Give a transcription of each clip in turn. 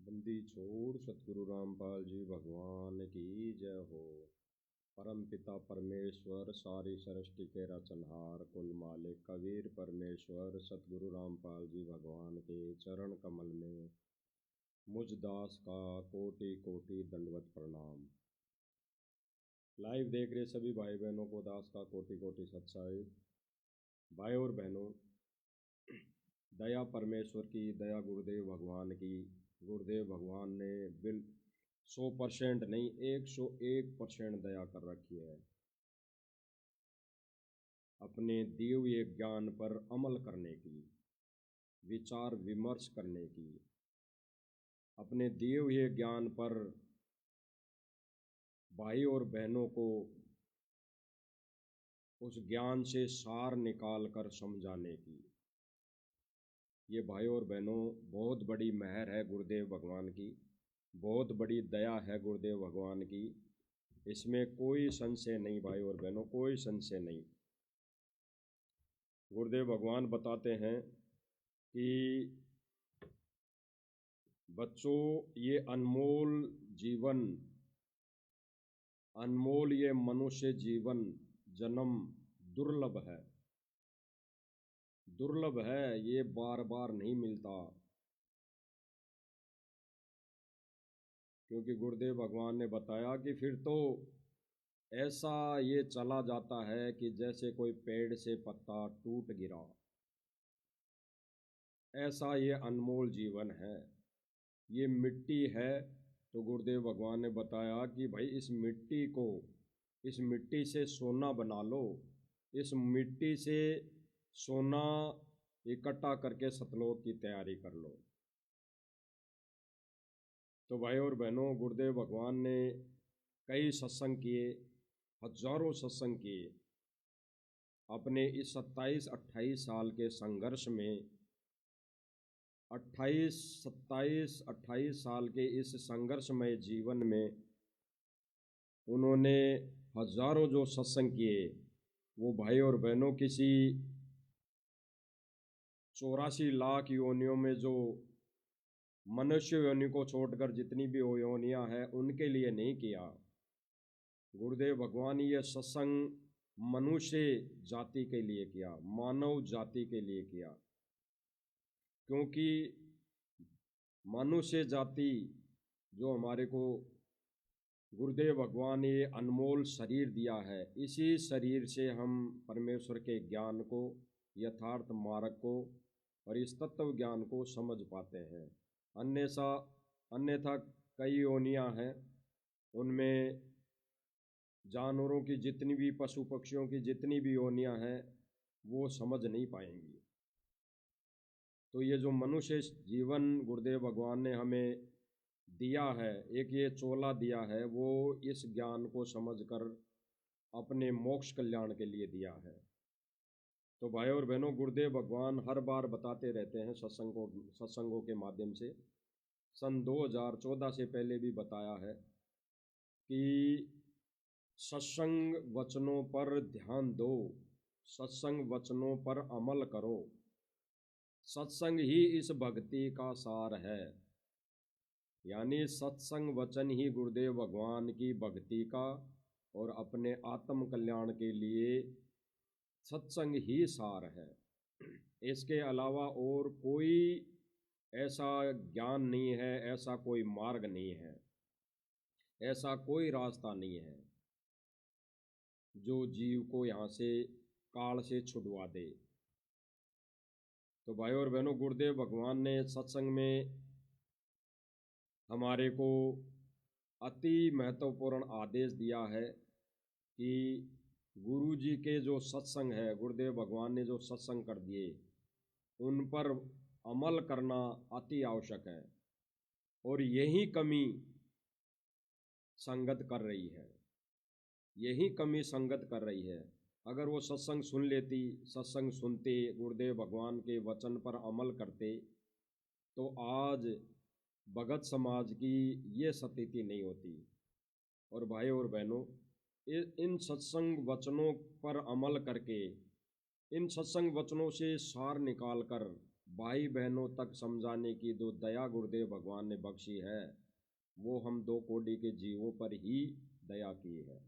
बंदी छोड़ सतगुरु रामपाल जी भगवान की जय हो। परम पिता परमेश्वर सारी सृष्टि के रचनहार कुल मालिक कबीर परमेश्वर सतगुरु रामपाल जी भगवान के चरण कमल में मुझ दास का कोटि कोटि दंडवत प्रणाम। लाइव देख रहे सभी भाई बहनों को दास का कोटि कोटि सत साहिब। भाई और बहनों, दया परमेश्वर की, दया गुरुदेव भगवान की। गुरुदेव भगवान ने 100% नहीं 101% दया कर रखी है। अपने दिए हुए ज्ञान पर अमल करने की, विचार विमर्श करने की, अपने दिए हुए ज्ञान पर भाई और बहनों को उस ज्ञान से सार निकाल कर समझाने की। ये भाई और बहनों बहुत बड़ी मेहर है गुरुदेव भगवान की, बहुत बड़ी दया है गुरुदेव भगवान की। इसमें कोई संशय नहीं भाई और बहनों, कोई संशय नहीं। गुरुदेव भगवान बताते हैं कि बच्चों, ये अनमोल जीवन, अनमोल ये मनुष्य जीवन जन्म दुर्लभ है, दुर्लभ है, ये बार बार नहीं मिलता। क्योंकि गुरुदेव भगवान ने बताया कि फिर तो ऐसा ये चला जाता है कि जैसे कोई पेड़ से पत्ता टूट गिरा, ऐसा ये अनमोल जीवन है। ये मिट्टी है, तो गुरुदेव भगवान ने बताया कि भाई इस मिट्टी को, इस मिट्टी से सोना बना लो, इस मिट्टी से सोना इकट्ठा करके सतलोक की तैयारी कर लो। तो भाई और बहनों, गुरुदेव भगवान ने कई सत्संग किए, हजारों सत्संग किए। अपने इस 27-28 साल के संघर्ष में, 28 साल के इस संघर्षमय जीवन में उन्होंने हजारों जो सत्संग किए, वो भाई और बहनों किसी 84 लाख योनियों में जो मनुष्य योनि को छोड़कर जितनी भी योनियां हैं उनके लिए नहीं किया। गुरुदेव भगवान ये सत्संग मनुष्य जाति के लिए किया, मानव जाति के लिए किया। क्योंकि मनुष्य जाति जो हमारे को गुरुदेव भगवान ने ये अनमोल शरीर दिया है, इसी शरीर से हम परमेश्वर के ज्ञान को, यथार्थ मार्ग को और इस तत्व ज्ञान को समझ पाते हैं। अन्यथा कई योनियां हैं, उनमें जानवरों की जितनी भी, पशु पक्षियों की जितनी भी योनियां हैं वो समझ नहीं पाएंगी। तो ये जो मनुष्य जीवन गुरुदेव भगवान ने हमें दिया है, एक ये चोला दिया है, वो इस ज्ञान को समझकर अपने मोक्ष कल्याण के लिए दिया है। तो भाई और बहनों, गुरुदेव भगवान हर बार बताते रहते हैं सत्संगों के माध्यम से। सन 2014 से पहले भी बताया है कि सत्संग वचनों पर ध्यान दो, सत्संग वचनों पर अमल करो, सत्संग ही इस भक्ति का सार है। यानी सत्संग वचन ही गुरुदेव भगवान की भक्ति का और अपने आत्म कल्याण के लिए सत्संग ही सार है। इसके अलावा और कोई ऐसा ज्ञान नहीं है, ऐसा कोई मार्ग नहीं है, ऐसा कोई रास्ता नहीं है जो जीव को यहाँ से, काल से छुड़वा दे। तो भाई और बहनों, गुरुदेव भगवान ने सत्संग में हमारे को अति महत्वपूर्ण आदेश दिया है कि गुरु जी के जो सत्संग है, गुरुदेव भगवान ने जो सत्संग कर दिए, उन पर अमल करना अति आवश्यक है। और यही कमी संगत कर रही है, यही कमी संगत कर रही है। अगर वो सत्संग सुन लेती, सत्संग सुनते, गुरुदेव भगवान के वचन पर अमल करते, तो आज भगत समाज की ये स्थिति नहीं होती। और भाई और बहनों, इन सत्संग वचनों पर अमल करके, इन सत्संग वचनों से सार निकाल कर भाई बहनों तक समझाने की जो दया गुरुदेव भगवान ने बख्शी है, वो हम 2 कोटि के जीवों पर ही दया की है।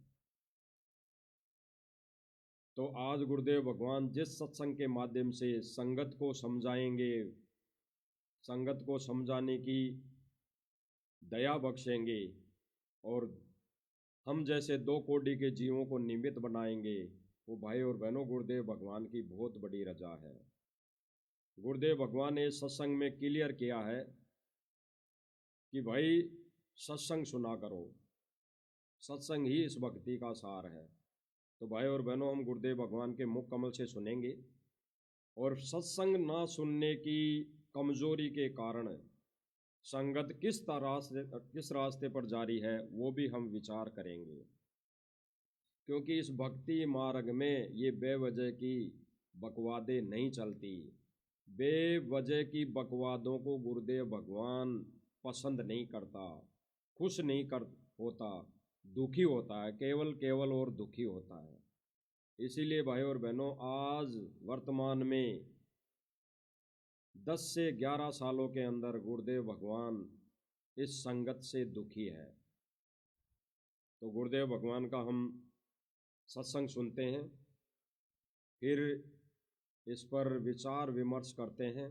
तो आज गुरुदेव भगवान जिस सत्संग के माध्यम से संगत को समझाएंगे, संगत को समझाने की दया बख्शेंगे और हम जैसे 2 कोटि के जीवों को निमित्त बनाएंगे, वो भाई और बहनों गुरुदेव भगवान की बहुत बड़ी रजा है। गुरुदेव भगवान ने सत्संग में क्लियर किया है कि भाई सत्संग सुना करो, सत्संग ही इस भक्ति का सार है। तो भाई और बहनों, हम गुरुदेव भगवान के मुख कमल से सुनेंगे और सत्संग ना सुनने की कमजोरी के कारण संगत किस रास्ते पर जारी है, वो भी हम विचार करेंगे। क्योंकि इस भक्ति मार्ग में ये बेवजह की बकवादें नहीं चलती। बेवजह की बकवादों को गुरुदेव भगवान पसंद नहीं करता, खुश नहीं कर होता, दुखी होता है, केवल और दुखी होता है। इसीलिए भाई और बहनों, आज वर्तमान में 10 से 11 सालों के अंदर गुरुदेव भगवान इस संगत से दुखी है। तो गुरुदेव भगवान का हम सत्संग सुनते हैं, फिर इस पर विचार विमर्श करते हैं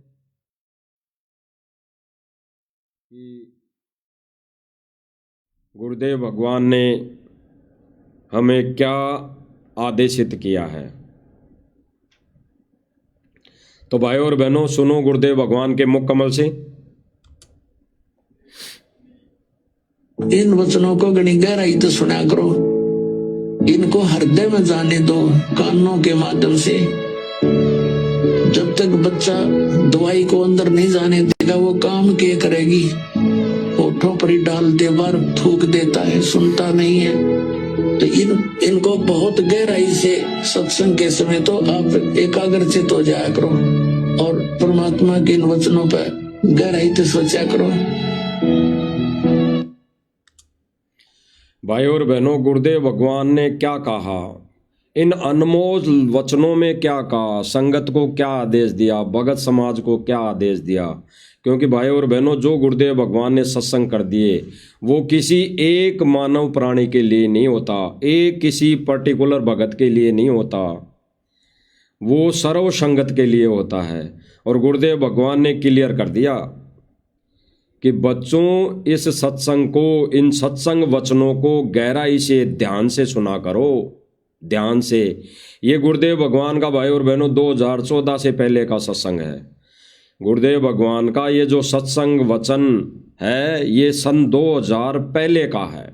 कि गुरुदेव भगवान ने हमें क्या आदेशित किया है। तो भाई और बहनों, सुनो गुरुदेव भगवान के मुख कमल से। इन वचनों को घनी गहराई तो सुना करो, इनको हृदय में जाने दो कानों के माध्यम से। जब तक बच्चा दवाई को अंदर नहीं जाने देगा, वो काम क्या करेगी? होठों पर ही डाल दे, बार थूक देता है, सुनता नहीं है। तो इनको बहुत गहराई से सत्संग के समय तो आप एकाग्रचित हो जाया करो और परमात्मा के इन वचनों पर गहराई से सोचा करो। भाई और बहनों, गुरुदेव भगवान ने क्या कहा, इन अनमोल वचनों में क्या कहा, संगत को क्या आदेश दिया, भगत समाज को क्या आदेश दिया। क्योंकि भाई और बहनों, जो गुरुदेव भगवान ने सत्संग कर दिए वो किसी एक मानव प्राणी के लिए नहीं होता, एक किसी पर्टिकुलर भगत के लिए नहीं होता, वो सर्व संगत के लिए होता है। और गुरुदेव भगवान ने क्लियर कर दिया कि बच्चों, इस सत्संग को, इन सत्संग वचनों को गहराई से ध्यान से सुना करो, ध्यान से। ये गुरुदेव भगवान का भाई और बहनों 2014 से पहले का सत्संग है। गुरुदेव भगवान का ये जो सत्संग वचन है, ये सन 2000 पहले का है।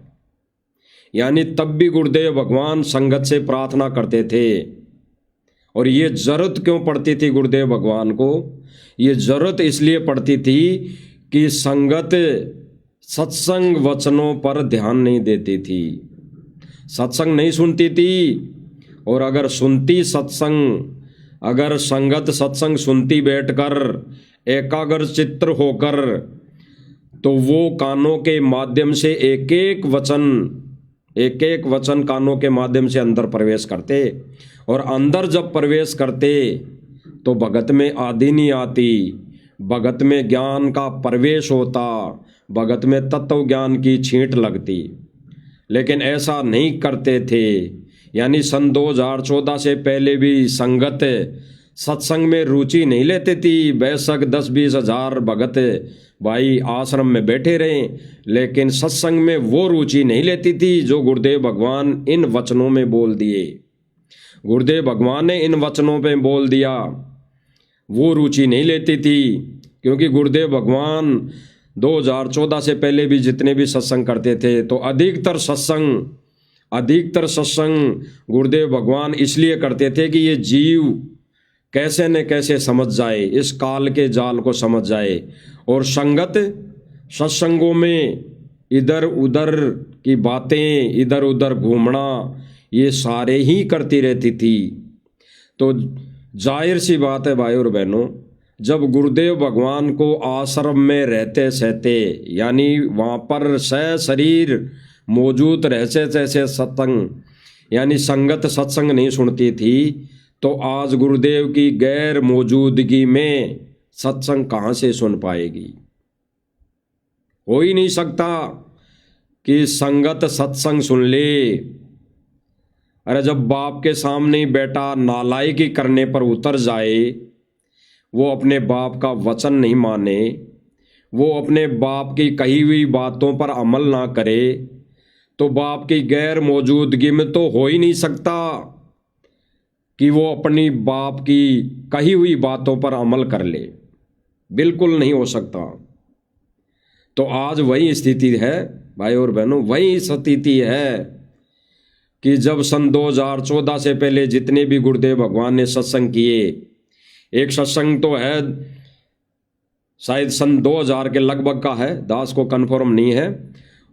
यानी तब भी गुरुदेव भगवान संगत से प्रार्थना करते थे। और ये जरूरत क्यों पड़ती थी गुरुदेव भगवान को? ये जरूरत इसलिए पड़ती थी कि संगत सत्संग वचनों पर ध्यान नहीं देती थी, सत्संग नहीं सुनती थी। और अगर सुनती सत्संग, अगर संगत सत्संग सुनती बैठकर एकाग्र चित्त होकर, तो वो कानों के माध्यम से एक एक वचन कानों के माध्यम से अंदर प्रवेश करते। और अंदर जब प्रवेश करते तो भगत में आदि नहीं आती, भगत में ज्ञान का प्रवेश होता, भगत में तत्व ज्ञान की छींट लगती। लेकिन ऐसा नहीं करते थे। यानी सन 2014 से पहले भी संगत सत्संग में रुचि नहीं लेते थी। बेशक 10-20 हज़ार भगत भाई आश्रम में बैठे रहे, लेकिन सत्संग में वो रुचि नहीं लेती थी जो गुरुदेव भगवान इन वचनों में बोल दिए। गुरुदेव भगवान ने इन वचनों पे बोल दिया, वो रुचि नहीं लेती थी। क्योंकि गुरुदेव भगवान 2014 से पहले भी जितने भी सत्संग करते थे, तो अधिकतर सत्संग गुरुदेव भगवान इसलिए करते थे कि ये जीव कैसे न कैसे समझ जाए, इस काल के जाल को समझ जाए। और संगत सत्संगों में इधर उधर की बातें, इधर उधर घूमना, ये सारे ही करती रहती थी। तो जाहिर सी बात है भाई और बहनों, जब गुरुदेव भगवान को आश्रम में रहते सहते, यानी वहाँ पर शरीर मौजूद रहते जैसे सत्संग यानी संगत सत्संग नहीं सुनती थी, तो आज गुरुदेव की गैर मौजूदगी में सत्संग कहाँ से सुन पाएगी? हो ही नहीं सकता कि संगत सत्संग सुन ले। अरे जब बाप के सामने बेटा नालायकी करने पर उतर जाए, वो अपने बाप का वचन नहीं माने, वो अपने बाप की कही हुई बातों पर अमल ना करे, तो बाप की गैर मौजूदगी में तो हो ही नहीं सकता कि वो अपनी बाप की कही हुई बातों पर अमल कर ले। बिल्कुल नहीं हो सकता। तो आज वही स्थिति है भाई और बहनों, वही स्थिति है कि जब सन 2014 से पहले जितने भी गुरुदेव भगवान ने सत्संग किए, एक सत्संग तो है शायद सन 2000 के लगभग का है, दास को कन्फर्म नहीं है।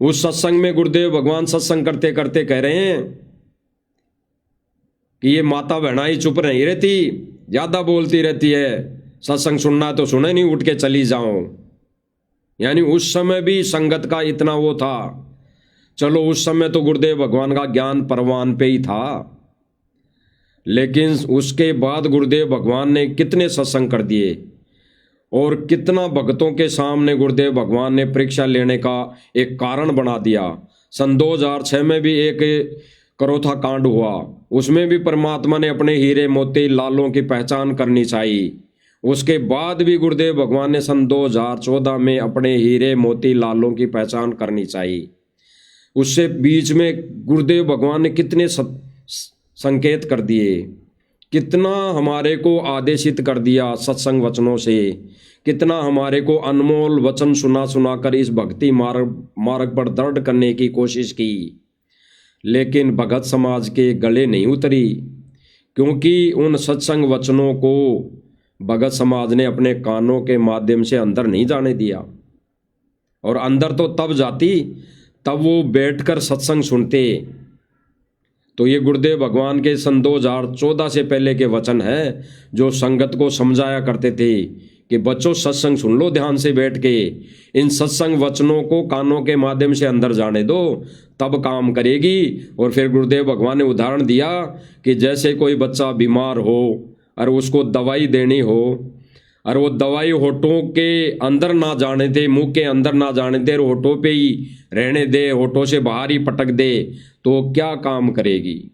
उस सत्संग में गुरुदेव भगवान सत्संग करते करते कह रहे हैं कि ये माता बहनाई चुप नहीं रहती, ज्यादा बोलती रहती है, सत्संग सुनना तो सुने नहीं, उठ के चली जाओ। यानी उस समय भी संगत का इतना वो था। चलो उस समय तो गुरुदेव भगवान का ज्ञान परवान पे ही था, लेकिन उसके बाद गुरुदेव भगवान ने कितने सत्संग कर दिए और कितना भक्तों के सामने गुरुदेव भगवान ने परीक्षा लेने का एक कारण बना दिया। सन 2006 में भी एक करोथा कांड हुआ, उसमें भी परमात्मा ने अपने हीरे मोती लालों की पहचान करनी चाहिए। उसके बाद भी गुरुदेव भगवान ने सन 2014 में अपने हीरे मोती लालों की पहचान करनी चाहिए। उससे बीच में गुरुदेव भगवान ने कितने संकेत कर दिए, कितना हमारे को आदेशित कर दिया सत्संग वचनों से, कितना हमारे को अनमोल वचन सुना सुनाकर इस भक्ति मार्ग पर दृढ़ करने की कोशिश की। लेकिन भगत समाज के गले नहीं उतरी, क्योंकि उन सत्संग वचनों को भगत समाज ने अपने कानों के माध्यम से अंदर नहीं जाने दिया। और अंदर तो तब जाती तब वो बैठकर सत्संग सुनते। तो ये गुरुदेव भगवान के सन 2014 से पहले के वचन है, जो संगत को समझाया करते थे कि बच्चों सत्संग सुन लो ध्यान से बैठ के, इन सत्संग वचनों को कानों के माध्यम से अंदर जाने दो, तब काम करेगी। और फिर गुरुदेव भगवान ने उदाहरण दिया कि जैसे कोई बच्चा बीमार हो और उसको दवाई देनी हो, और वो दवाई होठों के अंदर ना जाने दे, मुंह के अंदर ना जाने दे, होठों पे ही रहने दे, होठों से बाहर ही पटक दे, तो क्या काम करेगी?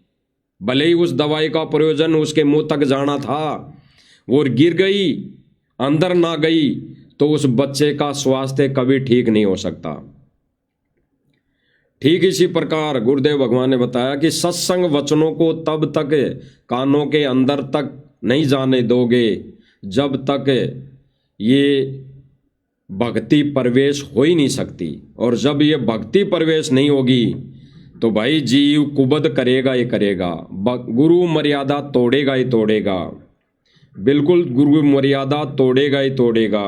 भले ही उस दवाई का प्रयोजन उसके मुंह तक जाना था, वो गिर गई, अंदर ना गई, तो उस बच्चे का स्वास्थ्य कभी ठीक नहीं हो सकता। ठीक इसी प्रकार गुरुदेव भगवान ने बताया कि सत्संग वचनों को तब तक कानों के अंदर तक नहीं जाने दोगे जब तक ये भक्ति प्रवेश हो ही नहीं सकती। और जब ये भक्ति प्रवेश नहीं होगी तो भाई जीव कुबद करेगा ही करेगा, गुरु मर्यादा तोड़ेगा ही तोड़ेगा, बिल्कुल गुरु मर्यादा तोड़ेगा ही तोड़ेगा।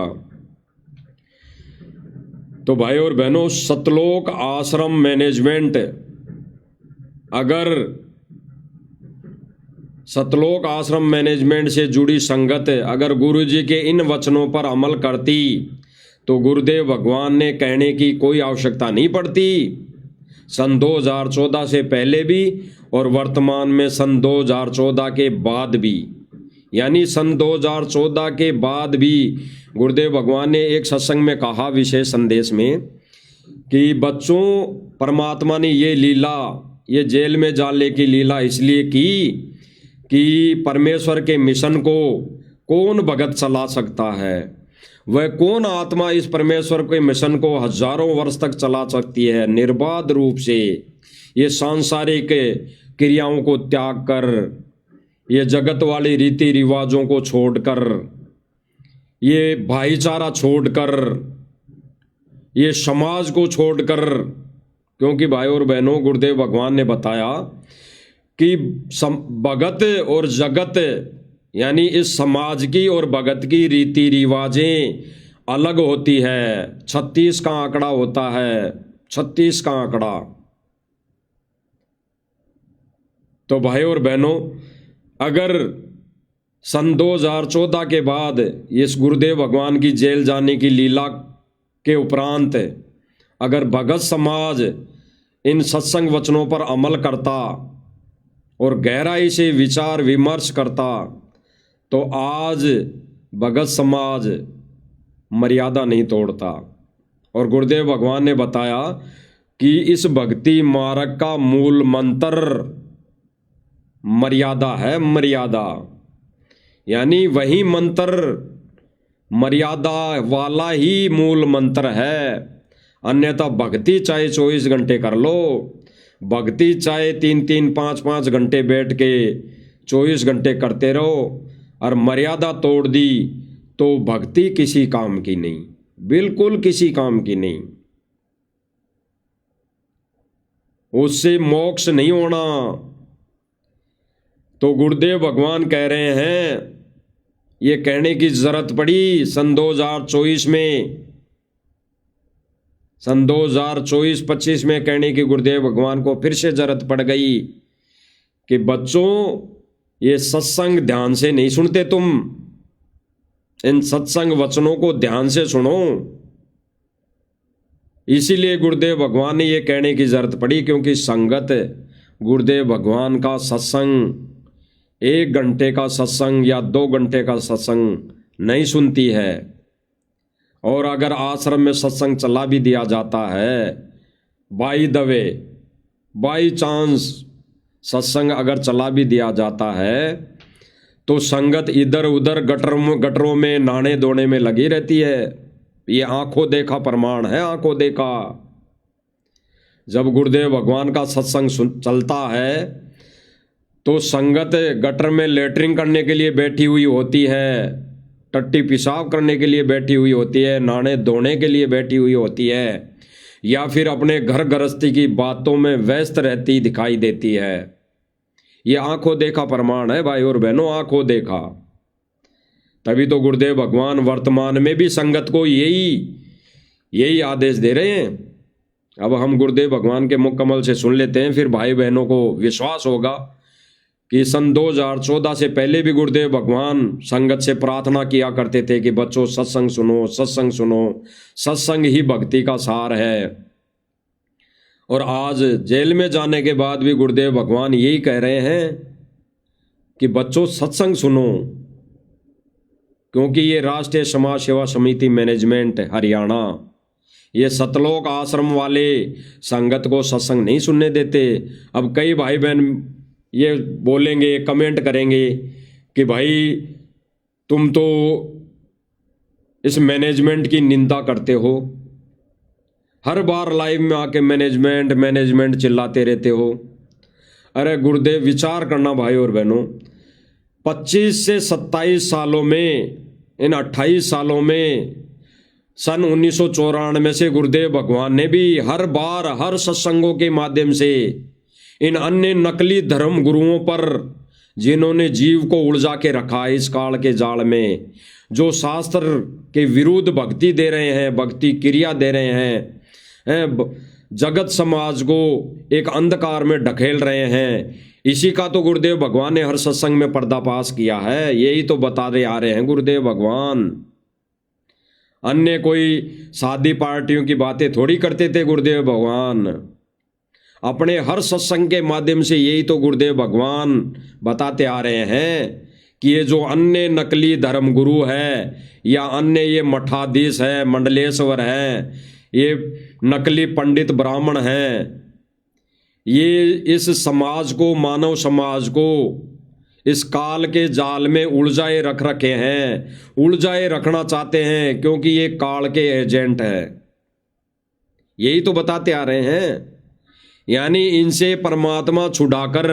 तो भाई और बहनों, सतलोक आश्रम मैनेजमेंट, अगर सतलोक आश्रम मैनेजमेंट से जुड़ी संगत अगर गुरु जी के इन वचनों पर अमल करती तो गुरुदेव भगवान ने कहने की कोई आवश्यकता नहीं पड़ती। सन 2014 से पहले भी और वर्तमान में सन 2014 के बाद भी, यानी सन 2014 के बाद भी गुरुदेव भगवान ने एक सत्संग में कहा विशेष संदेश में कि बच्चों, परमात्मा ने ये लीला, ये जेल में जाने की लीला इसलिए की कि परमेश्वर के मिशन को कौन भगत चला सकता है, वह कौन आत्मा इस परमेश्वर के मिशन को हजारों वर्ष तक चला सकती है निर्बाध रूप से, ये सांसारिक क्रियाओं को त्याग कर, ये जगत वाले रीति रिवाजों को छोड़कर, ये भाईचारा छोड़कर, ये समाज को छोड़कर। क्योंकि भाई और बहनों, गुरुदेव भगवान ने बताया कि भगत और जगत, यानी इस समाज की और भगत की रीति रिवाजें अलग होती है। 36 का आंकड़ा होता है, 36 का आंकड़ा। तो भाई और बहनों, अगर सन 2014 के बाद इस गुरुदेव भगवान की जेल जाने की लीला के उपरांत अगर भगत समाज इन सत्संग वचनों पर अमल करता और गहराई से विचार विमर्श करता, तो आज भगत समाज मर्यादा नहीं तोड़ता। और गुरुदेव भगवान ने बताया कि इस भक्ति मार्ग का मूल मंत्र मर्यादा है। मर्यादा यानी वही मंत्र, मर्यादा वाला ही मूल मंत्र है। अन्यथा भक्ति चाहे 24 घंटे कर लो, भक्ति चाहे 3-3, 5-5 घंटे बैठ के 24 घंटे करते रहो, और मर्यादा तोड़ दी तो भक्ति किसी काम की नहीं, बिल्कुल किसी काम की नहीं। उससे मोक्ष नहीं होना। तो गुरुदेव भगवान कह रहे हैं, ये कहने की जरूरत पड़ी सन 2024 में, सन 2024-25 में कहने की गुरुदेव भगवान को फिर से जरूरत पड़ गई कि बच्चों, ये सत्संग ध्यान से नहीं सुनते तुम, इन सत्संग वचनों को ध्यान से सुनो। इसीलिए गुरुदेव भगवान ने ये कहने की जरूरत पड़ी, क्योंकि संगत गुरुदेव भगवान का सत्संग 1 घंटे का सत्संग या 2 घंटे का सत्संग नहीं सुनती है। और अगर आश्रम में सत्संग चला भी दिया जाता है, by the way, by chance सत्संग अगर चला भी दिया जाता है, तो संगत इधर उधर गटरों में नहाने धोने में लगी रहती है। ये आंखों देखा प्रमाण है, आंखों देखा। जब गुरुदेव भगवान का सत्संग चलता है तो संगत गटर में लेटरिंग करने के लिए बैठी हुई होती है, टट्टी पेशाब करने के लिए बैठी हुई होती है, नहाने धोने के लिए बैठी हुई होती है, या फिर अपने घर गृहस्थी की बातों में व्यस्त रहती दिखाई देती है। ये आंखों देखा प्रमाण है भाई और बहनों, आंखों देखा। तभी तो गुरुदेव भगवान वर्तमान में भी संगत को यही आदेश दे रहे हैं। अब हम गुरुदेव भगवान के मुख कमल से सुन लेते हैं, फिर भाई बहनों को विश्वास होगा कि सन 2014 से पहले भी गुरुदेव भगवान संगत से प्रार्थना किया करते थे कि बच्चों सत्संग सुनो, सत्संग सुनो, सत्संग ही भक्ति का सार है। और आज जेल में जाने के बाद भी गुरुदेव भगवान यही कह रहे हैं कि बच्चों सत्संग सुनो, क्योंकि ये राष्ट्रीय समाज सेवा समिति मैनेजमेंट हरियाणा, ये सतलोक आश्रम वाले संगत को सत्संग नहीं सुनने देते। अब कई भाई बहन ये बोलेंगे, कमेंट करेंगे कि भाई तुम तो इस मैनेजमेंट की निंदा करते हो, हर बार लाइव में आके मैनेजमेंट चिल्लाते रहते हो। अरे गुरुदेव विचार करना भाई और बहनों, 25 से 27 सालों में, इन 28 सालों में, सन 1994 से गुरुदेव भगवान ने भी हर बार हर सत्संगों के माध्यम से इन अन्य नकली धर्म गुरुओं पर, जिन्होंने जीव को उलझा के रखा है इस काल के जाल में, जो शास्त्र के विरुद्ध भक्ति दे रहे हैं, भक्ति क्रिया दे रहे हैं, जगत समाज को एक अंधकार में ढकेल रहे हैं, इसी का तो गुरुदेव भगवान ने हर सत्संग में पर्दाफाश किया है। यही तो बताते आ रहे हैं गुरुदेव भगवान। अन्य कोई शादी पार्टियों की बातें थोड़ी करते थे गुरुदेव भगवान, अपने हर सत्संग के माध्यम से यही तो गुरुदेव भगवान बताते आ रहे हैं कि ये जो अन्य नकली धर्म गुरु है, या अन्य ये मठाधीश है, मंडलेश्वर है, ये नकली पंडित ब्राह्मण हैं, ये इस समाज को, मानव समाज को इस काल के जाल में उलझाए रख रखे हैं, उलझाए रखना चाहते हैं, क्योंकि ये काल के एजेंट है। यही तो बताते आ रहे हैं। यानी इनसे परमात्मा छुड़ाकर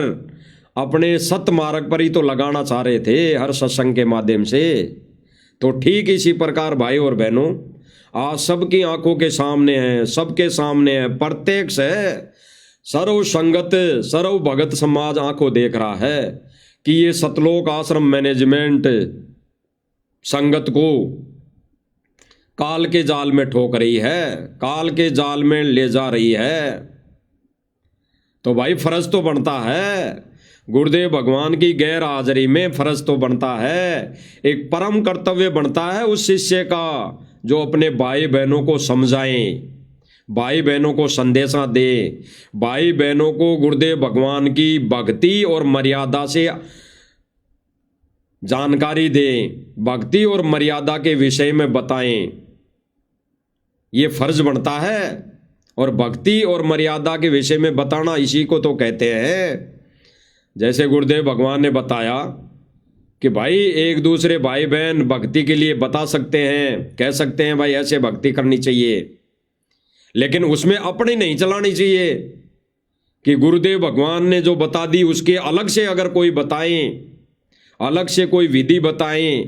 अपने सत्य मार्ग पर ही तो लगाना चाह रहे थे हर सत्संग के माध्यम से। तो ठीक इसी प्रकार भाई और बहनों, आज सबकी आंखों के सामने है, सबके सामने है, प्रत्यक्ष है, सर्व संगत सर्व भगत समाज आंखों देख रहा है कि ये सतलोक आश्रम मैनेजमेंट संगत को काल के जाल में ठोक रही है, काल के जाल में ले जा रही है। तो भाई फर्ज तो बनता है, गुरुदेव भगवान की गैर हाजिरी में फर्ज तो बनता है, एक परम कर्तव्य बनता है उस शिष्य का जो अपने भाई बहनों को समझाएं, भाई बहनों को संदेशा दे, भाई बहनों को गुरुदेव भगवान की भक्ति और मर्यादा से जानकारी दें, भक्ति और मर्यादा के विषय में बताएं। ये फर्ज बनता है, और भक्ति और मर्यादा के विषय में बताना इसी को तो कहते हैं। जैसे गुरुदेव भगवान ने बताया कि भाई एक दूसरे भाई बहन भक्ति के लिए बता सकते हैं, कह सकते हैं भाई ऐसे भक्ति करनी चाहिए, लेकिन उसमें अपनी नहीं चलानी चाहिए कि गुरुदेव भगवान ने जो बता दी उसके अलग से अगर कोई बताएं, अलग से कोई विधि बताएं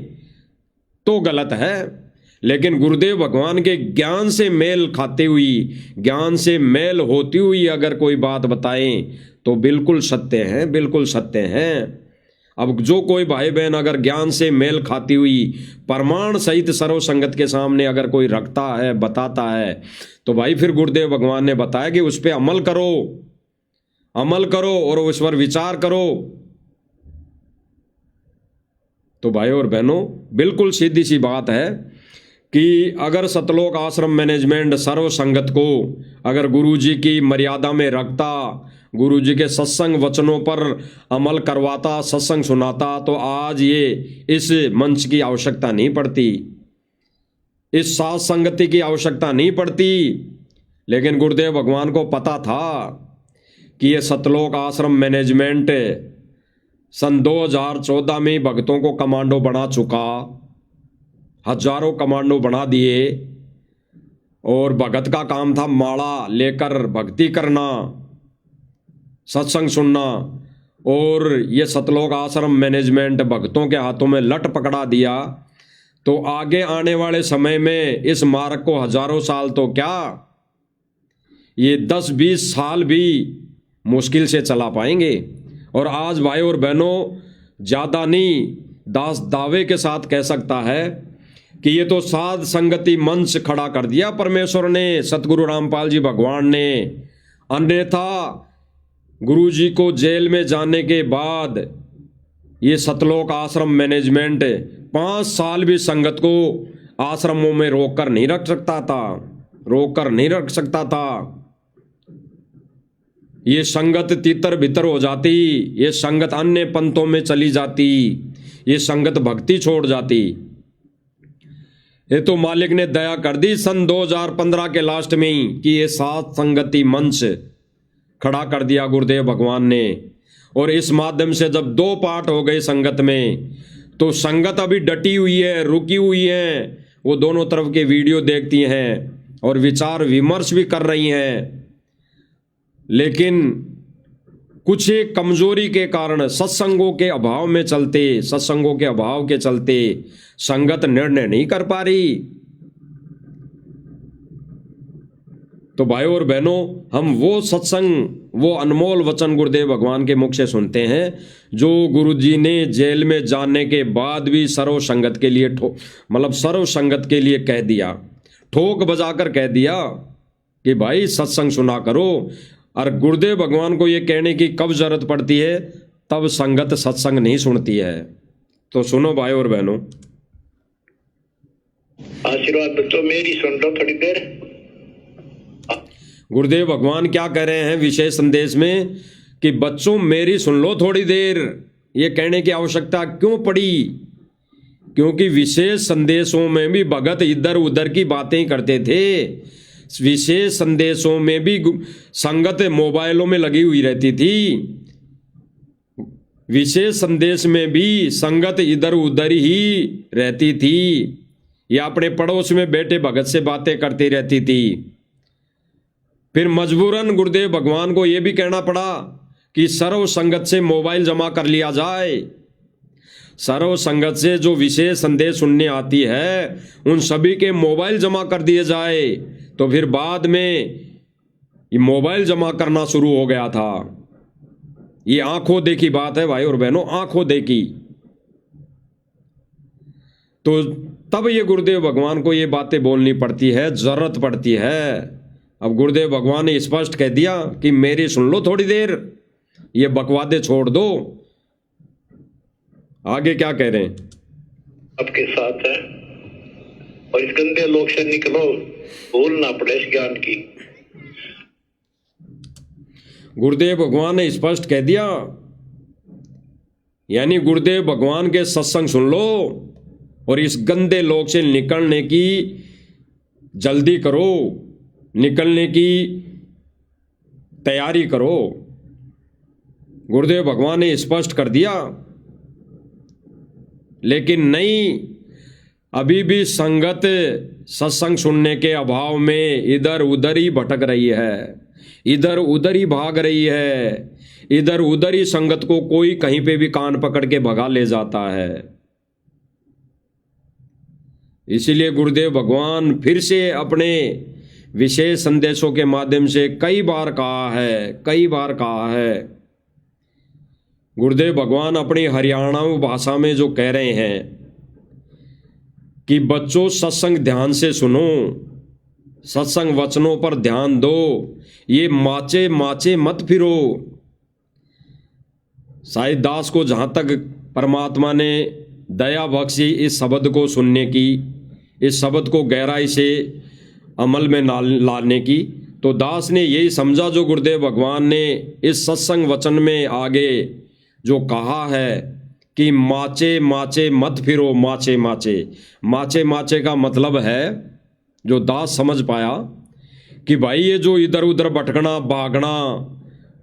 तो गलत है। लेकिन गुरुदेव भगवान के ज्ञान से मेल खाते हुई, ज्ञान से मेल होती हुई अगर कोई बात बताएं तो बिल्कुल सत्य है, बिल्कुल सत्य है। अब जो कोई भाई बहन अगर ज्ञान से मेल खाती हुई प्रमाण सहित सर्व संगत के सामने अगर कोई रखता है, बताता है, तो भाई फिर गुरुदेव भगवान ने बताया कि उस पर अमल करो, अमल करो और उस पर विचार करो। तो भाई और बहनों, बिल्कुल सीधी सी बात है कि अगर सतलोक आश्रम मैनेजमेंट सर्व संगत को अगर गुरुजी की मर्यादा में रखता, गुरुजी के सत्संग वचनों पर अमल करवाता, सत्संग सुनाता, तो आज ये इस मंच की आवश्यकता नहीं पड़ती, इस साथ संगति की आवश्यकता नहीं पड़ती। लेकिन गुरुदेव भगवान को पता था कि ये सतलोक आश्रम मैनेजमेंट सन 2014 में भक्तों को कमांडो बना चुका, हजारों कमांडो बना दिए, और भगत का काम था माला लेकर भक्ति करना, सत्संग सुनना। और ये सतलोक आश्रम मैनेजमेंट भक्तों के हाथों में लट पकड़ा दिया, तो आगे आने वाले समय में इस मार्ग को हजारों साल तो क्या, ये 10-20 साल भी मुश्किल से चला पाएंगे। और आज भाई और बहनों, ज़्यादा नहीं दावे के साथ कह सकता है कि ये तो साध संगति मंच खड़ा कर दिया परमेश्वर ने, सतगुरु रामपाल जी भगवान ने। अन्यथा गुरु जी को जेल में जाने के बाद ये सतलोक आश्रम मैनेजमेंट 5 साल भी संगत को आश्रमों में रोक कर नहीं रख सकता था, रोक कर नहीं रख सकता था। ये संगत तितर बितर हो जाती, ये संगत अन्य पंथों में चली जाती, ये संगत भक्ति छोड़ जाती। ये तो मालिक ने दया कर दी सन 2015 के लास्ट में ही कि ये सात संगति मंच खड़ा कर दिया गुरुदेव भगवान ने। और इस माध्यम से जब 2 पार्ट हो गए संगत में, तो संगत अभी डटी हुई है, रुकी हुई है, वो दोनों तरफ के वीडियो देखती हैं और विचार विमर्श भी कर रही हैं। लेकिन कुछ एक कमजोरी के कारण, सत्संगों के अभाव में चलते, सत्संगों के अभाव के चलते संगत निर्णय नहीं कर पा रही। तो भाइयों और बहनों, हम वो सत्संग, वो अनमोल वचन गुरुदेव भगवान के मुख से सुनते हैं जो गुरुजी ने जेल में जाने के बाद भी सर्व संगत के लिए सर्व संगत के लिए कह दिया, ठोक बजाकर कह दिया कि भाई सत्संग सुना करो। और गुरुदेव भगवान को ये कहने की कब जरूरत पड़ती है, तब संगत सत्संग नहीं सुनती है। तो सुनो भाई और बहनों, आशीर्वाद बच्चों मेरी सुन लो थोड़ी देर। गुरुदेव भगवान क्या कह रहे हैं विशेष संदेश में कि बच्चों मेरी सुन लो थोड़ी देर। ये कहने की आवश्यकता क्यों पड़ी? क्योंकि विशेष संदेशों में भी भगत इधर उधर की बातें करते थे। विशेष संदेशों में भी संगत मोबाइलों में लगी हुई रहती थी। विशेष संदेश में भी संगत इधर उधर ही रहती थी, या अपने पड़ोस में बैठे भगत से बातें करती रहती थी। फिर मजबूरन गुरुदेव भगवान को यह भी कहना पड़ा कि सर्व संगत से मोबाइल जमा कर लिया जाए। सर्व संगत से जो विशेष संदेश सुनने आती है उन सभी के मोबाइल जमा कर दिए जाए। तो फिर बाद में ये मोबाइल जमा करना शुरू हो गया था। ये आंखों देखी बात है भाई और बहनों, आंखों देखी। तो तब ये गुरुदेव भगवान को ये बातें बोलनी पड़ती है, जरूरत पड़ती है। अब गुरुदेव भगवान ने स्पष्ट कह दिया कि मेरी सुन लो थोड़ी देर, ये बकवादे छोड़ दो। आगे क्या कह रहे हैं? आपके साथ है और इस गंदे लोग से निकलो, भूल ना पड़े इस ज्ञान की। गुरुदेव भगवान ने स्पष्ट कह दिया यानी गुरुदेव भगवान के सत्संग सुन लो और इस गंदे लोक से निकलने की जल्दी करो, निकलने की तैयारी करो। गुरुदेव भगवान ने स्पष्ट कर दिया, लेकिन नहीं, अभी भी संगत सत्संग सुनने के अभाव में इधर उधर ही भटक रही है, इधर उधर ही भाग रही है, इधर उधर ही संगत को कोई कहीं पे भी कान पकड़ के भगा ले जाता है। इसीलिए गुरुदेव भगवान फिर से अपने विशेष संदेशों के माध्यम से कई बार कहा है, गुरुदेव भगवान अपनी हरियाणावी भाषा में जो कह रहे हैं कि बच्चों सत्संग ध्यान से सुनो, सत्संग वचनों पर ध्यान दो, ये माचे माचे मत फिरो। साईं दास को जहाँ तक परमात्मा ने दया बख्शी इस शब्द को सुनने की, इस शब्द को गहराई से अमल में लाने की, तो दास ने यही समझा जो गुरुदेव भगवान ने इस सत्संग वचन में आगे जो कहा है कि माचे माचे मत फिरो, माचे माचे का मतलब है, जो दास समझ पाया कि भाई ये जो इधर उधर भटकना भागना,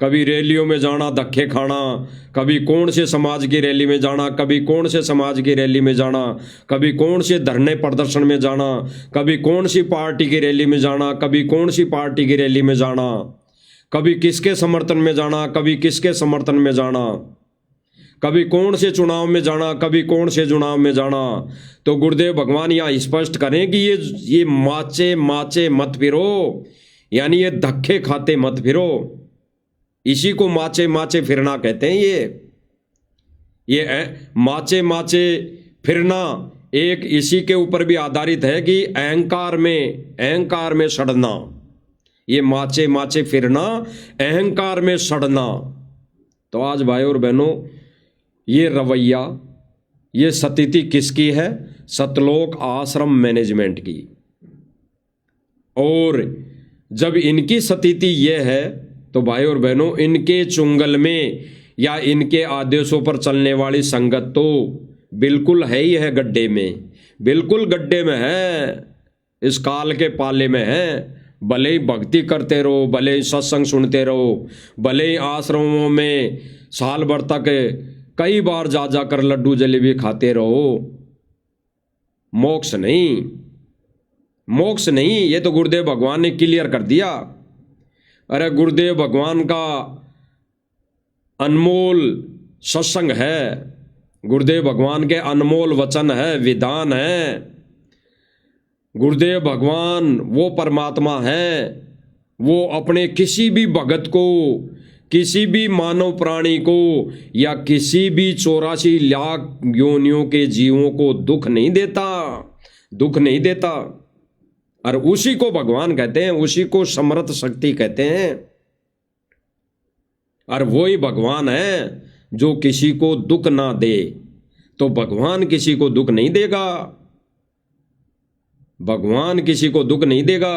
कभी रैलियों में जाना धक्के खाना, कभी कौन से समाज की रैली में जाना, कभी कौन से समाज की रैली में जाना, कभी कौन से धरने प्रदर्शन में जाना, कभी कौन सी पार्टी की रैली में जाना, कभी कौन सी पार्टी की रैली में जाना, कभी किसके समर्थन में जाना, कभी किसके समर्थन में जाना, कभी कौन से चुनाव में जाना, कभी कौन से चुनाव में जाना। तो गुरुदेव भगवान यहाँ स्पष्ट करें कि ये माचे माचे मत फिरो, यानी ये धक्के खाते मत फिरो। इसी को माचे माचे फिरना कहते हैं। ये माचे माचे फिरना एक इसी के ऊपर भी आधारित है कि अहंकार में सड़ना। ये माचे माचे फिरना अहंकार में सड़ना। तो आज भाई और बहनों, ये रवैया, ये स्थिति किसकी है? सतलोक आश्रम मैनेजमेंट की। और जब इनकी स्थिति ये है तो भाई और बहनों, इनके चुंगल में या इनके आदेशों पर चलने वाली संगत तो बिल्कुल है ही है, गड्ढे में, बिल्कुल गड्ढे में है, इस काल के पाले में है। भले ही भक्ति करते रहो, भले ही सत्संग सुनते रहो, भले ही आश्रमों में साल भर तक कई बार जा जाकर लड्डू जलेबी खाते रहो, मोक्ष नहीं, मोक्ष नहीं। ये तो गुरुदेव भगवान ने क्लियर कर दिया। अरे गुरुदेव भगवान का अनमोल सत्संग है, गुरुदेव भगवान के अनमोल वचन है, विधान है। गुरुदेव भगवान वो परमात्मा है, वो अपने किसी भी भगत को, किसी भी मानव प्राणी को या किसी भी 84 लाख योनियों के जीवों को दुख नहीं देता, दुख नहीं देता। और उसी को भगवान कहते हैं, उसी को समर्थ शक्ति कहते हैं। और वही भगवान है जो किसी को दुख ना दे। तो भगवान किसी को दुख नहीं देगा, भगवान किसी को दुख नहीं देगा।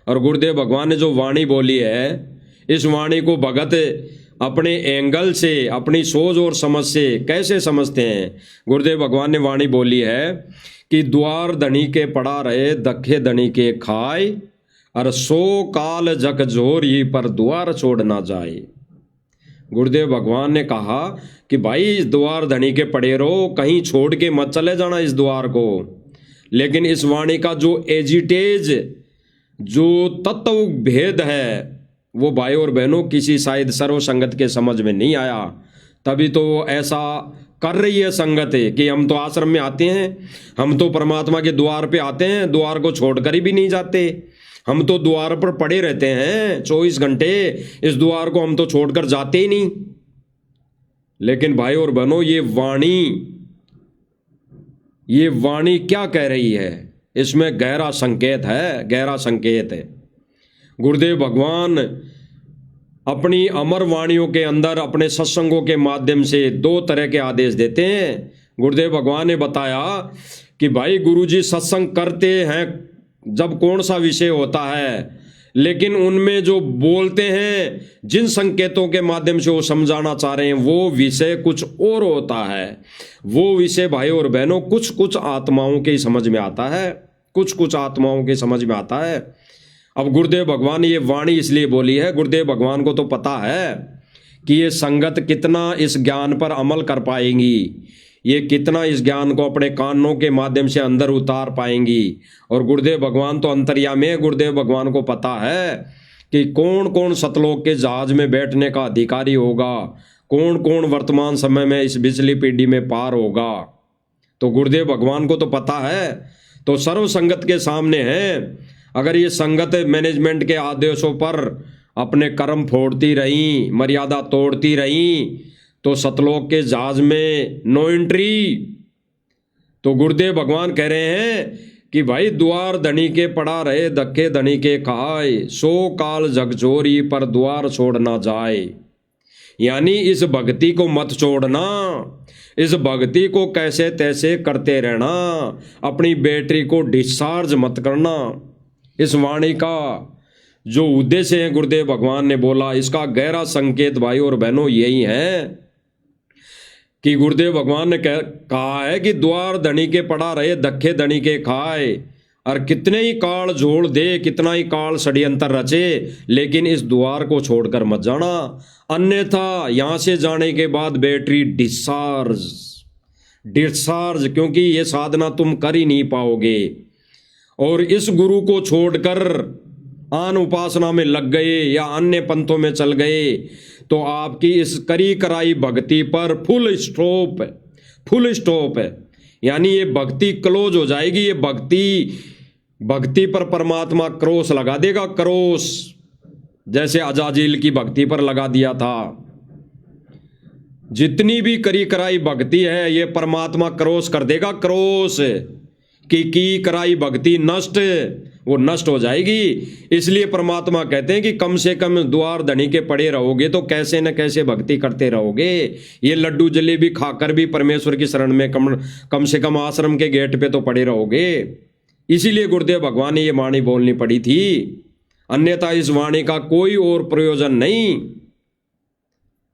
और गुरुदेव भगवान ने जो वाणी बोली है, इस वाणी को भगत अपने एंगल से, अपनी सोच और समझ से कैसे समझते हैं? गुरुदेव भगवान ने वाणी बोली है कि द्वार धनी के पड़ा रहे, धक्के धनी के खाए, और 100 काल जक जोरी पर द्वार छोड़ ना जाए। गुरुदेव भगवान ने कहा कि भाई इस द्वार धनी के पड़े रहो, कहीं छोड़ के मत चले जाना इस द्वार को। लेकिन इस वाणी का जो एजिटेज, जो तत्व भेद है, वो भाई और बहनों किसी शायद सर्वसंगत के समझ में नहीं आया। तभी तो ऐसा कर रही है संगत कि हम तो आश्रम में आते हैं, हम तो परमात्मा के द्वार पे आते हैं, द्वार को छोड़कर ही भी नहीं जाते, हम tó द्वार पर पड़े रहते हैं 24 घंटे, इस द्वार को हम तो छोड़कर जाते ही नहीं। लेकिन भाई और बहनों, ये वाणी क्या कह रही है? इसमें गहरा संकेत है, गहरा संकेत है। गुरुदेव भगवान अपनी अमर वाणियों के अंदर अपने सत्संगों के माध्यम से 2 तरह के आदेश देते हैं। गुरुदेव भगवान ने बताया कि भाई गुरुजी सत्संग करते हैं जब कौन सा विषय होता है, लेकिन उनमें जो बोलते हैं, जिन संकेतों के माध्यम से वो समझाना चाह रहे हैं, वो विषय कुछ और होता है। वो विषय भाई और बहनों कुछ कुछ आत्माओं के समझ में आता है, कुछ कुछ आत्माओं के समझ में आता है। अब गुरुदेव भगवान ये वाणी इसलिए बोली है, गुरुदेव भगवान को तो पता है कि ये संगत कितना इस ज्ञान पर अमल कर पाएंगी, ये कितना इस ज्ञान को अपने कानों के माध्यम से अंदर उतार पाएंगी। और गुरुदेव भगवान तो अंतर्यामी है, गुरुदेव भगवान को पता है कि कौन कौन सतलोक के जहाज में बैठने का अधिकारी होगा, कौन कौन वर्तमान समय में इस बिजली पीढ़ी में पार होगा। तो गुरुदेव भगवान को तो पता है, तो सर्व संगत के सामने है। अगर ये संगत मैनेजमेंट के आदेशों पर अपने कर्म फोड़ती रही, मर्यादा तोड़ती रही, तो सतलोक के जहाज में नो एंट्री। तो गुरुदेव भगवान कह रहे हैं कि भाई द्वार धनी के पड़ा रहे, धक्के धनी के खाए, सो काल झकझोरी पर द्वार छोड़ ना जाए। यानी इस भक्ति को मत छोड़ना, इस भक्ति को कैसे तैसे करते रहना, अपनी बैटरी को डिस्चार्ज मत करना। इस वाणी का जो उद्देश्य है गुरुदेव भगवान ने बोला, इसका गहरा संकेत भाई और बहनों यही है कि गुरुदेव भगवान ने कहा है कि द्वार धनी के पड़ा रहे, धक्के धनी के खाए। और कितने ही काल जोड़ दे, कितना ही काल षड्यंत्र रचे, लेकिन इस द्वार को छोड़कर मत जाना, अन्यथा यहां से जाने के बाद बैटरी डिस्चार्ज, क्योंकि ये साधना तुम कर ही नहीं पाओगे। और इस गुरु को छोड़कर आन उपासना में लग गए या अन्य पंथों में चल गए, तो आपकी इस करी कराई भक्ति पर फुल स्टॉप है। यानी ये भक्ति क्लोज हो जाएगी। ये भक्ति पर परमात्मा क्रोस लगा देगा, क्रोस, जैसे अजाजिल की भक्ति पर लगा दिया था। जितनी भी करी कराई भक्ति है, ये परमात्मा क्रोस कर देगा, क्रोस की कराई भक्ति नष्ट, वो नष्ट हो जाएगी। इसलिए परमात्मा कहते हैं कि कम से कम द्वार धनी के पड़े रहोगे तो कैसे न कैसे भक्ति करते रहोगे। ये लड्डू जलेबी खाकर भी परमेश्वर की शरण में कम से कम आश्रम के गेट पे तो पड़े रहोगे। इसीलिए गुरुदेव भगवान ने ये वाणी बोलनी पड़ी थी, अन्यथा इस वाणी का कोई और प्रयोजन नहीं।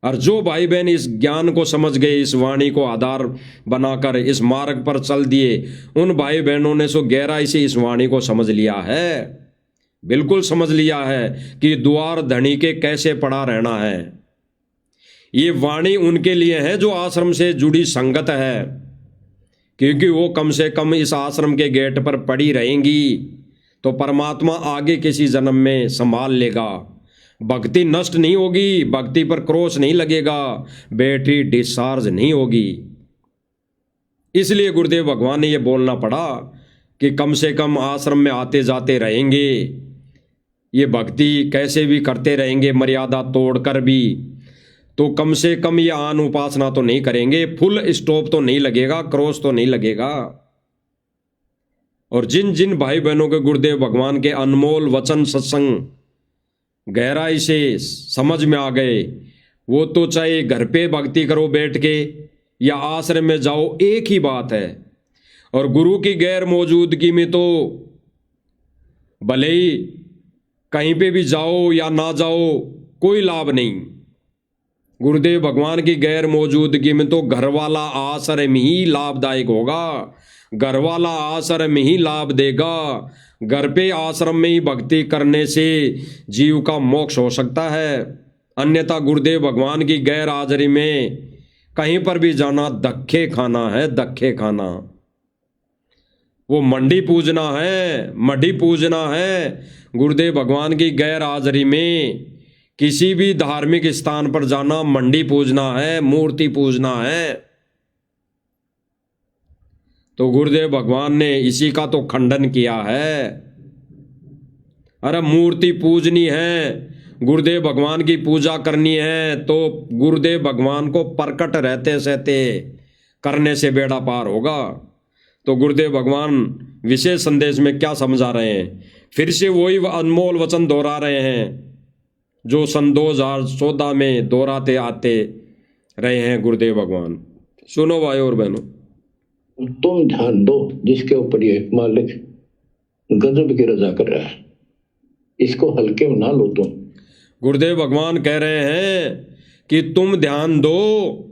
और जो भाई बहन इस ज्ञान को समझ गए, इस वाणी को आधार बनाकर इस मार्ग पर चल दिए, उन भाई बहनों ने सो गहराई से इस वाणी को समझ लिया है, बिल्कुल समझ लिया है कि द्वार धनी के कैसे पड़ा रहना है। ये वाणी उनके लिए है जो आश्रम से जुड़ी संगत है, क्योंकि वो कम से कम इस आश्रम के गेट पर पड़ी रहेंगी तो परमात्मा आगे किसी जन्म में संभाल लेगा। भक्ति नष्ट नहीं होगी, भक्ति पर क्रोश नहीं लगेगा, बैटरी डिस्चार्ज नहीं होगी। इसलिए गुरुदेव भगवान ने यह बोलना पड़ा कि कम से कम आश्रम में आते जाते रहेंगे, ये भक्ति कैसे भी करते रहेंगे, मर्यादा तोड़कर भी, तो कम से कम ये आन उपासना तो नहीं करेंगे, फुल स्टॉप तो नहीं लगेगा, क्रॉस तो नहीं लगेगा। और जिन जिन भाई बहनों के गुरुदेव भगवान के अनमोल वचन सत्संग गहराई से समझ में आ गए, वो तो चाहे घर पे भक्ति करो बैठ के या आश्रम में जाओ, एक ही बात है। और गुरु की गैर मौजूदगी में तो भले ही कहीं पे भी जाओ या ना जाओ कोई लाभ नहीं। गुरुदेव भगवान की गैर मौजूदगी में तो घर वाला आश्रम ही लाभदायक होगा, घर वाला आश्रम ही लाभ देगा। घर पे आश्रम में ही भक्ति करने से जीव का मोक्ष हो सकता है, अन्यथा गुरुदेव भगवान की गैर हाजिरी में कहीं पर भी जाना धक्के खाना है, धक्के खाना। वो मंडी पूजना है, मढ़ी पूजना है। गुरुदेव भगवान की गैर हाजिरी में किसी भी धार्मिक स्थान पर जाना मंडी पूजना है, मूर्ति पूजना है। तो गुरुदेव भगवान ने इसी का तो खंडन किया है। अरे मूर्ति पूजनी है, गुरुदेव भगवान की पूजा करनी है तो गुरुदेव भगवान को प्रकट रहते सहते करने से बेड़ा पार होगा। तो गुरुदेव भगवान विशेष संदेश में क्या समझा रहे हैं, फिर से वही अनमोल वचन दोहरा रहे हैं जो सन 2014 में दोहराते आते रहे हैं गुरुदेव भगवान। सुनो भाई और बहनों, तुम ध्यान दो जिसके ऊपर ये मालिक गजब की रजा कर रहा है। इसको हल्के में ना लो तुम। गुरुदेव भगवान कह रहे हैं कि तुम ध्यान दो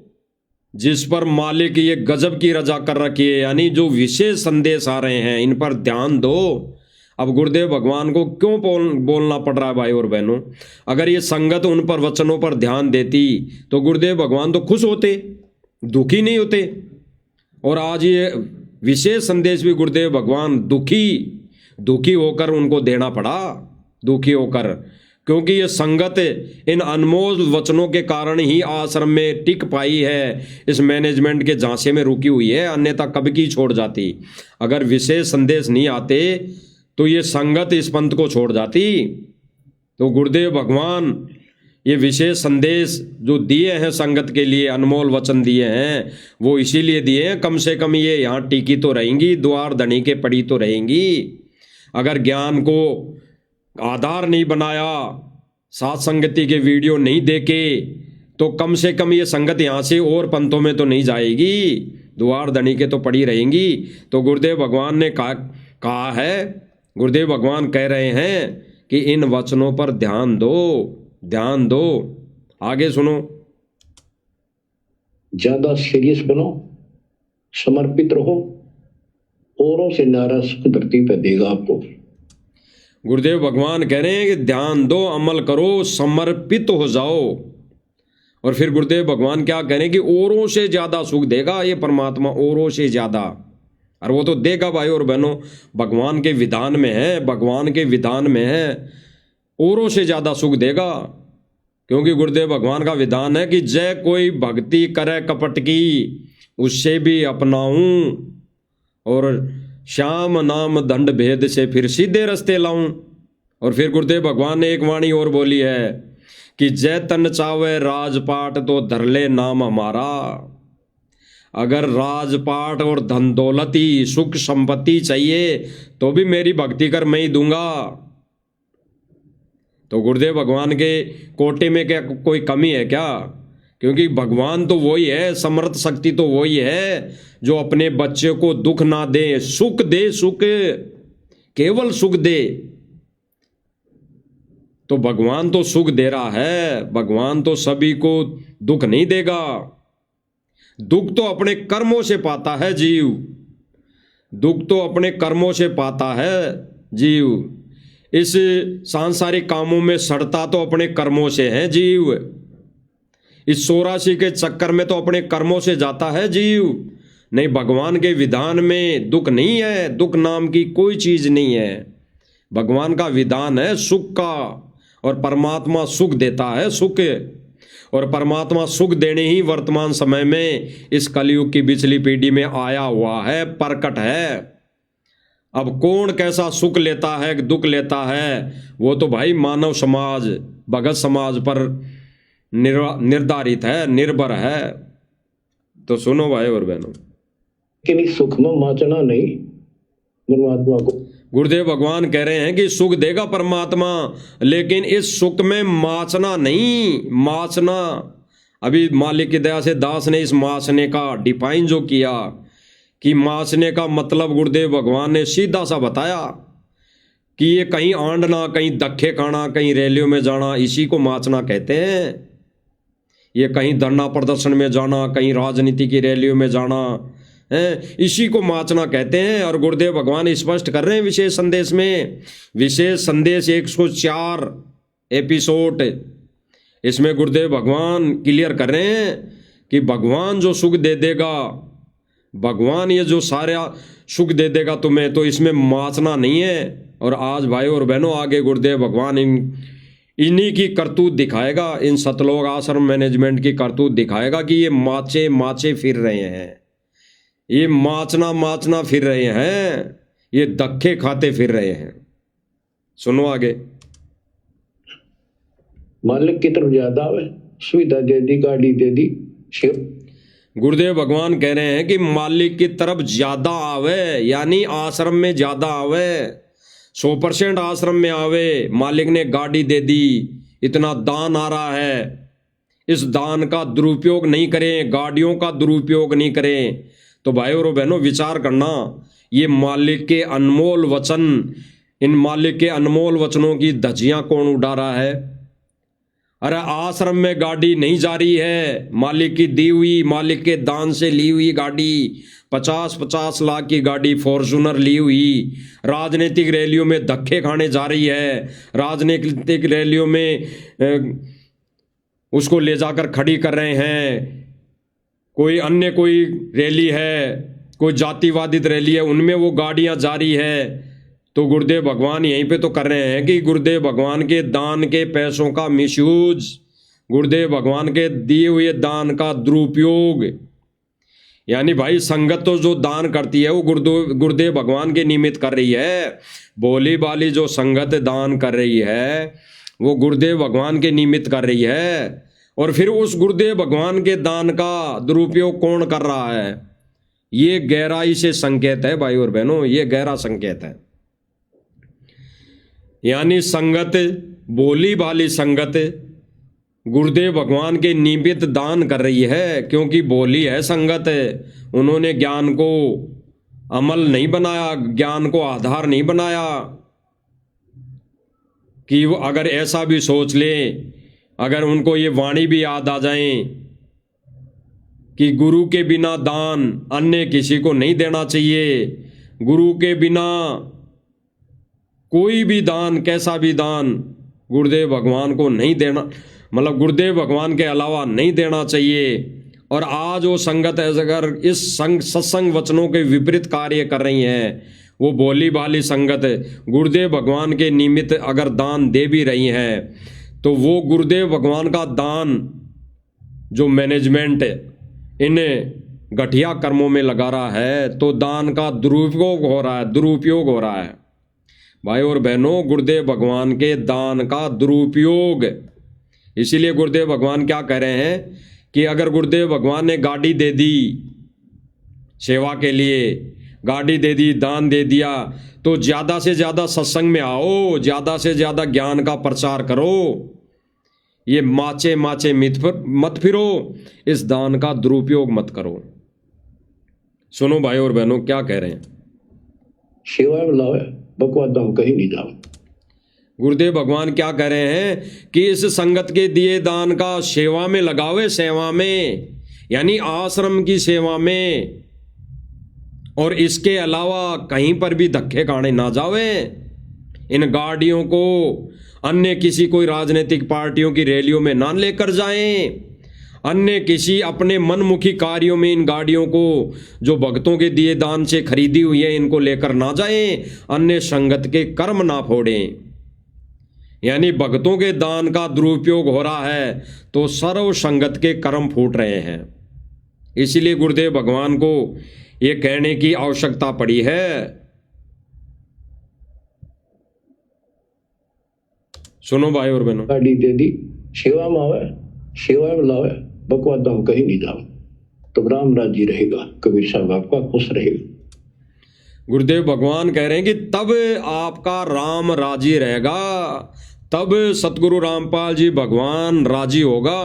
जिस पर मालिक ये गजब की रजा कर रखी है, यानी जो विशेष संदेश आ रहे हैं इन पर ध्यान दो। अब गुरुदेव भगवान को क्यों बोलना पड़ रहा है भाई और बहनों? अगर ये संगत उन पर वचनों पर ध्यान देती तो गुरुदेव भगवान तो खुश होते, दुखी नहीं होते। और आज ये विशेष संदेश भी गुरुदेव भगवान दुखी होकर उनको देना पड़ा, दुखी होकर, क्योंकि ये संगत इन अनमोल वचनों के कारण ही आश्रम में टिक पाई है, इस मैनेजमेंट के झांसे में रुकी हुई है, अन्यथा कब की छोड़ जाती। अगर विशेष संदेश नहीं आते तो ये संगत इस पंथ को छोड़ जाती। तो गुरुदेव भगवान ये विशेष संदेश जो दिए हैं संगत के लिए, अनमोल वचन दिए हैं, वो इसीलिए दिए हैं कम से कम ये यहाँ टिकी तो रहेंगी, द्वार धनी के पड़ी तो रहेंगी। अगर ज्ञान को आधार नहीं बनाया, साथ संगति के वीडियो नहीं देखे, तो कम से कम ये संगत यहाँ से और पंथों में तो नहीं जाएगी, द्वार धनी के तो पड़ी रहेंगी। तो गुरुदेव भगवान ने कहा है, गुरुदेव भगवान कह रहे हैं कि इन वचनों पर ध्यान दो, ध्यान दो। आगे सुनो। ज्यादा सीरियस बनो, समर्पित रहो, औरों से नारा सुख धरती पे देगा आपको। गुरुदेव भगवान कह रहे हैं कि ध्यान दो, अमल करो, समर्पित हो जाओ। और फिर गुरुदेव भगवान क्या कह रहे हैं कि औरों से ज्यादा सुख देगा ये परमात्मा, औरों से ज्यादा। और वो तो देगा भाई और बहनों, भगवान के विधान में है, भगवान के विधान में है, औरों से ज्यादा सुख देगा। क्योंकि गुरुदेव भगवान का विधान है कि जय कोई भक्ति करे कपट की, उससे भी अपनाऊं, और श्याम नाम दंड भेद से फिर सीधे रास्ते लाऊं। और फिर गुरुदेव भगवान ने एक वाणी और बोली है कि जय तन चावे राजपाट तो धर ले नाम हमारा। अगर राजपाट और धन दौलती सुख संपत्ति चाहिए तो भी मेरी भक्ति कर मैं ही दूंगा। तो गुरुदेव भगवान के कोटे में क्या कोई कमी है क्या? क्योंकि भगवान तो वही है, समर्थ शक्ति तो वही है जो अपने बच्चे को दुख ना दे, सुख दे, सुख, केवल सुख दे। तो भगवान तो सुख दे रहा है, भगवान तो सभी को दुख नहीं देगा। दुख तो अपने कर्मों से पाता है जीव, दुख तो अपने कर्मों से पाता है जीव। इस सांसारिक कामों में सड़ता तो अपने कर्मों से है जीव, इस 84 के चक्कर में तो अपने कर्मों से जाता है जीव। नहीं, भगवान के विधान में दुख नहीं है, दुख नाम की कोई चीज नहीं है। भगवान का विधान है सुख का, और परमात्मा सुख देता है, सुख। और परमात्मा सुख देने ही वर्तमान समय में इस कलयुग की पिछली पीढ़ी में आया हुआ है, प्रकट है। अब कौन कैसा सुख लेता है, दुख लेता है, वो तो भाई मानव समाज, भगत समाज पर निर्धारित है, निर्भर है। तो सुनो भाई और बहनों, लेकिन इस सुख में माचना नहीं परमात्मा को। गुरुदेव भगवान कह रहे हैं कि सुख देगा परमात्मा, लेकिन इस सुख में माचना नहीं, माचना। अभी मालिक की दया से दास ने इस माचने का डिफाइन जो किया कि माचने का मतलब गुरुदेव भगवान ने सीधा सा बताया कि ये कहीं आंडना, कहीं धक्के खाना, कहीं रैलियों में जाना, इसी को माचना कहते हैं। ये कहीं धरना प्रदर्शन में जाना, कहीं राजनीति की रैलियों में जाना है, इसी को माचना कहते हैं। और गुरुदेव भगवान स्पष्ट कर रहे हैं विशेष संदेश में, विशेष संदेश 104 एपिसोड, इसमें गुरुदेव भगवान क्लियर कर रहे हैं कि भगवान जो सुख दे देगा, भगवान ये जो सारा सुख दे देगा तुम्हें, तो इसमें माचना नहीं है। और आज भाई और बहनों, आगे गुरुदेव भगवान इन्हीं की करतूत दिखाएगा, इन सतलोक आश्रम मैनेजमेंट की करतूत दिखाएगा कि ये माचे फिर रहे हैं, ये माचना फिर रहे हैं, ये धक्के खाते फिर रहे हैं। सुनो आगे। मालिक की तरफ ज्यादा है, सुविधा दे दी, गाड़ी दे दी, शिव। गुरुदेव भगवान कह रहे हैं कि मालिक की तरफ ज्यादा आवे, यानी आश्रम में ज्यादा आवे, 100% आश्रम में आवे। मालिक ने गाड़ी दे दी, इतना दान आ रहा है, इस दान का दुरुपयोग नहीं करें, गाड़ियों का दुरुपयोग नहीं करें। तो भाई और बहनों विचार करना, ये मालिक के अनमोल वचन इन मालिक के अनमोल वचनों की धज्जियां कौन उड़ा रहा है? अरे आश्रम में गाड़ी नहीं जा रही है, मालिक की दी हुई, मालिक के दान से ली हुई गाड़ी, 50-50 लाख की गाड़ी फॉर्चूनर ली हुई राजनीतिक रैलियों में धक्के खाने जा रही है। राजनीतिक रैलियों में उसको ले जाकर खड़ी कर रहे हैं। कोई रैली है, कोई जातिवादित रैली है, उनमें वो गाड़ियां जारी है। तो गुरुदेव भगवान यहीं पे तो कर रहे हैं कि गुरुदेव भगवान के दान के पैसों का मिसयूज, गुरुदेव भगवान के दिए हुए दान का दुरुपयोग। यानी भाई संगत तो जो दान करती है वो गुरुदेव भगवान के निमित्त कर रही है। बोली बाली जो संगत दान कर रही है वो गुरुदेव भगवान के निमित्त कर रही है। और फिर उस गुरुदेव भगवान के दान का दुरुपयोग कौन कर रहा है? ये गहराई से संकेत है भाई और बहनों, ये गहरा संकेत है। यानी संगत, बोली भाली संगत गुरुदेव भगवान के निमित्त दान कर रही है, क्योंकि बोली है संगत, उन्होंने ज्ञान को अमल नहीं बनाया, ज्ञान को आधार नहीं बनाया। कि वो अगर ऐसा भी सोच ले, अगर उनको ये वाणी भी याद आ जाए कि गुरु के बिना दान अन्य किसी को नहीं देना चाहिए, गुरु के बिना कोई भी दान, कैसा भी दान गुरुदेव भगवान को नहीं देना, मतलब गुरुदेव भगवान के अलावा नहीं देना चाहिए। और आज वो संगत अगर इस सत्संग वचनों के विपरीत कार्य कर रही हैं, वो भोली भाली संगत गुरुदेव भगवान के निमित्त अगर दान दे भी रही हैं, तो वो गुरुदेव भगवान का दान जो मैनेजमेंट इन घटिया कर्मों में लगा रहा है, तो दान का दुरुपयोग हो रहा है भाई और बहनों, गुरुदेव भगवान के दान का दुरुपयोग। इसीलिए गुरुदेव भगवान क्या कह रहे हैं कि अगर गुरुदेव भगवान ने गाड़ी दे दी सेवा के लिए, गाड़ी दे दी, दान दे दिया, तो ज़्यादा से ज़्यादा सत्संग में आओ, ज़्यादा से ज़्यादा ज्ञान का प्रचार करो, ये माचे मत फिरो, इस दान का दुरुपयोग मत करो। सुनो भाई और बहनों क्या कह रहे हैं। सेवा में लाओ, बकवाद हम कहीं नहीं जाओ। गुरुदेव भगवान क्या कह रहे हैं कि इस संगत के दिए दान का सेवा में लगावे, सेवा में यानी आश्रम की सेवा में, और इसके अलावा कहीं पर भी धक्के खाने ना जावे। इन गाड़ियों को अन्य किसी कोई राजनीतिक पार्टियों की रैलियों में ना लेकर जाएं, अन्य किसी अपने मनमुखी कार्यों में इन गाड़ियों को जो भक्तों के दिए दान से खरीदी हुई है इनको लेकर ना जाएं, अन्य संगत के कर्म ना फोड़ें। यानी भक्तों के दान का दुरुपयोग हो रहा है तो सर्व संगत के कर्म फूट रहे हैं। इसीलिए गुरुदेव भगवान को ये कहने की आवश्यकता पड़ी है। सुनो भाई और बहनों, गाड़ी दे दी, सेवा में आवे, सेवा में लावे, बकवाद हम कहीं नहीं जाओ, तो राम राजी रहेगा, कबीर साहब आपका खुश रहेगा। गुरुदेव भगवान कह रहे हैं कि तब आपका राम राजी रहेगा, तब सतगुरु रामपाल जी भगवान राजी होगा।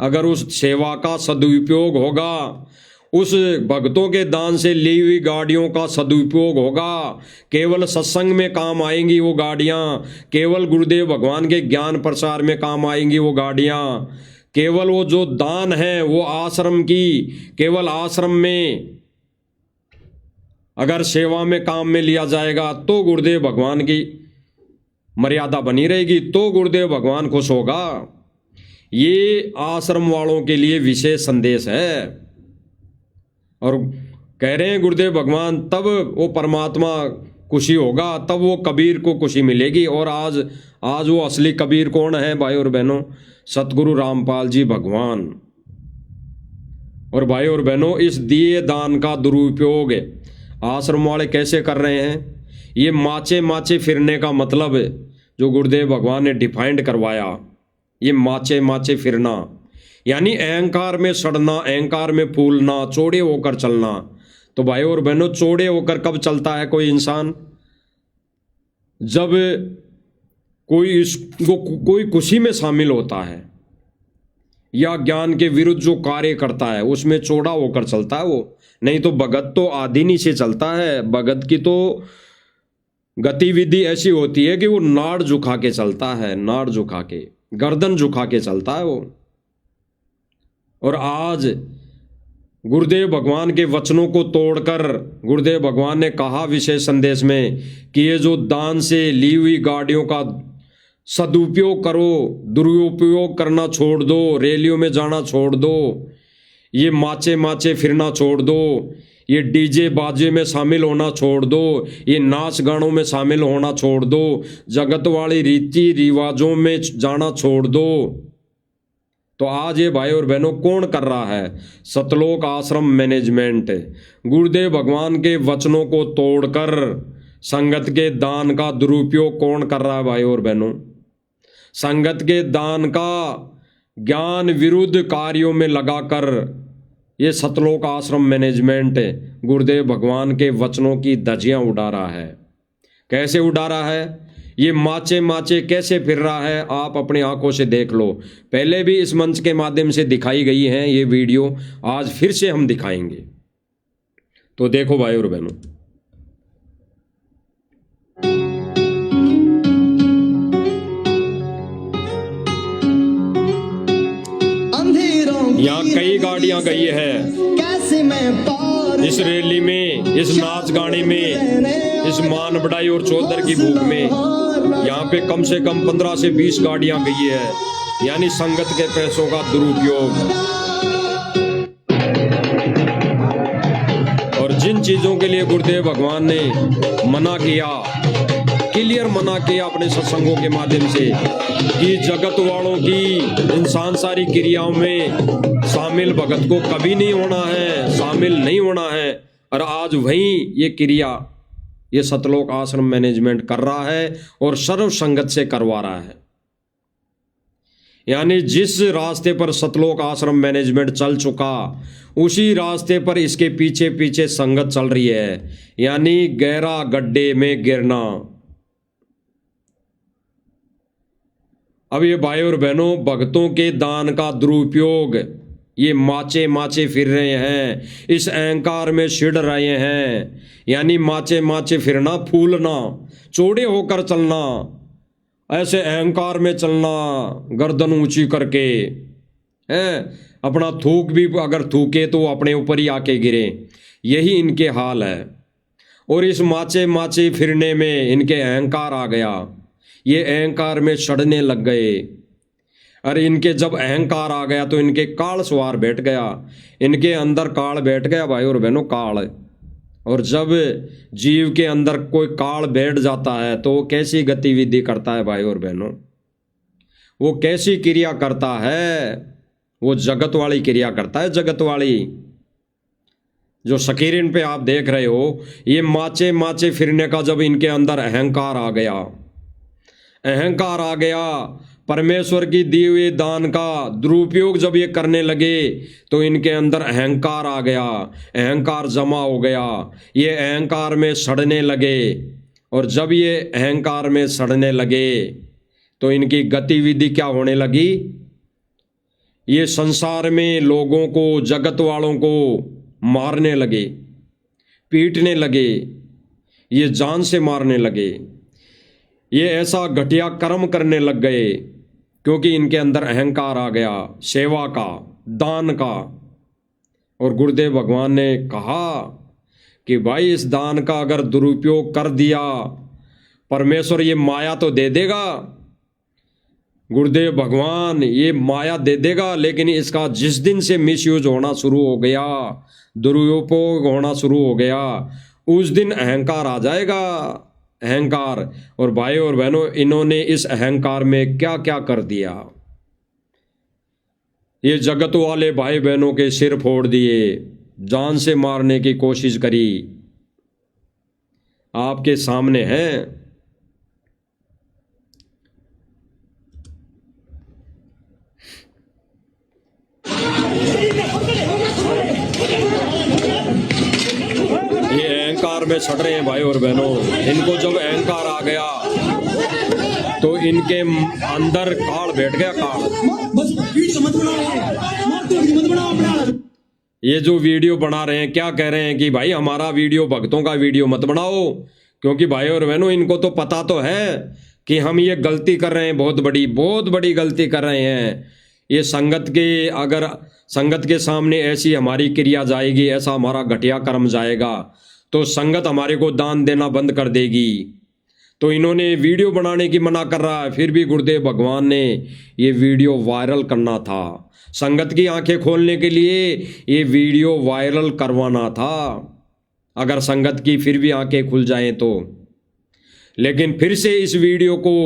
अगर उस सेवा का सदुपयोग होगा, उस भक्तों के दान से ली हुई गाड़ियों का सदुपयोग होगा, केवल सत्संग में काम आएंगी वो गाड़ियाँ, केवल गुरुदेव भगवान के ज्ञान प्रसार में काम आएंगी वो गाड़ियाँ, केवल वो जो दान है वो आश्रम की, केवल आश्रम में अगर सेवा में काम में लिया जाएगा तो गुरुदेव भगवान की मर्यादा बनी रहेगी, तो गुरुदेव भगवान खुश होगा। ये आश्रम वालों के लिए विशेष संदेश है। और कह रहे हैं गुरुदेव भगवान तब वो परमात्मा खुशी होगा, तब वो कबीर को खुशी मिलेगी। और आज वो असली कबीर कौन है भाई और बहनों? सतगुरु रामपाल जी भगवान। और भाई और बहनों, इस दिए दान का दुरुपयोग आश्रम वाले कैसे कर रहे हैं? ये माचे फिरने का मतलब जो गुरुदेव भगवान ने डिफाइंड करवाया, ये माचे फिरना यानी अहंकार में सड़ना, अहंकार में फूलना, चौड़े होकर चलना। तो भाई और बहनों, चौड़े होकर कब चलता है कोई इंसान? जब कोई खुशी में शामिल होता है या ज्ञान के विरुद्ध जो कार्य करता है उसमें चौड़ा होकर चलता है वो। नहीं तो भगत तो आदिनी से चलता है, भगत की तो गतिविधि ऐसी होती है कि वो नाड़ झुका के चलता है, नाड़ झुका के, गर्दन झुका के चलता है वो। और आज गुरुदेव भगवान के वचनों को तोड़कर गुरुदेव भगवान ने कहा विशेष संदेश में कि ये जो दान से ली हुई गाड़ियों का सदुपयोग करो, दुरुपयोग करना छोड़ दो, रैलियों में जाना छोड़ दो, ये माचे माचे फिरना छोड़ दो, ये डीजे बाजे में शामिल होना छोड़ दो, ये नाच गानों में शामिल होना छोड़ दो, जगत वाली रीति रिवाजों में जाना छोड़ दो। तो आज ये भाई और बहनों कौन कर रहा है? सतलोक आश्रम मैनेजमेंट गुरुदेव भगवान के वचनों को तोड़कर संगत के दान का दुरुपयोग कौन कर रहा है भाई और बहनों? संगत के दान का ज्ञान विरुद्ध कार्यों में लगाकर ये सतलोक आश्रम मैनेजमेंट गुरुदेव भगवान के वचनों की धज्जियां उड़ा रहा है। कैसे उड़ा रहा है? ये माचे माचे कैसे फिर रहा है, आप अपनी आंखों से देख लो। पहले भी इस मंच के माध्यम से दिखाई गई हैं ये वीडियो, आज फिर से हम दिखाएंगे। तो देखो भाई और बहनों, यहाँ कई गाड़ियां गई है इस रैली में, इस नाच गाने में, इस मान बढ़ाई और चौधर की भूख में। यहाँ पे कम से कम 15 से 20 गाड़ियां गई है, यानी संगत के पैसों का दुरुपयोग। और जिन चीजों के लिए गुरुदेव भगवान ने मना किया, क्लियर मना किया अपने सत्संगों के माध्यम से कि जगत वालों की इन सांसारिक क्रियाओं में शामिल भगत को कभी नहीं होना है, शामिल नहीं होना है। और आज वही ये क्रिया ये सतलोक आश्रम मैनेजमेंट कर रहा है और सर्व संगत से करवा रहा है। यानी जिस रास्ते पर सतलोक आश्रम मैनेजमेंट चल चुका, उसी रास्ते पर इसके पीछे पीछे संगत चल रही है, यानी गहरा गड्ढे में गिरना। अब ये भाई और बहनों, भक्तों के दान का दुरुपयोग ये माचे माचे फिर रहे हैं, इस अहंकार में छिड़ रहे हैं। यानी माचे माचे फिरना, फूलना, चौड़े होकर चलना, ऐसे अहंकार में चलना, गर्दन ऊंची करके है, अपना थूक भी अगर थूके तो अपने ऊपर ही आके गिरे, यही इनके हाल है। और इस माचे माचे फिरने में इनके अहंकार आ गया, ये अहंकार में सड़ने लग गए। अरे इनके जब अहंकार आ गया तो इनके काल सवार बैठ गया, इनके अंदर काल बैठ गया भाई और बहनों, काल। और जब जीव के अंदर कोई काल बैठ जाता है तो वो कैसी गतिविधि करता है भाई और बहनों? वो कैसी क्रिया करता है? वो जगत वाली क्रिया करता है, जगत वाली। जो स्क्रीन पे आप देख रहे हो, ये माचे माचे फिरने का जब इनके अंदर अहंकार आ गया, अहंकार आ गया, परमेश्वर की दी हुई दान का दुरुपयोग जब ये करने लगे तो इनके अंदर अहंकार आ गया, अहंकार जमा हो गया, ये अहंकार में सड़ने लगे। और जब ये अहंकार में सड़ने लगे तो इनकी गतिविधि क्या होने लगी? ये संसार में लोगों को, जगत वालों को मारने लगे, पीटने लगे, ये जान से मारने लगे, ये ऐसा घटिया कर्म करने लग गए क्योंकि इनके अंदर अहंकार आ गया सेवा का, दान का। और गुरुदेव भगवान ने कहा कि भाई इस दान का अगर दुरुपयोग कर दिया, परमेश्वर ये माया तो दे देगा, गुरुदेव भगवान ये माया दे देगा, लेकिन इसका जिस दिन से मिसयूज होना शुरू हो गया, दुरुपयोग होना शुरू हो गया, उस दिन अहंकार आ जाएगा, अहंकार। और भाई और बहनों, इन्होंने इस अहंकार में क्या क्या कर दिया। ये जगत वाले भाई बहनों के सिर फोड़ दिए, जान से मारने की कोशिश करी, आपके सामने है। ये अहंकार में सड़ रहे हैं भाई और बहनों। इनको जब अहंकार आ गया तो इनके अंदर काल बैठ गया, काल। ये जो वीडियो बना रहे हैं, क्या कह रहे हैं कि भाई हमारा वीडियो, भक्तों का वीडियो मत बनाओ, क्योंकि भाई और बहनों, इनको तो पता तो है कि हम ये गलती कर रहे हैं, बहुत बड़ी गलती कर रहे हैं। ये अगर संगत के सामने ऐसी हमारी क्रिया जाएगी, ऐसा हमारा घटिया कर्म जाएगा, तो संगत हमारे को दान देना बंद कर देगी। तो इन्होंने वीडियो बनाने की मना कर रहा है, फिर भी गुरुदेव भगवान ने ये वीडियो वायरल करना था। संगत की आंखें खोलने के लिए ये वीडियो वायरल करवाना था, अगर संगत की फिर भी आंखें खुल जाएं तो। लेकिन फिर से इस वीडियो को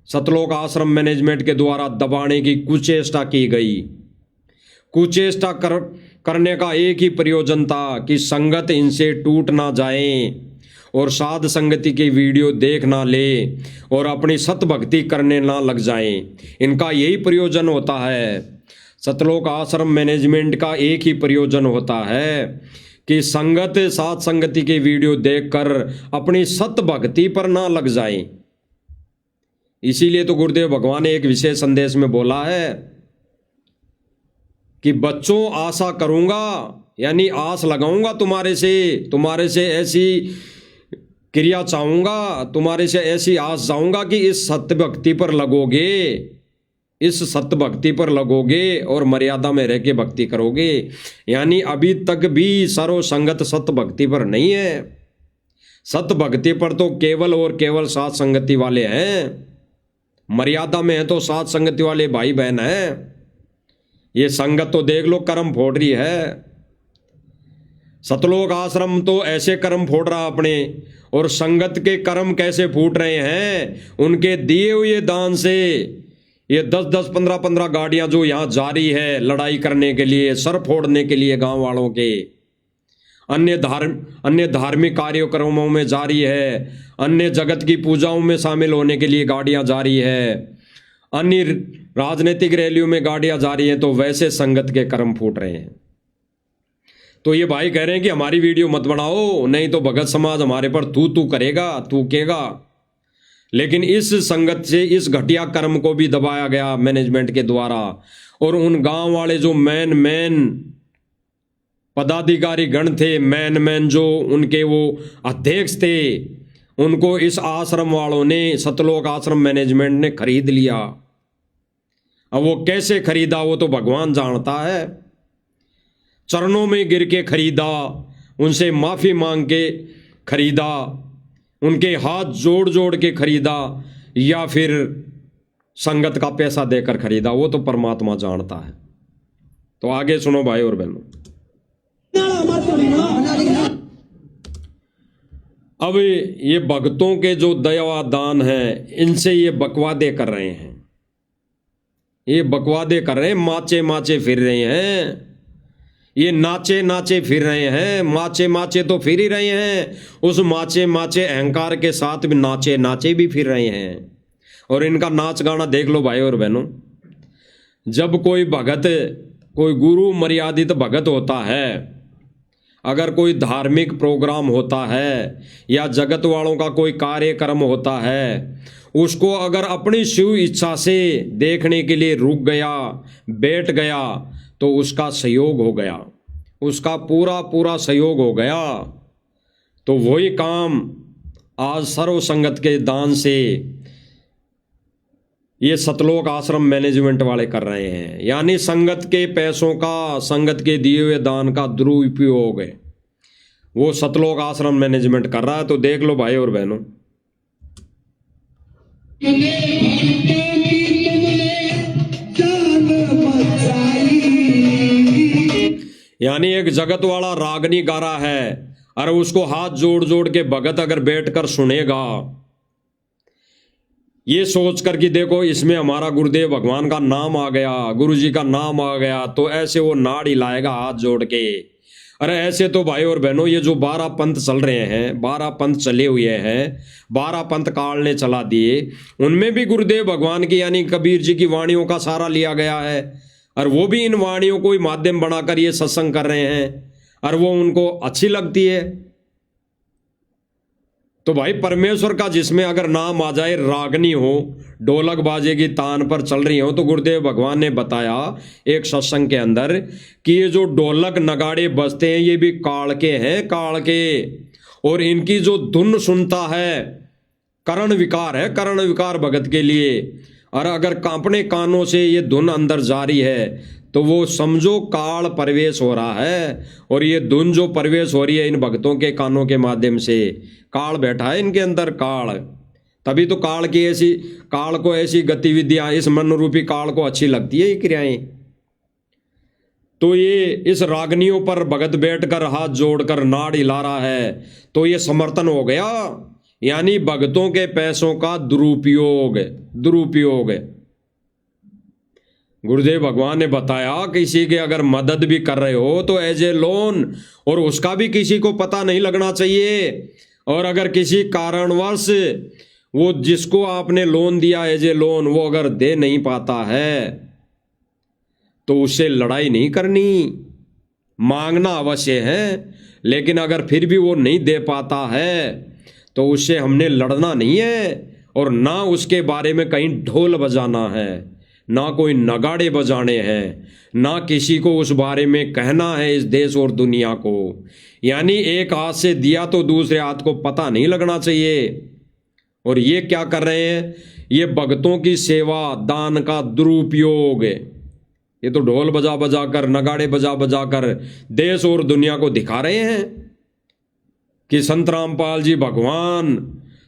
सतलोक आश्रम मैनेजमेंट के द्वारा दबाने की कुचेष्टा की गई। कुचेष्टा करने का एक ही प्रयोजन था कि संगत इनसे टूट ना जाए और साध संगति की वीडियो देख ना ले और अपनी सतभक्ति करने ना लग जाएं। इनका यही प्रयोजन होता है। सतलोक आश्रम मैनेजमेंट का एक ही प्रयोजन होता है कि संगत साध संगति की वीडियो देखकर अपनी सतभक्ति पर ना लग जाए। इसीलिए तो गुरुदेव भगवान ने एक विशेष संदेश में बोला है कि बच्चों, आशा करूंगा, यानी आस लगाऊंगा तुम्हारे से ऐसी क्रिया चाहूंगा, तुम्हारे से ऐसी आस चाहूंगा कि इस सत्य भक्ति पर लगोगे और मर्यादा में रह के भक्ति करोगे। यानी अभी तक भी सर्व संगत सत्य भक्ति पर नहीं है। सत्य भक्ति पर तो केवल और केवल साथ संगति वाले हैं, मर्यादा में है तो साथ संगति वाले भाई बहन हैं। ये संगत तो देख लो कर्म फोड़ रही है। सतलोक आश्रम तो ऐसे कर्म फोड़ रहा अपने, और संगत के कर्म कैसे फूट रहे हैं, उनके दिए हुए दान से ये 10-10, 15-15 गाड़ियां जो यहाँ जारी है लड़ाई करने के लिए, सर फोड़ने के लिए गांव वालों के, अन्य धार्मिक कार्यक्रमों में जारी है, अन्य जगत की पूजाओं में शामिल होने के लिए गाड़ियां जारी है, अन्य राजनीतिक रैलियों में गाड़ियां जारी हैं, तो वैसे संगत के कर्म फूट रहे हैं। तो ये भाई कह रहे हैं कि हमारी वीडियो मत बनाओ, नहीं तो भगत समाज हमारे पर तू करेगा, थूकेगा। लेकिन इस संगत से इस घटिया कर्म को भी दबाया गया मैनेजमेंट के द्वारा, और उन गांव वाले जो मेन पदाधिकारी गण थे, मेन जो उनके वो अध्यक्ष थे, उनको इस आश्रम वालों ने, सतलोक आश्रम मैनेजमेंट ने खरीद लिया। अब वो कैसे खरीदा वो तो भगवान जानता है। चरणों में गिर के खरीदा, उनसे माफी मांग के खरीदा, उनके हाथ जोड़ के खरीदा, या फिर संगत का पैसा देकर खरीदा, वो तो परमात्मा जानता है। तो आगे सुनो भाई और बहनों। अब ये भक्तों के जो दया दान है, इनसे ये बकवादे कर रहे हैं, माचे फिर रहे हैं, ये नाचे फिर रहे हैं, माचे तो फिर ही रहे हैं, उस माचे अहंकार के साथ भी नाचे भी फिर रहे हैं। और इनका नाच गाना देख लो भाई और बहनों। जब कोई भगत, कोई गुरु मर्यादित भगत होता है, अगर कोई धार्मिक प्रोग्राम होता है या जगत वालों का कोई कार्यक्रम होता है, उसको अगर अपनी शिव इच्छा से देखने के लिए रुक गया, बैठ गया, तो उसका सहयोग हो गया, उसका पूरा सहयोग हो गया। तो वही काम आज सर्व संगत के दान से ये सतलोक आश्रम मैनेजमेंट वाले कर रहे हैं। यानी संगत के पैसों का, संगत के दिए हुए दान का दुरुपयोग है, वो सतलोक आश्रम मैनेजमेंट कर रहा है। तो देख लो भाई और बहनों। यानी एक जगत वाला रागनी गा रहा है, और उसको हाथ जोड़ के भगत अगर बैठकर सुनेगा, ये सोच कर कि देखो इसमें हमारा गुरुदेव भगवान का नाम आ गया, गुरु जी का नाम आ गया, तो ऐसे वो नाड़ हिलाएगा हाथ जोड़ के। अरे ऐसे तो भाई और बहनों, ये जो 12 पंथ चल रहे हैं, 12 पंथ चले हुए हैं, 12 पंथ काल ने चला दिए, उनमें भी गुरुदेव भगवान की यानी कबीर जी की वाणियों का सहारा लिया गया है, और वो भी इन वाणियों को ही माध्यम बनाकर ये सत्संग कर रहे हैं, और वो उनको अच्छी लगती है। तो भाई परमेश्वर का जिसमें अगर नाम आ जाए, रागनी हो, ढोलक बाजे की तान पर चल रही हो, तो गुरुदेव भगवान ने बताया एक सत्संग के अंदर कि ये जो ढोलक नगाड़े बजते हैं, ये भी काल के हैं, काल के, और इनकी जो धुन सुनता है कर्ण विकार है, कर्ण विकार भगत के लिए। और अगर अपने कानों से ये धुन अंदर जा रही है तो वो समझो काल प्रवेश हो रहा है। और ये धुन जो प्रवेश हो रही है इन भक्तों के कानों के माध्यम से, काल बैठा है इनके अंदर, काल। तभी तो काल को ऐसी गतिविधियां, इस मन रूपी काल को अच्छी लगती है ये क्रियाएं। तो ये इस रागनियों पर भगत बैठकर हाथ जोड़कर नाड़ हिला रहा है, तो ये समर्थन हो गया, यानी भक्तों के पैसों का दुरुपयोग। गुरुदेव भगवान ने बताया किसी के अगर मदद भी कर रहे हो तो एज ए लोन, और उसका भी किसी को पता नहीं लगना चाहिए। और अगर किसी कारणवश वो जिसको आपने लोन दिया एज ए लोन, वो अगर दे नहीं पाता है तो उससे लड़ाई नहीं करनी, मांगना अवश्य है, लेकिन अगर फिर भी वो नहीं दे पाता है तो उससे हमने लड़ना नहीं है। और ना उसके बारे में कहीं ढोल बजाना है, ना कोई नगाड़े बजाने हैं, ना किसी को उस बारे में कहना है इस देश और दुनिया को। यानी एक हाथ से दिया तो दूसरे हाथ को पता नहीं लगना चाहिए। और ये क्या कर रहे हैं, ये भक्तों की सेवा दान का दुरुपयोग है। ये तो ढोल बजा बजा कर, नगाड़े बजा बजा कर देश और दुनिया को दिखा रहे हैं कि संत रामपाल जी भगवान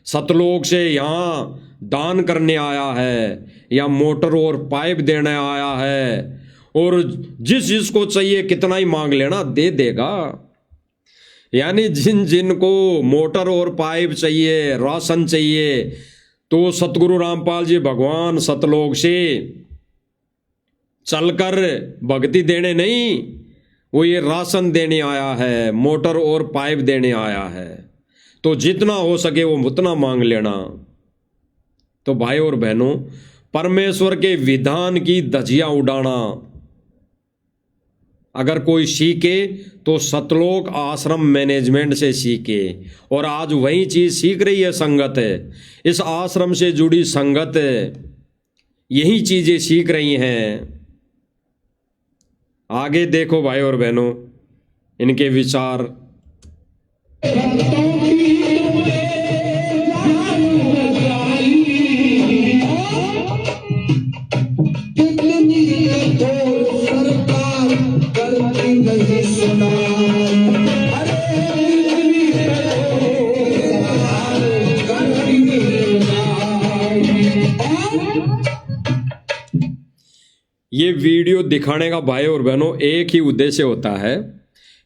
सतलोक से यहाँ दान करने आया है, या मोटर और पाइप देने आया है, और जिसको चाहिए कितना ही मांग लेना दे देगा। यानी जिन को मोटर और पाइप चाहिए, राशन चाहिए, तो सतगुरु रामपाल जी भगवान सतलोक से चलकर भक्ति देने नहीं, वो ये राशन देने आया है, मोटर और पाइप देने आया है। तो जितना हो सके वो उतना मांग लेना। तो भाई और बहनों, परमेश्वर के विधान की धज्जियां उड़ाना अगर कोई सीखे तो सतलोक आश्रम मैनेजमेंट से सीखे। और आज वही चीज सीख रही है संगत, इस आश्रम से जुड़ी संगत यही चीजें सीख रही हैं। आगे देखो भाई और बहनों, इनके विचार। ये वीडियो दिखाने का भाई और बहनों एक ही उद्देश्य होता है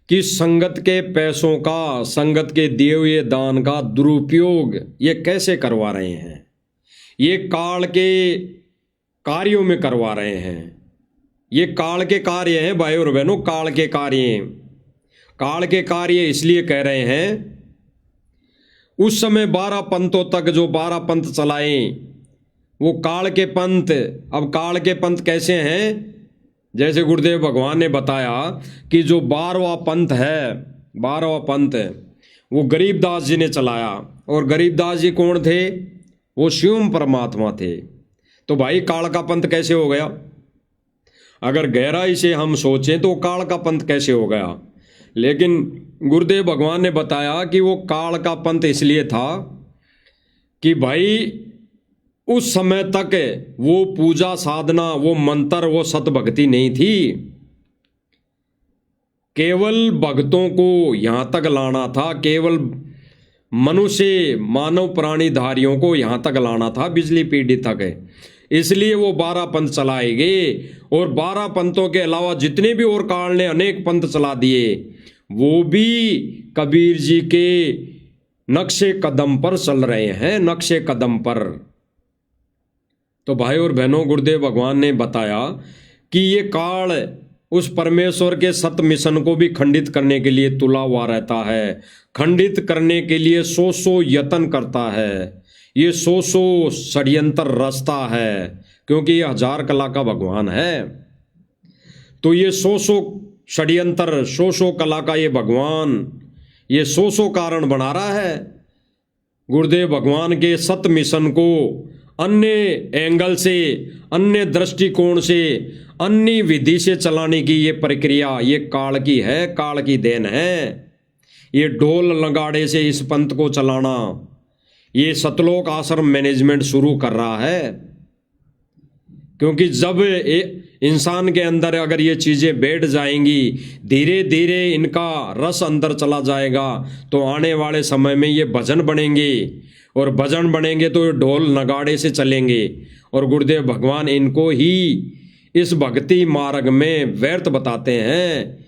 कि संगत के पैसों का, संगत के दिए हुए दान का दुरुपयोग ये कैसे करवा रहे हैं, ये काल के कार्यों में करवा रहे हैं। ये काल के कार्य हैं भाई और बहनों, काल के कार्य। काल के कार्य इसलिए कह रहे हैं, उस समय 12 पंथों तक जो 12 पंथ चलाए वो काल के पंथ। अब काल के पंथ कैसे हैं, जैसे गुरुदेव भगवान ने बताया कि जो 12वां पंथ है, 12वां पंथ वो गरीबदास जी ने चलाया। और गरीबदास जी कौन थे, वो शिव परमात्मा थे। तो भाई काल का पंथ कैसे हो गया, अगर गहराई से हम सोचें तो काल का पंथ कैसे हो गया। लेकिन गुरुदेव भगवान ने बताया कि वो काल का पंथ इसलिए था कि भाई उस समय तक वो पूजा साधना, वो मंत्र, वो सतभक्ति नहीं थी। केवल भक्तों को यहां तक लाना था, केवल मनुष्य मानव प्राणीधारियों को यहां तक लाना था, बिजली पीढ़ी तक। इसलिए वो 12 पंथ चलाए गए। और 12 पंथों के अलावा जितने भी और काल ने अनेक पंथ चला दिए, वो भी कबीर जी के नक्शे कदम पर चल रहे हैं, नक्शे कदम पर। तो भाई और बहनों, गुरुदेव भगवान ने बताया कि ये काल उस परमेश्वर के सत मिशन को भी खंडित करने के लिए तुला हुआ रहता है, खंडित करने के लिए 100 यत्न करता है, ये 100 षड्यंत्र रचता है, क्योंकि ये 1000 कला का भगवान है। तो ये 100 षड्यंत्र, 100 कला का ये भगवान, ये 100 कारण बना रहा है। गुरुदेव भगवान के सत मिशन को अन्य एंगल से, अन्य दृष्टिकोण से, अन्य विधि से चलाने की ये प्रक्रिया ये काल की है, काल की देन है। ये ढोल नगाड़े से इस पंथ को चलाना, ये सतलोक आश्रम मैनेजमेंट शुरू कर रहा है। क्योंकि जब इंसान के अंदर अगर ये चीज़ें बैठ जाएंगी, धीरे धीरे इनका रस अंदर चला जाएगा, तो आने वाले समय में ये भजन बनेंगे, और भजन बनेंगे तो ढोल नगाड़े से चलेंगे। और गुरुदेव भगवान इनको ही इस भक्ति मार्ग में व्यर्थ बताते हैं,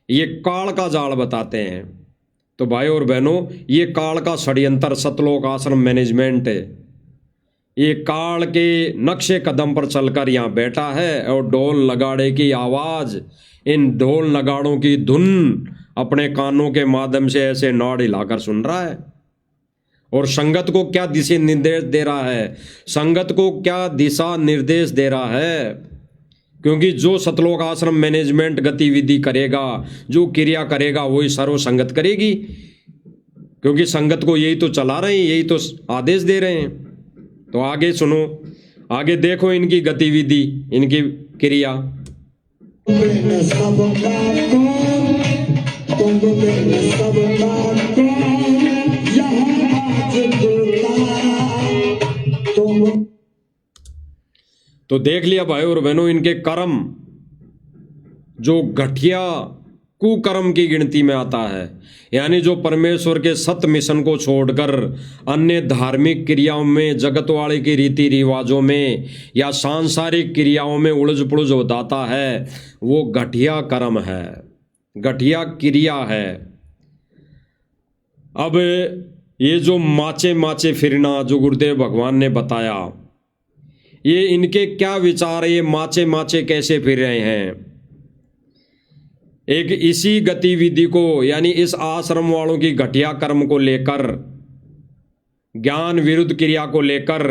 ये काल का जाल बताते हैं। तो भाई और बहनों, ये काल का षड्यंत्र सतलोक आश्रम मैनेजमेंट ये काल के नक्शे कदम पर चलकर यहाँ बैठा है, और ढोल नगाड़े की आवाज़, इन ढोल नगाड़ों की धुन अपने कानों के माध्यम से ऐसे नाड़ हिलाकर सुन रहा है। और संगत को क्या दिशा निर्देश दे रहा है, संगत को क्या दिशा निर्देश दे रहा है? क्योंकि जो सतलोक आश्रम मैनेजमेंट गतिविधि करेगा, जो क्रिया करेगा, वही सर्व संगत करेगी। क्योंकि संगत को यही तो चला रहे हैं, यही तो आदेश दे रहे हैं। तो आगे सुनो, आगे देखो इनकी गतिविधि, इनकी क्रिया। तो देख लिया भाई और बहनों, इनके कर्म जो घटिया कुकर्म की गिनती में आता है, यानी जो परमेश्वर के सत्य मिशन को छोड़कर अन्य धार्मिक क्रियाओं में, जगत वाले की रीति रिवाजों में या सांसारिक क्रियाओं में उलझ पुलझ बताता है, वो घटिया कर्म है, घटिया क्रिया है। अब ये जो माचे माचे फिरना जो गुरुदेव भगवान ने बताया, ये इनके क्या विचार है, ये माचे माचे कैसे फिर रहे हैं? एक इसी गतिविधि को, यानी इस आश्रम वालों की घटिया कर्म को लेकर, ज्ञान विरुद्ध क्रिया को लेकर,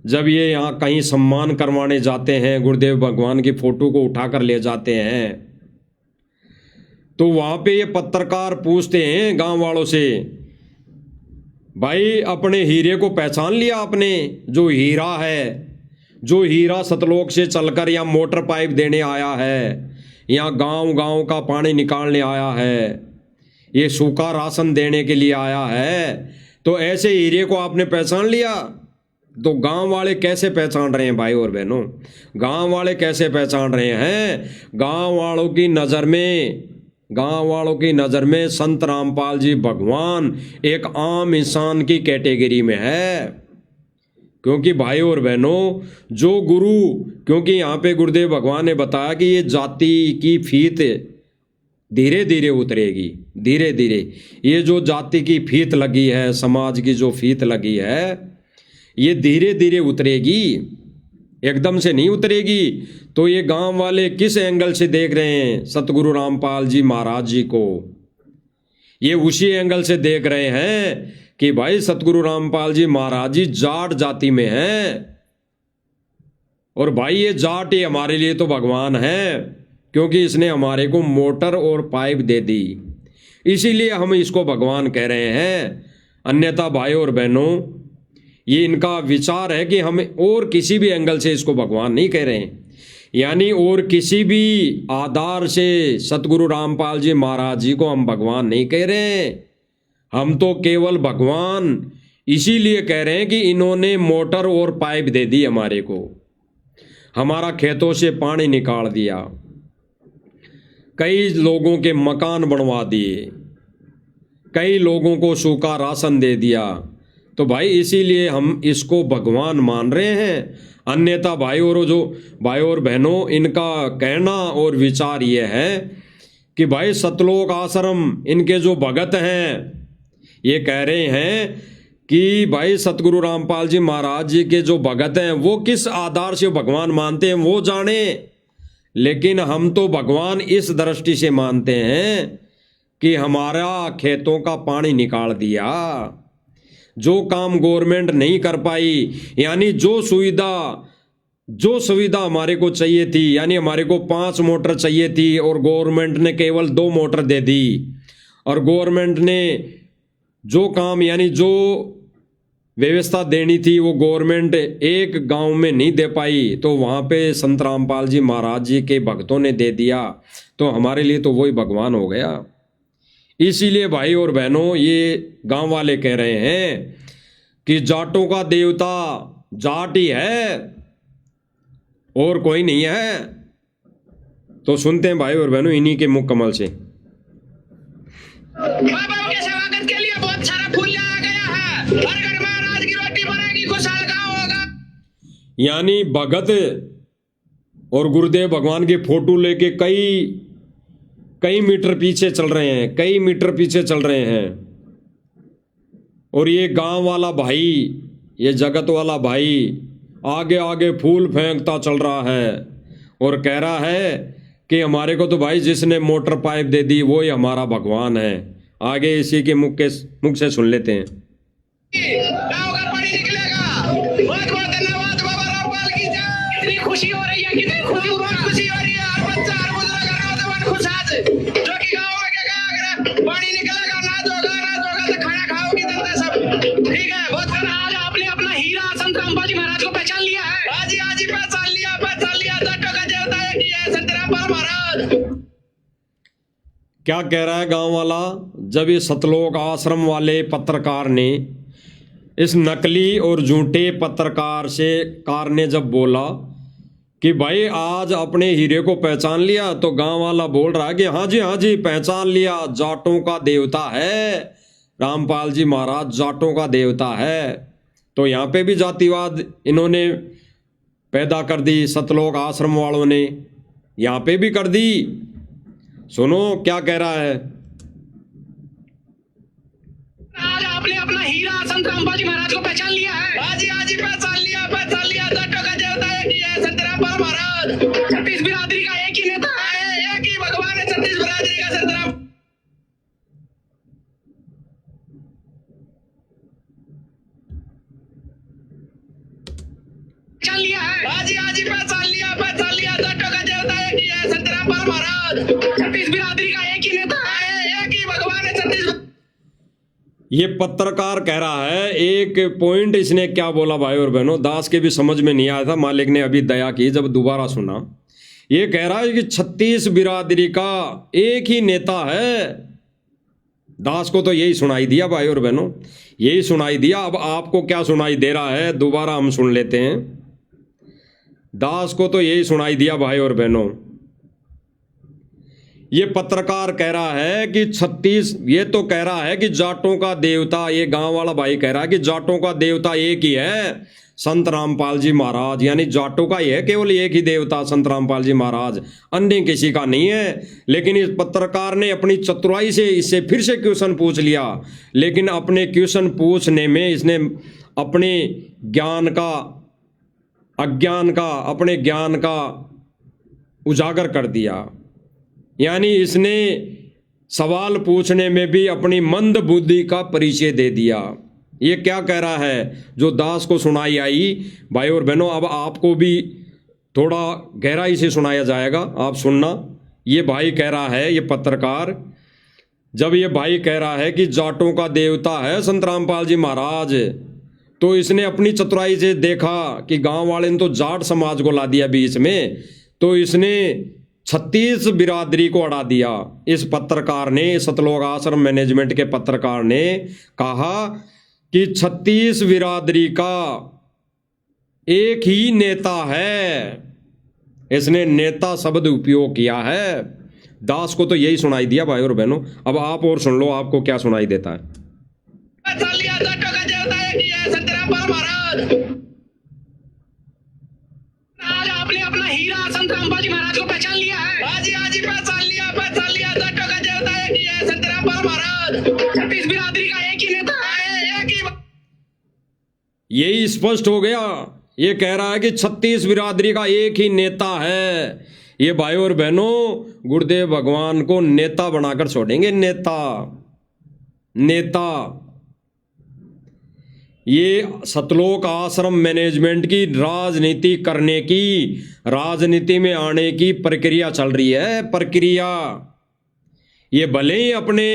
जब ये यहाँ कहीं सम्मान करवाने जाते हैं, गुरुदेव भगवान की फोटो को उठाकर ले जाते हैं, तो वहाँ पे ये पत्रकार पूछते हैं गांव वालों से, भाई अपने हीरे को पहचान लिया आपने? जो हीरा है, जो हीरा सतलोक से चलकर यहाँ मोटर पाइप देने आया है, यहाँ गांव गांव का पानी निकालने आया है, ये सूखा राशन देने के लिए आया है, तो ऐसे हीरे को आपने पहचान लिया? तो गांव वाले कैसे पहचान रहे हैं भाई और बहनों? गांव वाले कैसे पहचान रहे हैं? गांव वालों की नज़र में, गांव वालों की नज़र में संत रामपाल जी भगवान एक आम इंसान की कैटेगरी में है। क्योंकि भाई और बहनों, जो गुरु, क्योंकि यहाँ पे गुरुदेव भगवान ने बताया कि ये जाति की फीत धीरे धीरे उतरेगी, धीरे धीरे। ये जो जाति की फीत लगी है, समाज की जो फीत लगी है, ये धीरे धीरे उतरेगी, एकदम से नहीं उतरेगी। तो ये गांव वाले किस एंगल से देख रहे हैं सतगुरु रामपाल जी महाराज जी को? ये उसी एंगल से देख रहे हैं कि भाई सतगुरु रामपाल जी महाराज जी जाट जाति में हैं, और भाई ये जाट, ये हमारे लिए तो भगवान है, क्योंकि इसने हमारे को मोटर और पाइप दे दी, इसीलिए हम इसको भगवान कह रहे हैं। अन्यथा भाई और बहनों, ये इनका विचार है कि हम और किसी भी एंगल से इसको भगवान नहीं कह रहे हैं, यानी और किसी भी आधार से सतगुरु रामपाल जी महाराज जी को हम भगवान नहीं कह रहे हैं। हम तो केवल भगवान इसीलिए कह रहे हैं कि इन्होंने मोटर और पाइप दे दी हमारे को, हमारा खेतों से पानी निकाल दिया, कई लोगों के मकान बनवा दिए, कई लोगों को सूखा राशन दे दिया। तो भाई इसीलिए हम इसको भगवान मान रहे हैं। अन्यथा भाई और बहनों, इनका कहना और विचार ये है कि भाई सतलोक आश्रम, इनके जो भगत हैं, ये कह रहे हैं कि भाई सतगुरु रामपाल जी महाराज जी के जो भगत हैं, वो किस आधार से भगवान मानते हैं वो जाने, लेकिन हम तो भगवान इस दृष्टि से मानते हैं कि हमारा खेतों का पानी निकाल दिया, जो काम गवर्नमेंट नहीं कर पाई, यानी जो सुविधा हमारे को चाहिए थी, यानी हमारे को 5 मोटर चाहिए थी और गवर्नमेंट ने केवल 2 मोटर दे दी, और गवर्नमेंट ने जो काम, यानी जो व्यवस्था देनी थी, वो गवर्नमेंट एक गांव में नहीं दे पाई, तो वहाँ पे संत रामपाल जी महाराज जी के भक्तों ने दे दिया, तो हमारे लिए तो वही भगवान हो गया। इसीलिए भाई और बहनों ये गांव वाले कह रहे हैं कि जाटों का देवता जाट ही है और कोई नहीं है। तो सुनते हैं भाई और बहनों इन्हीं के मुख कमल से। बाबा के स्वागत के लिए बहुत सारा फूल लाया गया है। हर घर में अनाज की रोटी बनेगी, खुशहाल गाँव होगा। यानी भगत और गुरुदेव भगवान की फोटो लेके कई मीटर पीछे चल रहे हैं, कई मीटर पीछे चल रहे हैं। और ये गांव वाला भाई, ये जगत वाला भाई आगे आगे फूल फेंकता चल रहा है और कह रहा है कि हमारे को तो भाई जिसने मोटर पाइप दे दी वो ही हमारा भगवान है। आगे इसी के मुख से सुन लेते हैं। गाँव का पानी निकलेगा। बहुत बहुत धन्यवाद बाबा रामपाल की जय। इतनी खुशी हो रही है, कितनी खुशी हो रही है। हर बच्चा, हर बुजुर्ग, हर नौजवान खुश आज जो कि गाँव में क्या अगर पानी निकलेगा, अनाज होगा तो खाना खाओगी जनता सब। ठीक है, बहुत आज आपने अपना हीरा संत रामपाल जी महाराज को पहचान लिया है। आज ही पहचान लिया। जाटों का देवता एक ही है, संत रामपाल महाराज। क्या कह रहा है गांव वाला? जब ये सतलोक आश्रम वाले पत्रकार ने, इस नकली और झूठे पत्रकार ने जब बोला कि भाई आज अपने हीरे को पहचान लिया, तो गांव वाला बोल रहा है कि हाँ जी पहचान लिया, जाटों का देवता है रामपाल जी महाराज, जाटों का देवता है। तो यहाँ पे भी जातिवाद इन्होंने पैदा कर दी, सतलोक आश्रम वालों ने यहाँ पे भी कर दी। सुनो क्या कह रहा है। आज आपने अपना हीरा संत रामपाल जी महाराज को पहचान लिया है। आज ही पहचान लिया। जाटों का देवता एक ही है, संत रामपाल महाराज। छत्तीस बिरादरी का एक ही नेता है, एक ही भगवान है छत्तीस बिरादरी का, संत राम। पहचान लिया है। आज ही पहचान लिया। जाटों का देवता एक ही है, संत रामपाल महाराज। छत्तीस बिरादरी का एक ही नेता है, एक ही भगवान है छत्तीस। ये पत्रकार कह रहा है, एक पॉइंट इसने क्या बोला भाई और बहनों, दास के भी समझ में नहीं आया था, मालिक ने अभी दया की जब दोबारा सुना। ये कह रहा है कि 36 बिरादरी का एक ही नेता है। दास को तो यही सुनाई दिया भाई और बहनों, यही सुनाई दिया। अब आपको क्या सुनाई दे रहा है दोबारा हम सुन लेते हैं। दास को तो यही सुनाई दिया भाई और बहनों। ये पत्रकार कह रहा है कि 36, ये तो कह रहा है कि जाटों का देवता, ये गांव वाला भाई कह रहा है कि जाटों का देवता एक ही है, संत रामपाल जी महाराज। यानी जाटों का ही है केवल एक ही देवता, संत रामपाल जी महाराज, अन्य किसी का नहीं है। लेकिन इस पत्रकार ने अपनी चतुराई से इससे फिर से क्वेश्चन पूछ लिया, लेकिन अपने क्वेश्चन पूछने में इसने अपने ज्ञान का, अज्ञान का, अपने ज्ञान का उजागर कर दिया। यानी इसने सवाल पूछने में भी अपनी मंद बुद्धि का परिचय दे दिया। ये क्या कह रहा है जो दास को सुनाई आई भाई और बहनों, अब आपको भी थोड़ा गहराई से सुनाया जाएगा, आप सुनना। ये भाई कह रहा है, ये पत्रकार, जब ये भाई कह रहा है कि जाटों का देवता है संत रामपाल जी महाराज, तो इसने अपनी चतुराई से देखा कि गांव वाले ने तो जाट समाज को ला दिया बीच में, तो इसने 36 बिरादरी को अड़ा दिया। इस पत्रकार ने, सतलोक आश्रम मैनेजमेंट के पत्रकार ने कहा कि 36 बिरादरी का एक ही नेता है। इसने नेता शब्द उपयोग किया है। दास को तो यही सुनाई दिया भाई और बहनों। अब आप और सुन लो, आपको क्या सुनाई देता है। जाटों का देवता एक ही है, संत रामपाल महाराज। आज आपने अपना हीरा संत रामपाल जी महाराज को पहचान लिया है। आज ही पहचान लिया। जाटों का देवता एक ही है, संत रामपाल महाराज। छत्तीस बिरादरी का एक ही नेता है, एक ही। यही स्पष्ट हो गया। ये कह रहा है कि 36 बिरादरी का एक ही नेता है। ये भाई और बहनों, गुरुदेव भगवान को नेता बनाकर छोड़ेंगे, नेता। ये सतलोक आश्रम मैनेजमेंट की राजनीति करने की, राजनीति में आने की प्रक्रिया चल रही है, प्रक्रिया। ये भले ही अपने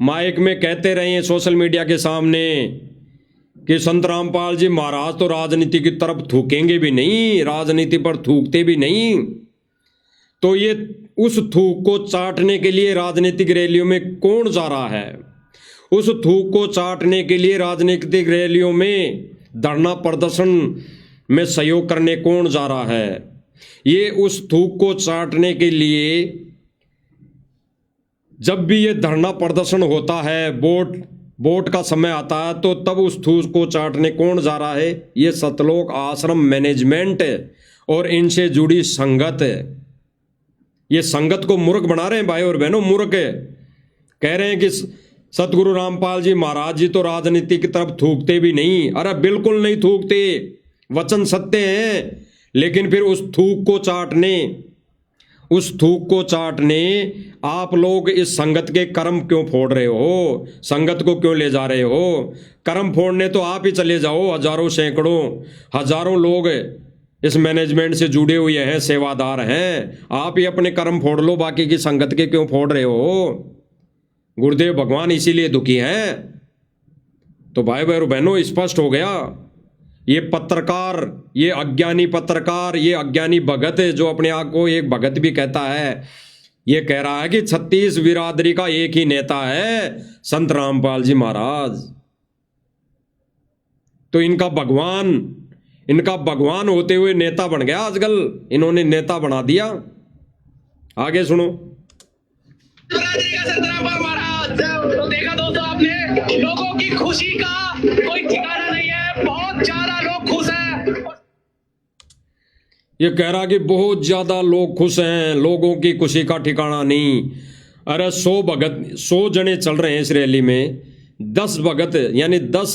माइक में कहते रहे सोशल मीडिया के सामने कि संत रामपाल जी महाराज तो राजनीति की तरफ थूकेंगे भी नहीं, राजनीति पर थूकते भी नहीं, तो ये उस थूक को चाटने के लिए राजनीतिक रैलियों में कौन जा रहा है? उस थूक को चाटने के लिए राजनीतिक रैलियों में धरना प्रदर्शन में सहयोग करने कौन जा रहा है? ये उस थूक को चाटने के लिए जब भी ये धरना प्रदर्शन होता है, वोट का समय आता है, तो तब उस थूक को चाटने कौन जा रहा है? ये सतलोक आश्रम मैनेजमेंट और इनसे जुड़ी संगत। ये संगत को मूर्ख बना रहे हैं भाई और बहनों, मूर्ख कह रहे हैं कि सतगुरु रामपाल जी महाराज जी तो राजनीति की तरफ थूकते भी नहीं। अरे बिल्कुल नहीं थूकते, वचन सत्य हैं, लेकिन फिर उस थूक को चाटने आप लोग इस संगत के कर्म क्यों फोड़ रहे हो? संगत को क्यों ले जा रहे हो? कर्म फोड़ने तो आप ही चले जाओ। हजारों सैकड़ों हजारों लोग इस मैनेजमेंट से जुड़े हुए हैं, सेवादार हैं, आप ही अपने कर्म फोड़ लो, बाकी की संगत के क्यों फोड़ रहे हो? गुरुदेव भगवान इसीलिए दुखी हैं। तो भाई बहनों, स्पष्ट हो गया। ये पत्रकार, ये अज्ञानी पत्रकार, ये अज्ञानी भगत जो अपने आप को एक भगत भी कहता है, ये कह रहा है कि 36 बिरादरी का एक ही नेता है, संत रामपाल जी महाराज। तो इनका भगवान होते हुए नेता बन गया आजकल, इन्होंने नेता बना दिया। आगे सुनो। बिरादरी का संत रामपाल महाराज। तो देखा दोस्तों आपने, लोगों की खुशी का कोई ठिकाना नहीं है, बहुत ज्यादा लोग खुश हैं। ये कह रहा कि बहुत ज्यादा लोग खुश हैं, लोगों की खुशी का ठिकाना नहीं। अरे 100 जने चल रहे हैं इस रैली में, 10 भगत यानी 10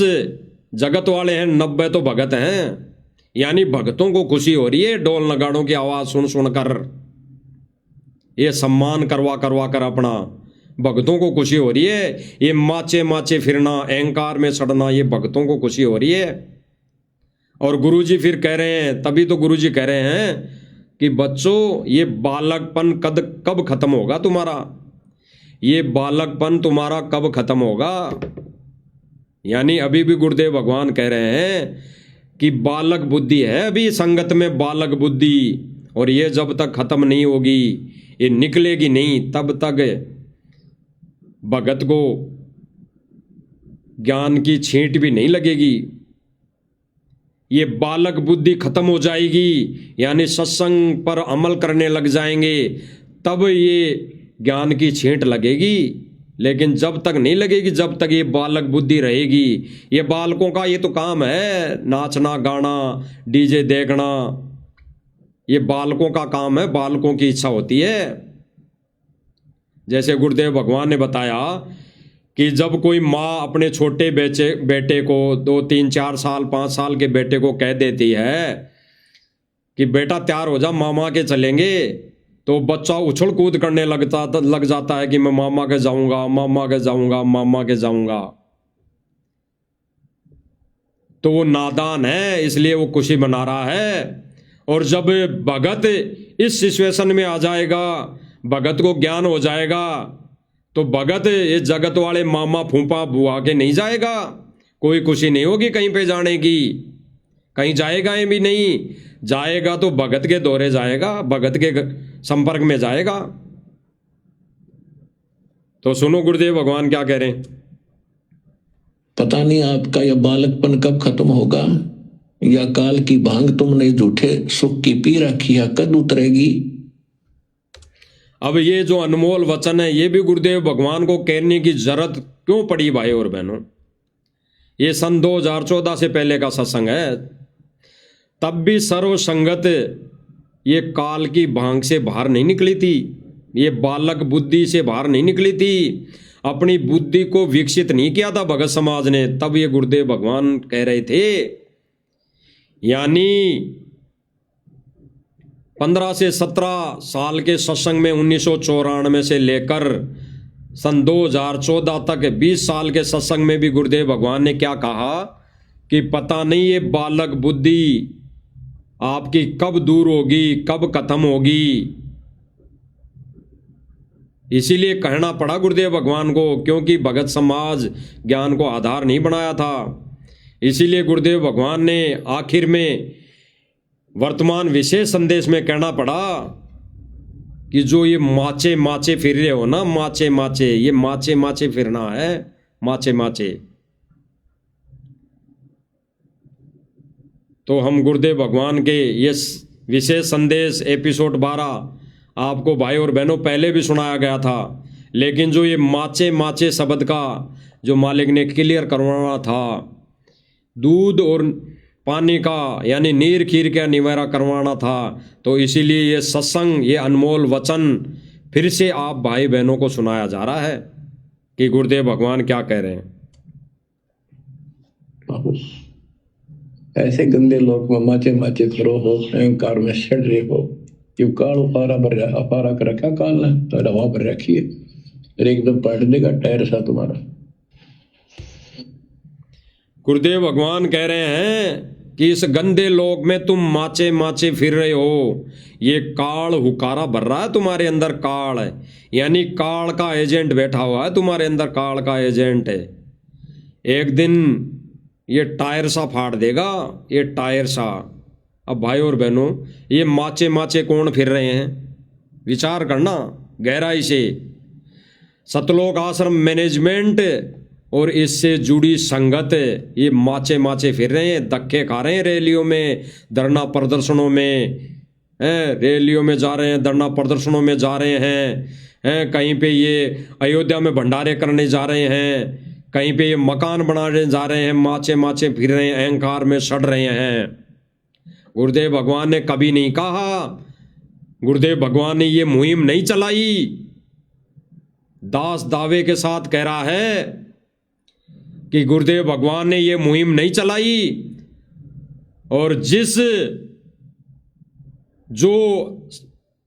जगत वाले हैं, 90 तो भगत हैं। यानी भगतों को खुशी हो रही है ढोल नगाड़ों की आवाज सुन सुनकर, ये सम्मान करवा कर अपना भगतों को खुशी हो रही है। ये माचे फिरना, अहंकार में सड़ना, ये भगतों को खुशी हो रही है। और गुरुजी फिर कह रहे हैं, तभी तो गुरुजी कह रहे हैं कि बच्चों ये बालकपन कब खत्म होगा तुम्हारा? ये बालकपन तुम्हारा कब खत्म होगा? यानी अभी भी गुरुदेव भगवान कह रहे हैं कि बालक बुद्धि है अभी संगत में, बालक बुद्धि, और ये जब तक खत्म नहीं होगी, ये निकलेगी नहीं, तब तक भगत को ज्ञान की छींट भी नहीं लगेगी। ये बालक बुद्धि खत्म हो जाएगी, यानी सत्संग पर अमल करने लग जाएंगे, तब ये ज्ञान की छींट लगेगी। लेकिन जब तक नहीं लगेगी, जब तक ये बालक बुद्धि रहेगी। ये बालकों का ये तो काम है, नाचना गाना, डीजे देखना, ये बालकों का काम है, बालकों की इच्छा होती है। जैसे गुरुदेव भगवान ने बताया कि जब कोई माँ अपने छोटे बेटे को 2, 3, 4 साल 5 साल के बेटे को कह देती है कि बेटा तैयार हो जा, मामा के चलेंगे, तो बच्चा उछल कूद करने लग जाता है कि मैं मामा के जाऊंगा, मामा के जाऊंगा, मामा के जाऊंगा। तो वो नादान है, इसलिए वो खुशी मना रहा है। और जब भगत इस सिचुएशन में आ जाएगा, भगत को ज्ञान हो जाएगा, तो भगत ये जगत वाले मामा फूफा बुआ के नहीं जाएगा, कोई खुशी नहीं होगी कहीं पे जाने की, कहीं जाएगा ये भी नहीं, जाएगा तो भगत के दौरे जाएगा, भगत के संपर्क में जाएगा। तो सुनो गुरुदेव भगवान क्या कह रहे हैं। पता नहीं आपका यह बालकपन कब खत्म होगा, या काल की भांग तुमने झूठे सुख की पी रखी है कद उतरेगी। अब ये जो अनमोल वचन है, ये भी गुरुदेव भगवान को कहने की जरूरत क्यों पड़ी भाई और बहनों? ये सन 2014 से पहले का सत्संग है, तब भी सर्व संगत ये काल की भांग से बाहर नहीं निकली थी, ये बालक बुद्धि से बाहर नहीं निकली थी, अपनी बुद्धि को विकसित नहीं किया था भगत समाज ने। तब ये गुरुदेव भगवान कह रहे थे, यानी 15 से 17 साल के सत्संग में 1994 से लेकर सन 2014 तक 20 साल के सत्संग में भी गुरुदेव भगवान ने क्या कहा कि पता नहीं ये बालक बुद्धि आपकी कब दूर होगी, कब खत्म होगी। इसीलिए कहना पड़ा गुरुदेव भगवान को, क्योंकि भगत समाज ज्ञान को आधार नहीं बनाया था। इसीलिए गुरुदेव भगवान ने आखिर में वर्तमान विशेष संदेश में कहना पड़ा कि जो ये माचे माचे फिर रहे हो ना, माचे माचे, ये माचे माचे फिरना है, माचे माचे। तो हम गुरुदेव भगवान के ये विशेष संदेश एपिसोड 12 आपको भाई और बहनों पहले भी सुनाया गया था, लेकिन जो ये माचे माचे शब्द का जो मालिक ने क्लियर करवाना था, दूध और पानी का यानी नीर खीर का निवारा करवाना था, तो इसीलिए ये सत्संग, ये अनमोल वचन फिर से आप भाई बहनों को सुनाया जा रहा है कि गुरुदेव भगवान क्या कह रहे हैं। ऐसे गंदे लोग में माचे माचे करो हो, अहंकार में सड़ रहे हो, क्यों काल अपारा कर रखा काल ने, तो हवा पर रखिए और एकदम पलट देगा टायर सा तुम्हारा। गुरुदेव भगवान कह रहे हैं कि इस गंदे लोक में तुम माचे माचे फिर रहे हो, ये काल हुकारा भर रहा है तुम्हारे अंदर, काल है यानी काल का एजेंट बैठा हुआ है तुम्हारे अंदर, काल का एजेंट है। एक दिन ये टायर सा फाड़ देगा, ये टायर सा। अब भाई और बहनों, ये माचे माचे कौन फिर रहे हैं, विचार करना गहराई से। सतलोक आश्रम मैनेजमेंट और इससे जुड़ी संगत ये माचे माचे फिर रहे हैं, धक्के खा रहे हैं रैलियों में, धरना प्रदर्शनों में, रैलियों में जा रहे हैं, धरना प्रदर्शनों में जा रहे हैं, कहीं पे ये अयोध्या में भंडारे करने जा रहे हैं, कहीं पे ये मकान बनाने जा रहे हैं, माचे माचे फिर रहे हैं, अहंकार में सड़ रहे हैं। गुरुदेव भगवान ने कभी नहीं कहा, गुरुदेव भगवान ने ये मुहिम नहीं चलाई। दास दावे के साथ कह रहा है कि गुरुदेव भगवान ने ये मुहिम नहीं चलाई, और जिस जो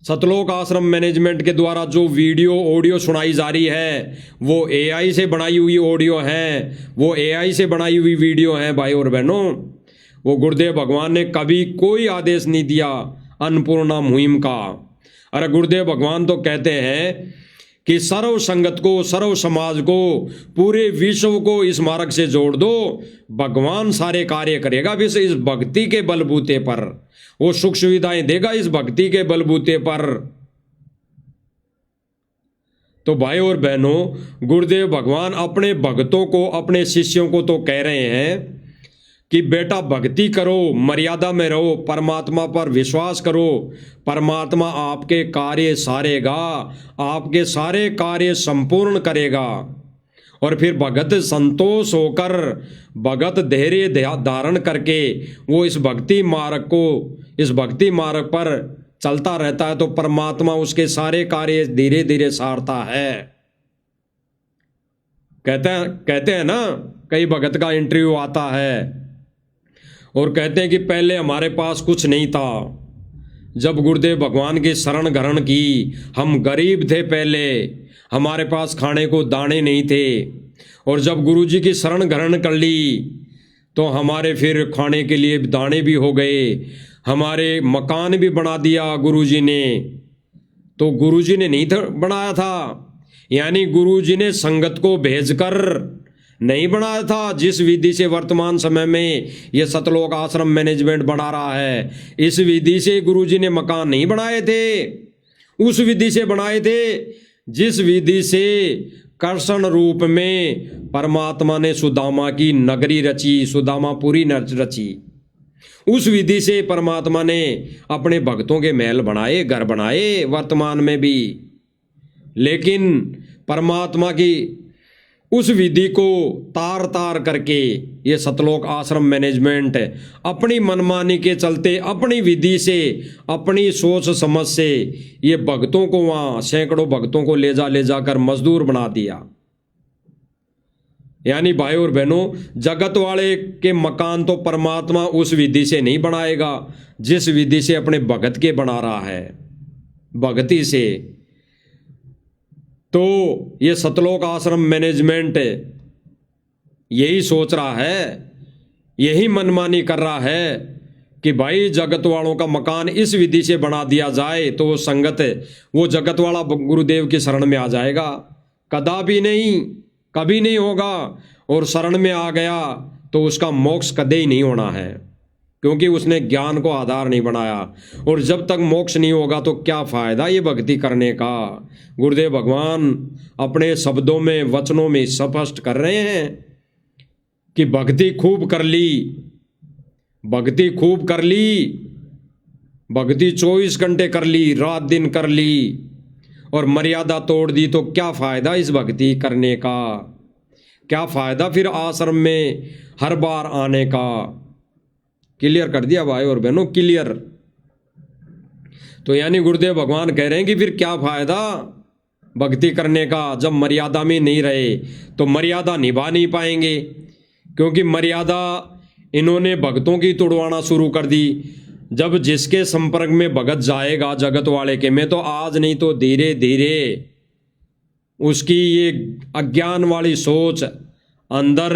सतलोक आश्रम मैनेजमेंट के द्वारा जो वीडियो ऑडियो सुनाई जा रही है, वो एआई से बनाई हुई ऑडियो है, वो एआई से बनाई हुई वीडियो है भाई और बहनों। वो गुरुदेव भगवान ने कभी कोई आदेश नहीं दिया अन्नपूर्णा मुहिम का। अरे गुरुदेव भगवान तो कहते हैं कि सर्व संगत को, सर्व समाज को, पूरे विश्व को इस मार्ग से जोड़ दो, भगवान सारे कार्य करेगा। भी इस भक्ति के बलबूते पर वो सुख सुविधाएं देगा, इस भक्ति के बलबूते पर। तो भाई और बहनों, गुरुदेव भगवान अपने भक्तों को, अपने शिष्यों को तो कह रहे हैं कि बेटा भक्ति करो, मर्यादा में रहो, परमात्मा पर विश्वास करो, परमात्मा आपके कार्य सारेगा, आपके सारे कार्य संपूर्ण करेगा। और फिर भगत संतोष होकर, भगत धैर्य धारण करके वो इस भक्ति मार्ग को, इस भक्ति मार्ग पर चलता रहता है, तो परमात्मा उसके सारे धीरे धीरे सारता है। कहते हैं ना, कई भगत का इंटरव्यू आता है और कहते हैं कि पहले हमारे पास कुछ नहीं था, जब गुरुदेव भगवान की शरण ग्रहण की, हम गरीब थे, पहले हमारे पास खाने को दाने नहीं थे, और जब गुरुजी की शरण ग्रहण कर ली तो हमारे फिर खाने के लिए दाने भी हो गए, हमारे मकान भी बना दिया गुरुजी ने। तो गुरुजी ने नहीं बनाया था, यानी गुरुजी ने संगत को भेजकर नहीं बनाया था। जिस विधि से वर्तमान समय में यह सतलोक आश्रम मैनेजमेंट बना रहा है, इस विधि से गुरुजी ने मकान नहीं बनाए थे, उस विधि से बनाए थे जिस विधि से कर्षण रूप में परमात्मा ने सुदामा की नगरी रची, सुदामापुरी रची। उस विधि से परमात्मा ने अपने भक्तों के महल बनाए, घर बनाए वर्तमान में भी। लेकिन परमात्मा की उस विधि को तार तार करके ये सतलोक आश्रम मैनेजमेंट अपनी मनमानी के चलते, अपनी विधि से, अपनी सोच समझ से ये भक्तों को, वहाँ सैकड़ों भक्तों को ले जाकर मजदूर बना दिया। यानी भाई और बहनों, जगत वाले के मकान तो परमात्मा उस विधि से नहीं बनाएगा जिस विधि से अपने भगत के बना रहा है, भक्ति से। तो ये सतलोक आश्रम मैनेजमेंट यही सोच रहा है, यही मनमानी कर रहा है कि भाई जगत वालों का मकान इस विधि से बना दिया जाए तो वो संगत, वो जगत वाला गुरुदेव की शरण में आ जाएगा। कदापि नहीं, कभी नहीं होगा। और शरण में आ गया तो उसका मोक्ष कदे ही नहीं होना है। क्योंकि उसने ज्ञान को आधार नहीं बनाया। और जब तक मोक्ष नहीं होगा तो क्या फायदा ये भक्ति करने का। गुरुदेव भगवान अपने शब्दों में, वचनों में स्पष्ट कर रहे हैं कि भक्ति खूब कर ली, भक्ति खूब कर ली, भक्ति 24 घंटे कर ली, रात दिन कर ली, और मर्यादा तोड़ दी तो क्या फायदा इस भक्ति करने का। क्या फायदा फिर आश्रम में हर बार आने का। क्लियर कर दिया भाई और बहनों, क्लियर। तो यानी गुरुदेव भगवान कह रहे हैं कि फिर क्या फायदा भक्ति करने का जब मर्यादा में नहीं रहे, तो मर्यादा निभा नहीं पाएंगे। क्योंकि मर्यादा इन्होंने भक्तों की तोड़वाना शुरू कर दी। जब जिसके संपर्क में भगत जाएगा जगत वाले के में, तो आज नहीं तो धीरे धीरे उसकी ये अज्ञान वाली सोच अंदर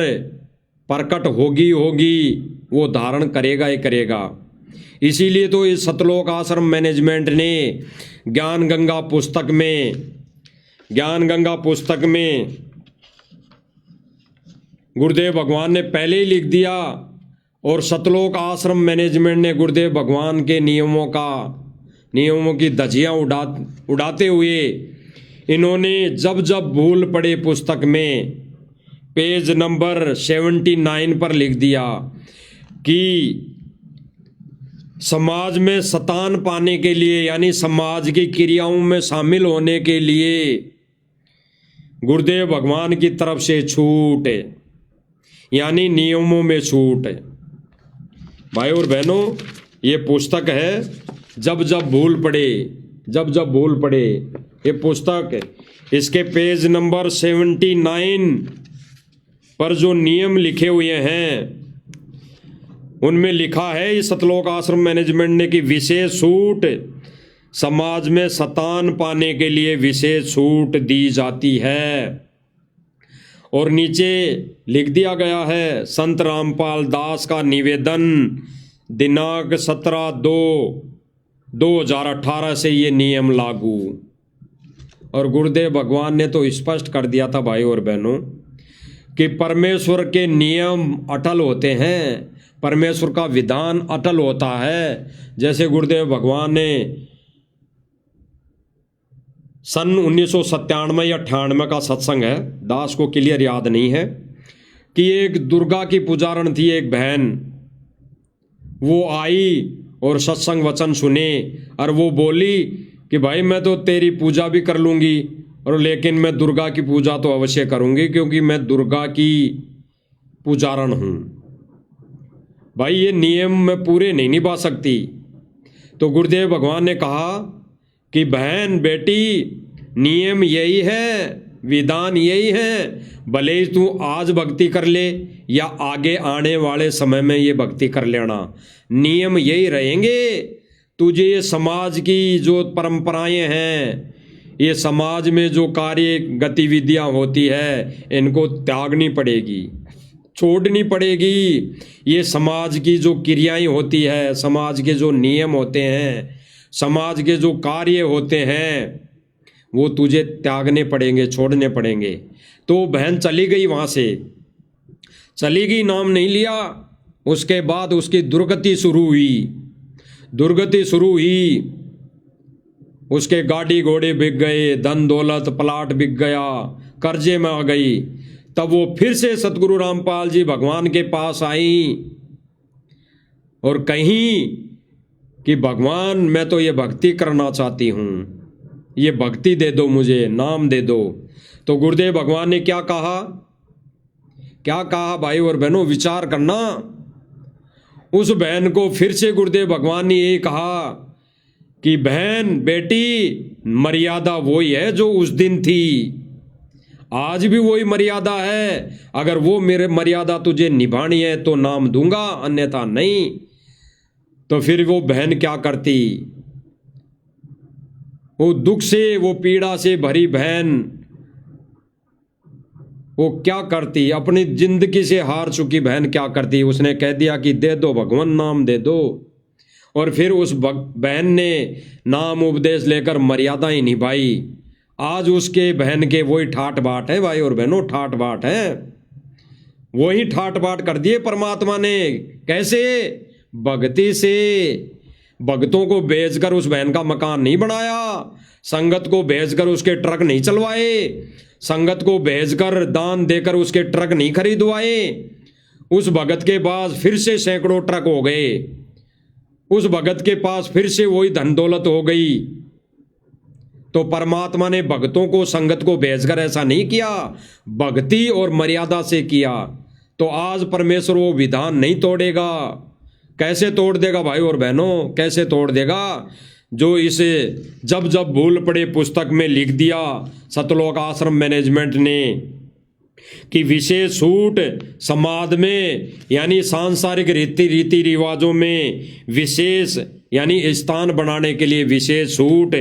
प्रकट होगी, वो धारण करेगा ही करेगा। इसीलिए तो इस सतलोक आश्रम मैनेजमेंट ने ज्ञान गंगा पुस्तक में गुरुदेव भगवान ने पहले ही लिख दिया, और सतलोक आश्रम मैनेजमेंट ने गुरुदेव भगवान के नियमों की धज्जियां उड़ाते हुए इन्होंने जब जब भूल पड़े पुस्तक में पेज नंबर 79 पर लिख दिया कि समाज में शतान पाने के लिए, यानी समाज की क्रियाओं में शामिल होने के लिए गुरुदेव भगवान की तरफ से छूट, यानी नियमों में छूट। भाई और बहनों, ये पुस्तक है जब जब भूल पड़े, ये पुस्तक, इसके पेज नंबर 79 पर जो नियम लिखे हुए हैं उनमें लिखा है इस सतलोक आश्रम मैनेजमेंट ने कि विशेष छूट, समाज में शतान पाने के लिए विशेष छूट दी जाती है। और नीचे लिख दिया गया है संत रामपाल दास का निवेदन, दिनांक 17/2/2018 से ये नियम लागू। और गुरुदेव भगवान ने तो स्पष्ट कर दिया था भाई और बहनों कि परमेश्वर के नियम अटल होते हैं, परमेश्वर का विधान अटल होता है। जैसे गुरुदेव भगवान ने सन 1997 या 98 का सत्संग है, दास को क्लियर याद नहीं है, कि एक दुर्गा की पुजारण थी एक बहन, वो आई और सत्संग वचन सुने और वो बोली कि भाई मैं तो तेरी पूजा भी कर लूँगी, और लेकिन मैं दुर्गा की पूजा तो अवश्य करूँगी क्योंकि मैं दुर्गा की पुजारण हूँ। भाई ये नियम मैं पूरे नहीं निभा सकती। तो गुरुदेव भगवान ने कहा कि बहन बेटी, नियम यही है, विधान यही है, भले ही तू आज भक्ति कर ले या आगे आने वाले समय में ये भक्ति कर लेना, नियम यही रहेंगे। तुझे ये समाज की जो परंपराएं हैं, ये समाज में जो कार्य गतिविधियां होती है, इनको त्यागनी पड़ेगी, छोड़नी पड़ेगी। ये समाज की जो क्रियाएं होती है, समाज के जो नियम होते हैं, समाज के जो कार्य होते हैं, वो तुझे त्यागने पड़ेंगे, छोड़ने पड़ेंगे। तो बहन चली गई, वहाँ से चली गई, नाम नहीं लिया। उसके बाद उसकी दुर्गति शुरू हुई। उसके गाड़ी घोड़े बिक गए, धन दौलत प्लाट बिक गया, कर्जे में आ गई। तब वो फिर से सतगुरु रामपाल जी भगवान के पास आई और कहीं कि भगवान मैं तो ये भक्ति करना चाहती हूँ, ये भक्ति दे दो मुझे, नाम दे दो। तो गुरुदेव भगवान ने क्या कहा भाई और बहनों, विचार करना। उस बहन को फिर से गुरुदेव भगवान ने ये कहा कि बहन बेटी, मर्यादा वही है जो उस दिन थी, आज भी वही मर्यादा है। अगर वो मेरे मर्यादा तुझे निभानी है तो नाम दूंगा, अन्यथा नहीं। तो फिर वो बहन क्या करती, वो दुख से, वो पीड़ा से भरी बहन, वो क्या करती, अपनी जिंदगी से हार चुकी बहन क्या करती, उसने कह दिया कि दे दो भगवान, नाम दे दो। और फिर उस बहन ने नाम उपदेश लेकर मर्यादा ही निभाई। आज उसके बहन के वही ठाट बाट है भाई और बहनों, ठाट बाट है, वही ठाट बाट कर दिए परमात्मा ने। कैसे? भक्ति से भक्तों को भेजकर उस बहन का मकान नहीं बनाया, संगत को भेजकर उसके ट्रक नहीं चलवाए, संगत को भेजकर दान देकर उसके ट्रक नहीं खरीदवाए। उस भगत के पास फिर से सैकड़ों ट्रक हो गए, उस भगत के पास फिर से वही धन दौलत हो गई। तो परमात्मा ने भक्तों को संगत को भेजकर ऐसा नहीं किया, भक्ति और मर्यादा से किया। तो आज परमेश्वर वो विधान नहीं तोड़ेगा। कैसे तोड़ देगा भाई और बहनों, कैसे तोड़ देगा? जो इसे जब जब भूल पड़े पुस्तक में लिख दिया सतलोक आश्रम मैनेजमेंट ने कि विशेष छूट समाज में यानी सांसारिक रीति रिवाजों में विशेष यानी स्थान बनाने के लिए विशेष छूट,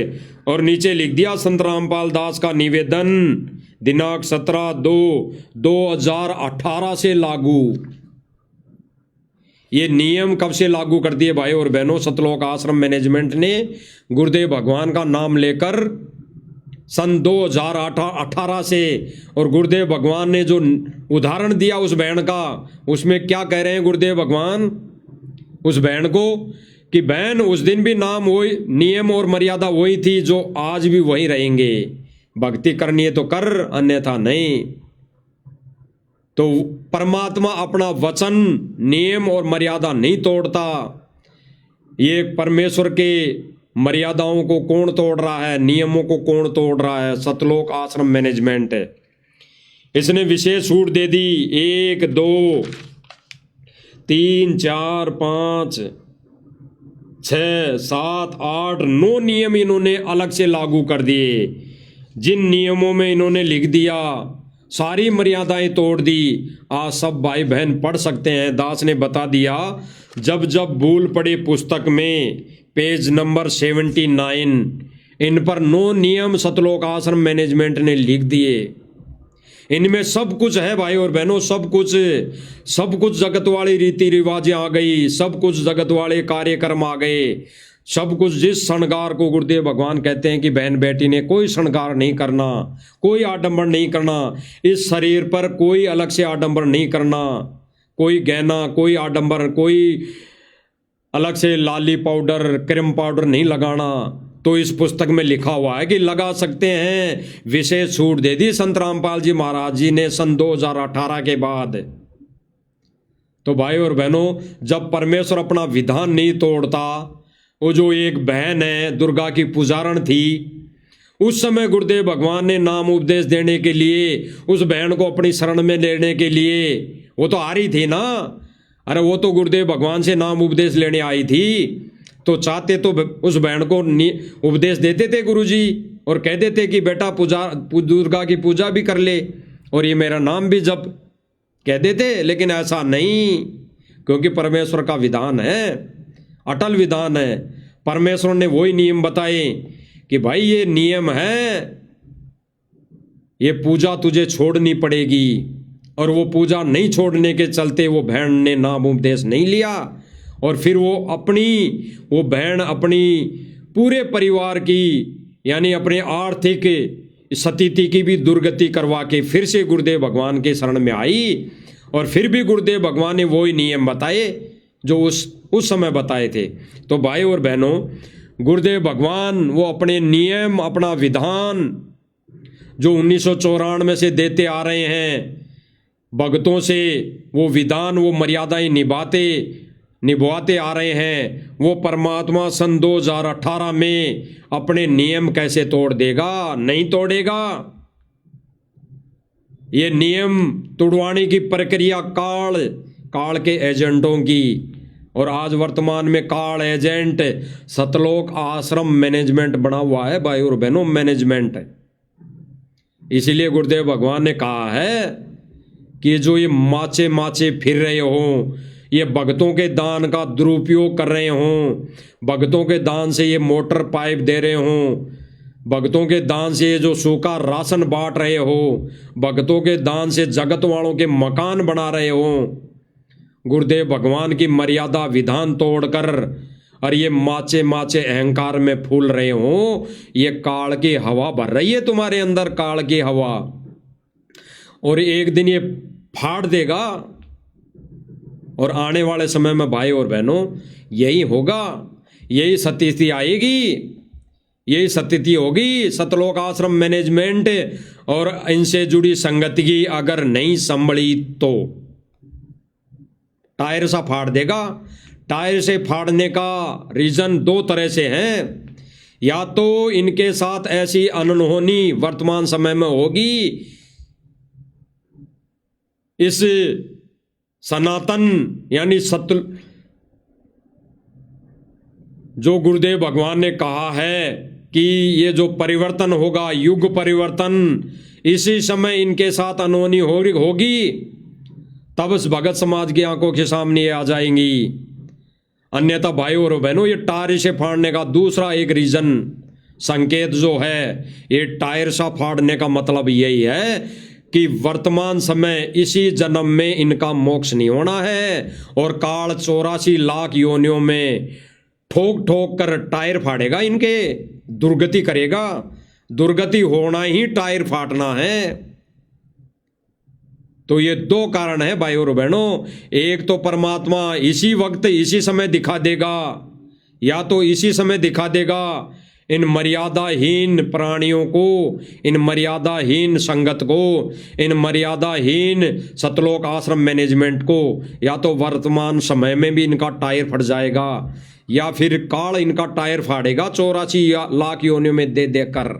और नीचे लिख दिया संत रामपाल दास का निवेदन दिनांक 17/2/2018 से लागू। ये नियम कब से लागू कर दिए भाई और बहनों? सतलोक आश्रम मैनेजमेंट ने गुरुदेव भगवान का नाम लेकर सन 2018 से, और गुरुदेव भगवान ने जो उदाहरण दिया उस बहन का, उसमें क्या कह रहे हैं गुरुदेव भगवान उस बहन को कि बहन उस दिन भी नाम वही, नियम और मर्यादा वही थी जो आज भी वही रहेंगे। भक्ति करनी है तो कर, अन्यथा नहीं। तो परमात्मा अपना वचन, नियम और मर्यादा नहीं तोड़ता। ये परमेश्वर के मर्यादाओं को कौन तोड़ रहा है, नियमों को कौन तोड़ रहा है? सतलोक आश्रम मैनेजमेंट। इसने विशेष छूट दे दी 1 2 3 4 5 6 7 8 9 नियम इन्होंने अलग से लागू कर दिए। जिन नियमों में इन्होंने लिख दिया सारी मर्यादाएं तोड़ दी। आज सब भाई बहन पढ़ सकते हैं। दास ने बता दिया, जब जब भूल पड़े पुस्तक में पेज नंबर 79 इन पर 9 नियम सतलोक आश्रम मैनेजमेंट ने लिख दिए। इनमें सब कुछ है भाई और बहनों, सब कुछ जगत वाली रीति रिवाजें आ गई, सब कुछ जगत वाले कार्यक्रम आ गए, सब कुछ। जिस श्रृंगार को गुरुदेव भगवान कहते हैं कि बहन बेटी ने कोई श्रृंगार नहीं करना, कोई आडंबर नहीं करना, इस शरीर पर कोई अलग से आडंबर नहीं करना, कोई गहना, कोई आडंबर, कोई अलग से लाली पाउडर, क्रीम पाउडर नहीं लगाना। तो इस पुस्तक में लिखा हुआ है कि लगा सकते हैं। विशेष छूट दे दी संत रामपाल जी महाराज जी ने सन 2018 के बाद। तो भाई और बहनों, जब परमेश्वर अपना विधान नहीं तोड़ता, वो जो एक बहन है दुर्गा की पुजारण थी, उस समय गुरुदेव भगवान ने नाम उपदेश देने के लिए उस बहन को अपनी शरण में लेने के लिए, वो तो आ रही थी ना, अरे वो तो गुरुदेव भगवान से नाम उपदेश लेने आई थी। तो चाहते तो उस बहन को उपदेश देते थे गुरुजी और कह देते कि बेटा दुर्गा की पूजा भी कर ले और ये मेरा नाम भी जप, कह देते। लेकिन ऐसा नहीं, क्योंकि परमेश्वर का विधान है, अटल विधान है। परमेश्वर ने वही नियम बताए कि भाई ये नियम है, ये पूजा तुझे छोड़नी पड़ेगी। और वो पूजा नहीं छोड़ने के चलते वो बहन ने नाम उपदेश नहीं लिया, और फिर वो बहन अपनी पूरे परिवार की यानी अपने आर्थिक स्थिति की भी दुर्गति करवा के फिर से गुरुदेव भगवान के शरण में आई। और फिर भी गुरुदेव भगवान ने वही नियम बताए जो उस समय बताए थे। तो भाई और बहनों, गुरुदेव भगवान वो अपने नियम, अपना विधान जो 1994 से देते आ रहे हैं भक्तों से, वो विधान, वो मर्यादाएं निभाते आ रहे हैं। वो परमात्मा सन 2018 में अपने नियम कैसे तोड़ देगा? नहीं तोड़ेगा। ये नियम तुड़वाने की प्रक्रिया काल के एजेंटों की, और आज वर्तमान में काल एजेंट सतलोक आश्रम मैनेजमेंट बना हुआ है भाई और बहनों, मैनेजमेंट। इसीलिए गुरुदेव भगवान ने कहा है कि जो ये माचे फिर रहे हो, ये भक्तों के दान का दुरुपयोग कर रहे हों, भक्तों के दान से ये मोटर पाइप दे रहे हों, भक्तों के दान से ये जो सूखा राशन बांट रहे हो, भक्तों के दान से जगत वालों के मकान बना रहे हो, गुरुदेव भगवान की मर्यादा विधान तोड़कर, और ये माचे अहंकार में फूल रहे हो, ये काल की हवा भर रही है तुम्हारे अंदर, काल की हवा। और एक दिन ये फाड़ देगा, और आने वाले समय में भाई और बहनों यही होगा, यही स्थिति आएगी, यही स्थिति होगी। सतलोक आश्रम मैनेजमेंट और इनसे जुड़ी संगति अगर नहीं संभली तो टायर सा फाड़ देगा। टायर से फाड़ने का रीजन दो तरह से हैं, या तो इनके साथ ऐसी अनहोनी वर्तमान समय में होगी, इस सनातन यानी सत्य जो गुरुदेव भगवान ने कहा है कि ये जो परिवर्तन होगा, युग परिवर्तन, इसी समय इनके साथ अनहोनी होगी, तब इस भगत समाज की आंखों के सामने ये आ जाएंगी। अन्यथा भाई और बहनों, ये टायर से फाड़ने का दूसरा एक रीजन संकेत जो है, ये टायर सा फाड़ने का मतलब यही है कि वर्तमान समय इसी जन्म में इनका मोक्ष नहीं होना है और काल 84 लाख योनियों में ठोक ठोक कर टायर फाड़ेगा, इनके दुर्गति करेगा। दुर्गति होना ही टायर फाटना है। तो ये दो कारण है भाई और बहनों, एक तो परमात्मा इसी वक्त इसी समय दिखा देगा, या तो इसी समय दिखा देगा इन मर्यादाहीन प्राणियों को, इन मर्यादाहीन संगत को, इन मर्यादाहीन सतलोक आश्रम मैनेजमेंट को, या तो वर्तमान समय में भी इनका टायर फट जाएगा, या फिर काल इनका टायर फाड़ेगा 84 लाख योनियों में दे देकर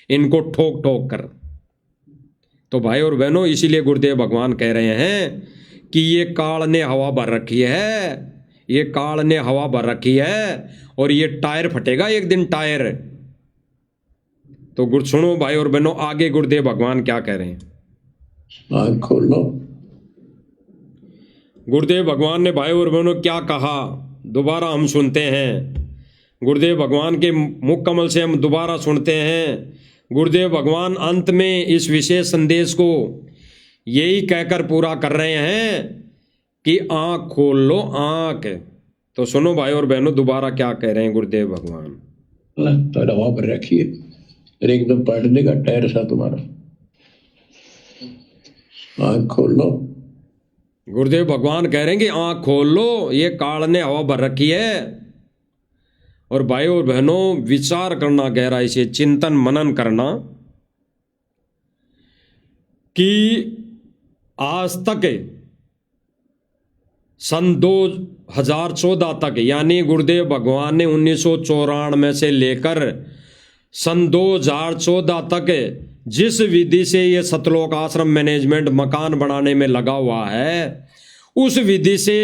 इनको ठोक ठोक कर। तो भाई और बहनों, इसीलिए गुरुदेव भगवान कह रहे हैं कि ये काल ने हवा भर रखी है, ये काल ने हवा भर रखी है और ये टायर फटेगा एक दिन, टायर। तो गुरु सुनो भाई और बहनों, आगे गुरुदेव भगवान क्या कह रहे हैं। आँख खोलो। गुरुदेव भगवान ने भाई और बहनों क्या कहा, दोबारा हम सुनते हैं। गुरुदेव भगवान के मुख कमल से हम दोबारा सुनते हैं। गुरुदेव भगवान अंत में इस विशेष संदेश को यही कहकर पूरा कर रहे हैं कि आंख खोल लो, आंख। तो सुनो भाई और बहनों, दोबारा क्या कह रहे हैं गुरुदेव भगवान। तो हवा पर रखिए और एकदम पलट देगा टायर सा तुम्हारा। आंख खोल लो। गुरुदेव भगवान कह रहे हैं कि आंख खोल लो, ये काल ने हवा भर रखी है। और भाई और बहनों, विचार करना, गहराई से चिंतन मनन करना कि आज तक सन 2014 तक, यानी गुरुदेव भगवान ने 1994 से लेकर सन 2014 तक जिस विधि से ये सतलोक आश्रम मैनेजमेंट मकान बनाने में लगा हुआ है, उस विधि से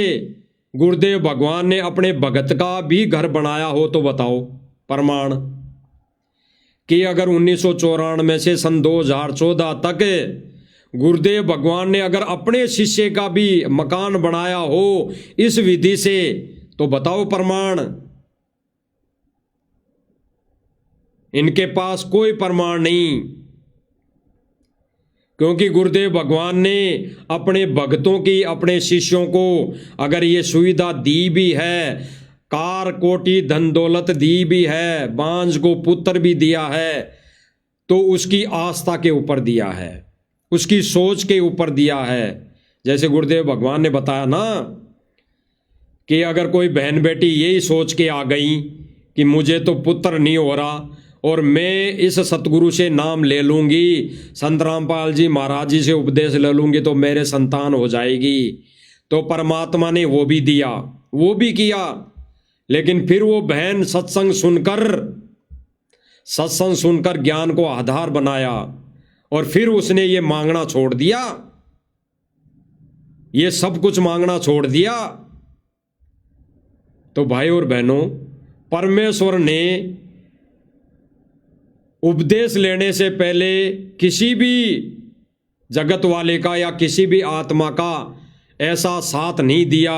गुरुदेव भगवान ने अपने भगत का भी घर बनाया हो तो बताओ प्रमाण कि अगर 1994 से सन 2014 तक गुरुदेव भगवान ने अगर अपने शिष्य का भी मकान बनाया हो इस विधि से, तो बताओ प्रमाण। इनके पास कोई प्रमाण नहीं, क्योंकि गुरुदेव भगवान ने अपने भक्तों की, अपने शिष्यों को अगर ये सुविधा दी भी है, कार कोटि धन दौलत दी भी है, बांझ को पुत्र भी दिया है, तो उसकी आस्था के ऊपर दिया है, उसकी सोच के ऊपर दिया है। जैसे गुरुदेव भगवान ने बताया ना कि अगर कोई बहन बेटी यही सोच के आ गई कि मुझे तो पुत्र नहीं हो रहा और मैं इस सतगुरु से नाम ले लूँगी, संत रामपाल जी महाराज जी से उपदेश ले लूँगी तो मेरे संतान हो जाएगी, तो परमात्मा ने वो भी दिया, वो भी किया। लेकिन फिर वो बहन सत्संग सुनकर ज्ञान को आधार बनाया और फिर उसने ये मांगना छोड़ दिया, ये सब कुछ मांगना छोड़ दिया। तो भाई और बहनों, परमेश्वर ने उपदेश लेने से पहले किसी भी जगत वाले का या किसी भी आत्मा का ऐसा साथ नहीं दिया,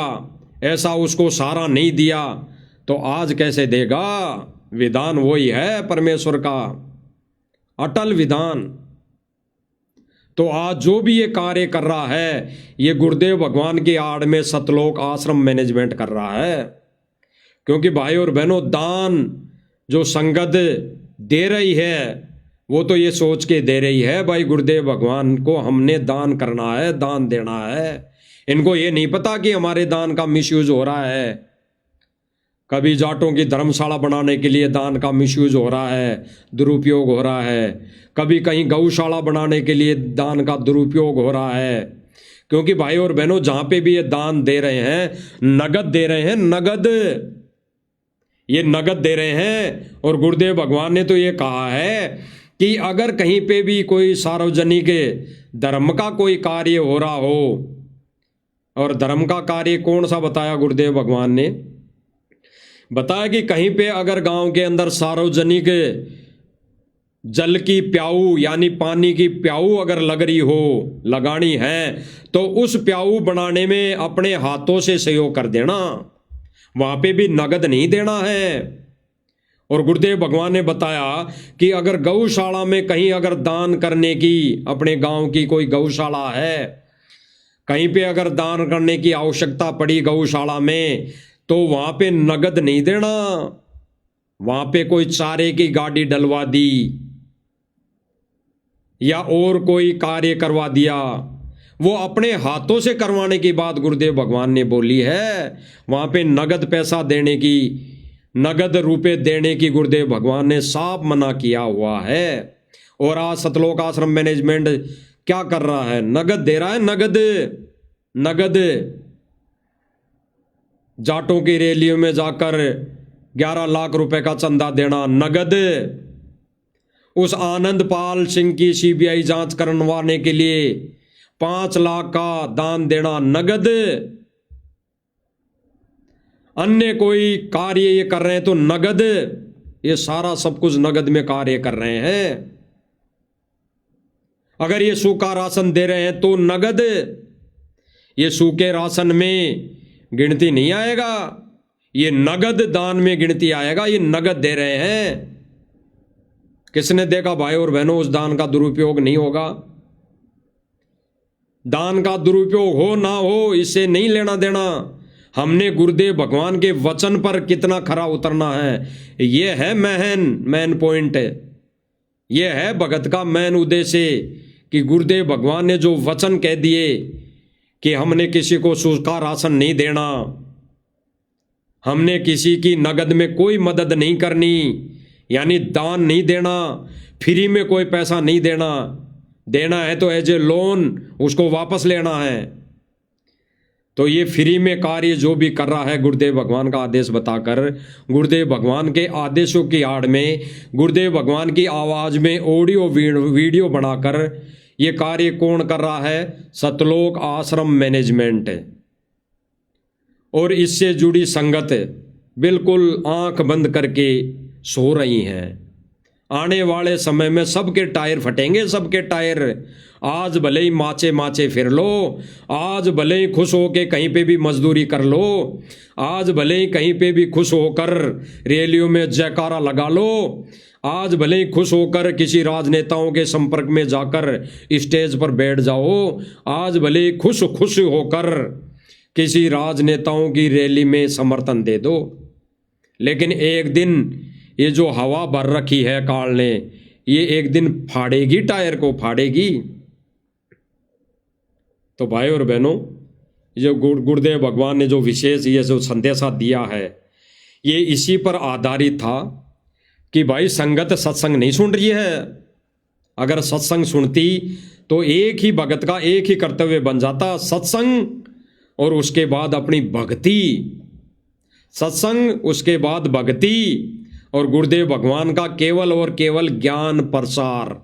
ऐसा उसको सहारा नहीं दिया, तो आज कैसे देगा? विधान वही है परमेश्वर का, अटल विधान। तो आज जो भी ये कार्य कर रहा है, ये गुरुदेव भगवान की आड़ में सतलोक आश्रम मैनेजमेंट कर रहा है। क्योंकि भाई और बहनों, दान जो संगत दे रही है वो तो ये सोच के दे रही है, भाई गुरुदेव भगवान को हमने दान करना है, दान देना है, इनको ये नहीं पता कि हमारे दान का मिसयूज हो रहा है। कभी जाटों की धर्मशाला बनाने के लिए दान का मिसयूज हो रहा है, दुरुपयोग हो रहा है। कभी कहीं गौशाला बनाने के लिए दान का दुरुपयोग हो रहा है। क्योंकि भाई और बहनों, जहां पे भी ये दान दे रहे हैं, नगद दे रहे हैं, नगद, ये नगद दे रहे हैं। और गुरुदेव भगवान ने तो ये कहा है कि अगर कहीं पे भी कोई सार्वजनिक धर्म का कोई कार्य हो रहा हो, और धर्म का कार्य कौन सा बताया गुरुदेव भगवान ने? बताया कि कहीं पे अगर गांव के अंदर सार्वजनिक जल की प्याऊ यानी पानी की प्याऊ अगर लग रही हो, लगानी है, तो उस प्याऊ बनाने में अपने हाथों से सहयोग कर देना। वहां पे भी नगद नहीं देना है। और गुरुदेव भगवान ने बताया कि अगर गौशाला में कहीं अगर दान करने की, अपने गांव की कोई गौशाला है, कहीं पे अगर दान करने की आवश्यकता पड़ी गौशाला में, तो वहां पे नगद नहीं देना। वहां पे कोई चारे की गाड़ी डलवा दी या और कोई कार्य करवा दिया, वो अपने हाथों से करवाने की बात गुरुदेव भगवान ने बोली है। वहां पे नगद पैसा देने की, नगद रुपए देने की गुरुदेव भगवान ने साफ मना किया हुआ है। और आज सतलोक आश्रम मैनेजमेंट क्या कर रहा है? नगद दे रहा है, नगद, नगद। जाटों की रैलियों में जाकर 11 लाख रुपए का चंदा देना, नगद। उस आनंद पाल सिंह की सीबीआई जांच करवाने के लिए 5 लाख का दान देना, नगद। अन्य कोई कार्य ये कर रहे हैं तो नगद। ये सारा सब कुछ नगद में कार्य कर रहे हैं। अगर ये सूखा राशन दे रहे हैं तो नगद। ये सूखे राशन में गिनती नहीं आएगा, ये नगद दान में गिनती आएगा। ये नगद दे रहे हैं। किसने देखा भाई और बहनों उस दान का दुरुपयोग नहीं होगा? दान का दुरुपयोग हो ना हो, इससे नहीं लेना देना। हमने गुरुदेव भगवान के वचन पर कितना खरा उतरना है, यह है मेन पॉइंट। यह है भगत का मेन उद्देश्य कि गुरुदेव भगवान ने जो वचन कह दिए कि हमने किसी को सूखा राशन नहीं देना, हमने किसी की नगद में कोई मदद नहीं करनी, यानी दान नहीं देना, फ्री में कोई पैसा नहीं देना। देना है तो एज ए लोन उसको वापस लेना है। तो ये फ्री में कार्य जो भी कर रहा है गुरुदेव भगवान का आदेश बताकर, गुरुदेव भगवान के आदेशों की आड़ में, गुरुदेव भगवान की आवाज में ऑडियो वीडियो बनाकर ये कार्य कौन कर रहा है? सतलोक आश्रम मैनेजमेंट। और इससे जुड़ी संगत बिल्कुल आंख बंद करके सो रही हैं। आने वाले समय में सबके टायर फटेंगे, सबके टायर। आज भले ही माचे फिर लो, आज भले ही खुश होके कहीं पे भी मजदूरी कर लो, आज भले ही कहीं पे भी खुश होकर रैलियों में जयकारा लगा लो, आज भले ही खुश होकर किसी राजनेताओं के संपर्क में जाकर स्टेज पर बैठ जाओ, आज भले ही खुश होकर किसी राजनेताओं की रैली में समर्थन दे दो, लेकिन एक दिन ये जो हवा भर रखी है काल ने, ये एक दिन फाड़ेगी, टायर को फाड़ेगी। तो भाई और बहनों, जो गुरुदेव भगवान ने जो विशेष ये जो संदेशा दिया है, ये इसी पर आधारित था कि भाई संगत सत्संग नहीं सुन रही है। अगर सत्संग सुनती तो एक ही भगत का एक ही कर्तव्य बन जाता, सत्संग और उसके बाद अपनी भक्ति, सत्संग उसके बाद भक्ति और गुरुदेव भगवान का केवल और केवल ज्ञान प्रसार।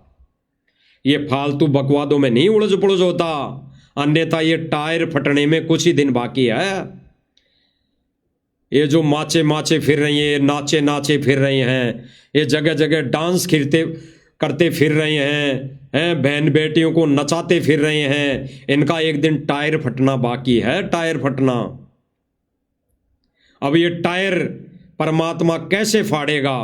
ये फालतू बकवादों में नहीं उलझ पुलझ होता, अन्यथा ये टायर फटने में कुछ ही दिन बाकी है। ये जो माचे फिर रही है, नाचे फिर रही हैं, ये जगह जगह डांस करते फिर रहे हैं, बहन बेटियों को नचाते फिर रहे हैं, इनका एक दिन टायर फटना बाकी है, टायर फटना। अब ये टायर परमात्मा कैसे फाड़ेगा?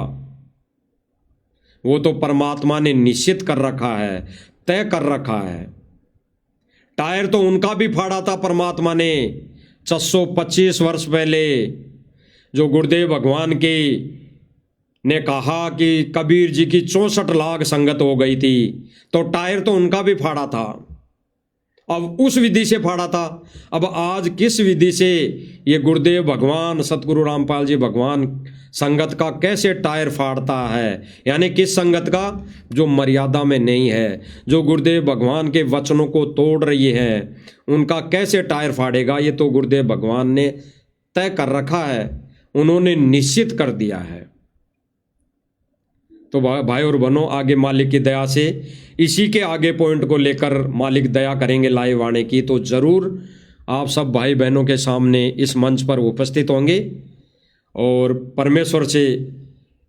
वो तो परमात्मा ने निश्चित कर रखा है, तय कर रखा है। टायर तो उनका भी फाड़ा था परमात्मा ने 625 वर्ष पहले, जो गुरुदेव भगवान की ने कहा कि कबीर जी की 64 लाख संगत हो गई थी, तो टायर तो उनका भी फाड़ा था। अब उस विधि से फाड़ा था। अब आज किस विधि से ये गुरुदेव भगवान सतगुरु रामपाल जी भगवान संगत का कैसे टायर फाड़ता है, यानी किस संगत का, जो मर्यादा में नहीं है, जो गुरुदेव भगवान के वचनों को तोड़ रही है, उनका कैसे टायर फाड़ेगा। ये तो गुरुदेव भगवान ने तय कर रखा है, उन्होंने निश्चित कर दिया है। तो भाई और बहनों, आगे मालिक की दया से इसी के आगे पॉइंट को लेकर मालिक दया करेंगे लाइव आने की, तो जरूर आप सब भाई बहनों के सामने इस मंच पर उपस्थित होंगे और परमेश्वर से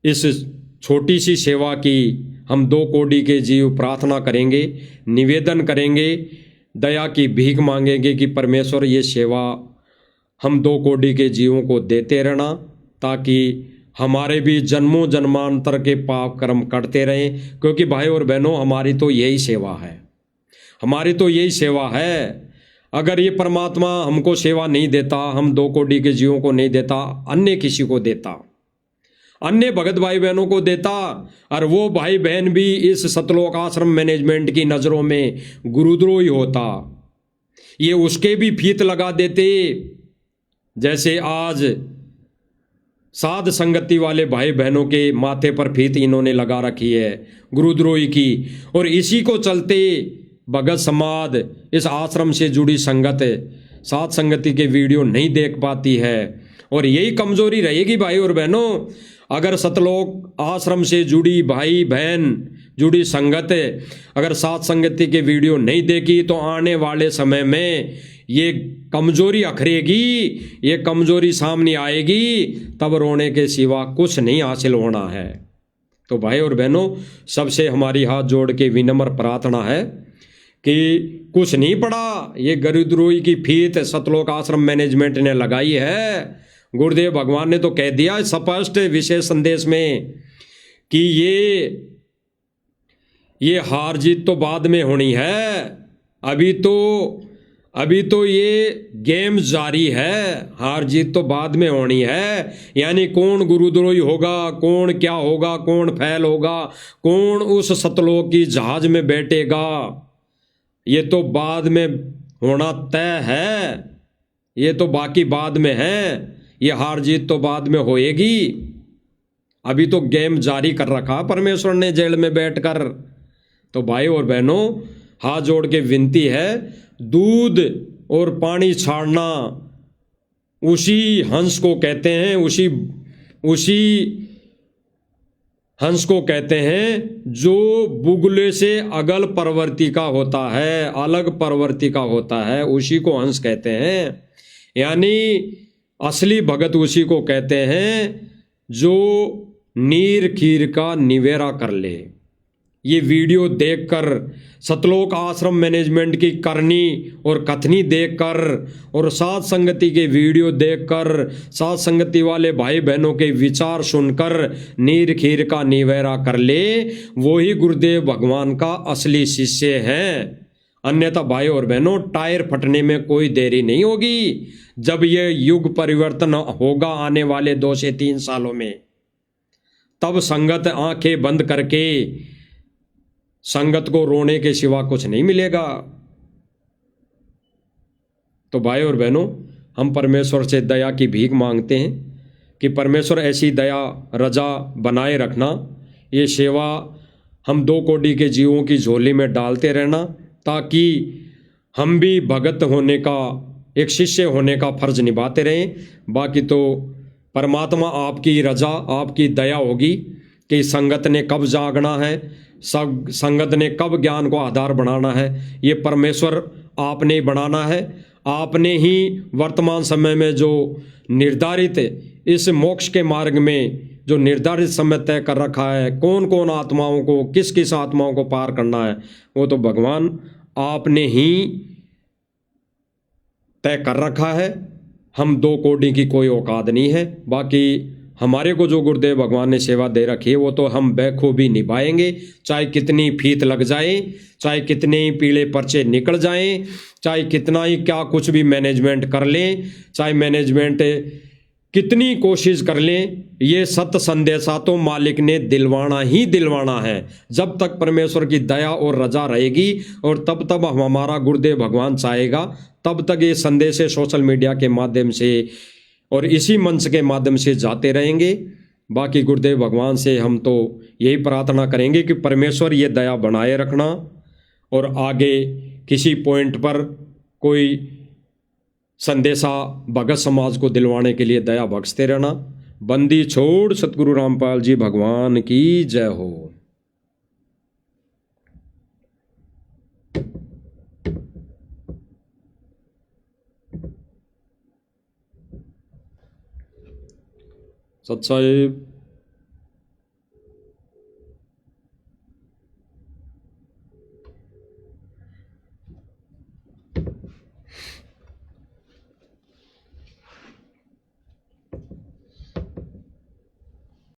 इस छोटी सी सेवा की हम 2 कोटि के जीव प्रार्थना करेंगे, निवेदन करेंगे, दया की भीख मांगेंगे कि परमेश्वर ये सेवा हम 2 कोटि के जीवों को देते रहना, ताकि हमारे भी जन्मों जन्मांतर के पाप कर्म करते रहें। क्योंकि भाई और बहनों, हमारी तो यही सेवा है, हमारी तो यही सेवा है। अगर ये परमात्मा हमको सेवा नहीं देता, हम 2 कोटि के जीवों को नहीं देता, अन्य किसी को देता, अन्य भगत भाई बहनों को देता, और वो भाई बहन भी इस सतलोक आश्रम मैनेजमेंट की नज़रों में गुरुद्रोही होता, ये उसके भी फीत लगा देते। जैसे आज साध संगति वाले भाई बहनों के माथे पर फीत इन्होंने लगा रखी है गुरुद्रोही की, और इसी को चलते भगत समाज इस आश्रम से जुड़ी संगत साध संगति के वीडियो नहीं देख पाती है। और यही कमजोरी रहेगी भाई और बहनों, अगर सतलोक आश्रम से जुड़ी भाई बहन जुड़ी संगत अगर साध संगति के वीडियो नहीं देखी, तो आने वाले समय में ये कमजोरी अखरेगी, ये कमजोरी सामने आएगी, तब रोने के सिवा कुछ नहीं हासिल होना है। तो भाई और बहनों, सबसे हमारी हाथ जोड़ के विनम्र प्रार्थना है कि कुछ नहीं पड़ा, ये गुरुद्रोही की फीत सतलोक आश्रम मैनेजमेंट ने लगाई है। गुरुदेव भगवान ने तो कह दिया स्पष्ट विशेष संदेश में कि ये हार जीत तो बाद में होनी है, अभी तो ये गेम जारी है, हार जीत तो बाद में होनी है। यानी कौन गुरुद्रोही होगा, कौन क्या होगा, कौन फैल होगा, कौन उस सतलोक की जहाज में बैठेगा, ये तो बाद में होना तय है, ये तो बाकी बाद में है, ये हार जीत तो बाद में होएगी। अभी तो गेम जारी कर रखा परमेश्वर ने जेल में बैठकर। तो भाई और बहनों, हाथ जोड़ के विनती है, दूध और पानी छाड़ना उसी हंस को कहते हैं, उसी हंस को कहते हैं जो बुगले से अगल प्रवृत्ति का होता है, अलग प्रवृत्ति का होता है, उसी को हंस कहते हैं। यानी असली भगत उसी को कहते हैं जो नीर खीर का निवेरा कर ले। ये वीडियो देखकर, सतलोक आश्रम मैनेजमेंट की करनी और कथनी देखकर और साध संगति के वीडियो देखकर, साध संगति वाले भाई बहनों के विचार सुनकर नीर खीर का निवेरा कर ले, वही गुरुदेव भगवान का असली शिष्य है। अन्यथा भाई और बहनों, टायर फटने में कोई देरी नहीं होगी। जब ये युग परिवर्तन होगा आने वाले 2 से 3 सालों में, तब संगत आंखें बंद करके संगत को रोने के सिवा कुछ नहीं मिलेगा। तो भाई और बहनों, हम परमेश्वर से दया की भीख मांगते हैं कि परमेश्वर ऐसी दया रजा बनाए रखना, ये सेवा हम 2 कोटि के जीवों की झोली में डालते रहना, ताकि हम भी भगत होने का, एक शिष्य होने का फर्ज निभाते रहें। बाकी तो परमात्मा आपकी रजा, आपकी दया होगी कि संगत ने कब जागना है, संगत ने कब ज्ञान को आधार बनाना है, ये परमेश्वर आपने बनाना है। आपने ही वर्तमान समय में जो निर्धारित इस मोक्ष के मार्ग में जो निर्धारित समय तय कर रखा है, कौन कौन आत्माओं को, किस किस आत्माओं को पार करना है, वो तो भगवान आपने ही तय कर रखा है। हम 2 कोटि की कोई औकात नहीं है। बाकी हमारे को जो गुरुदेव भगवान ने सेवा दे रखी है, वो तो हम बखूबी निभाएंगे, चाहे कितनी फीत लग जाए, चाहे कितने ही पीले पर्चे निकल जाएं, चाहे कितना ही क्या कुछ भी मैनेजमेंट कर लें, चाहे मैनेजमेंट कितनी कोशिश कर लें, ये सत्य संदेशा तो मालिक ने दिलवाना ही दिलवाना है। जब तक परमेश्वर की दया और रजा रहेगी और तब तब हमारा गुरुदेव भगवान चाहेगा, तब तक ये संदेश सोशल मीडिया के माध्यम से और इसी मंच के माध्यम से जाते रहेंगे। बाकी गुरुदेव भगवान से हम तो यही प्रार्थना करेंगे कि परमेश्वर ये दया बनाए रखना और आगे किसी पॉइंट पर कोई संदेशा भगत समाज को दिलवाने के लिए दया बख्शते रहना। बंदी छोड़ सतगुरु रामपाल जी भगवान की जय हो। सत साहिब।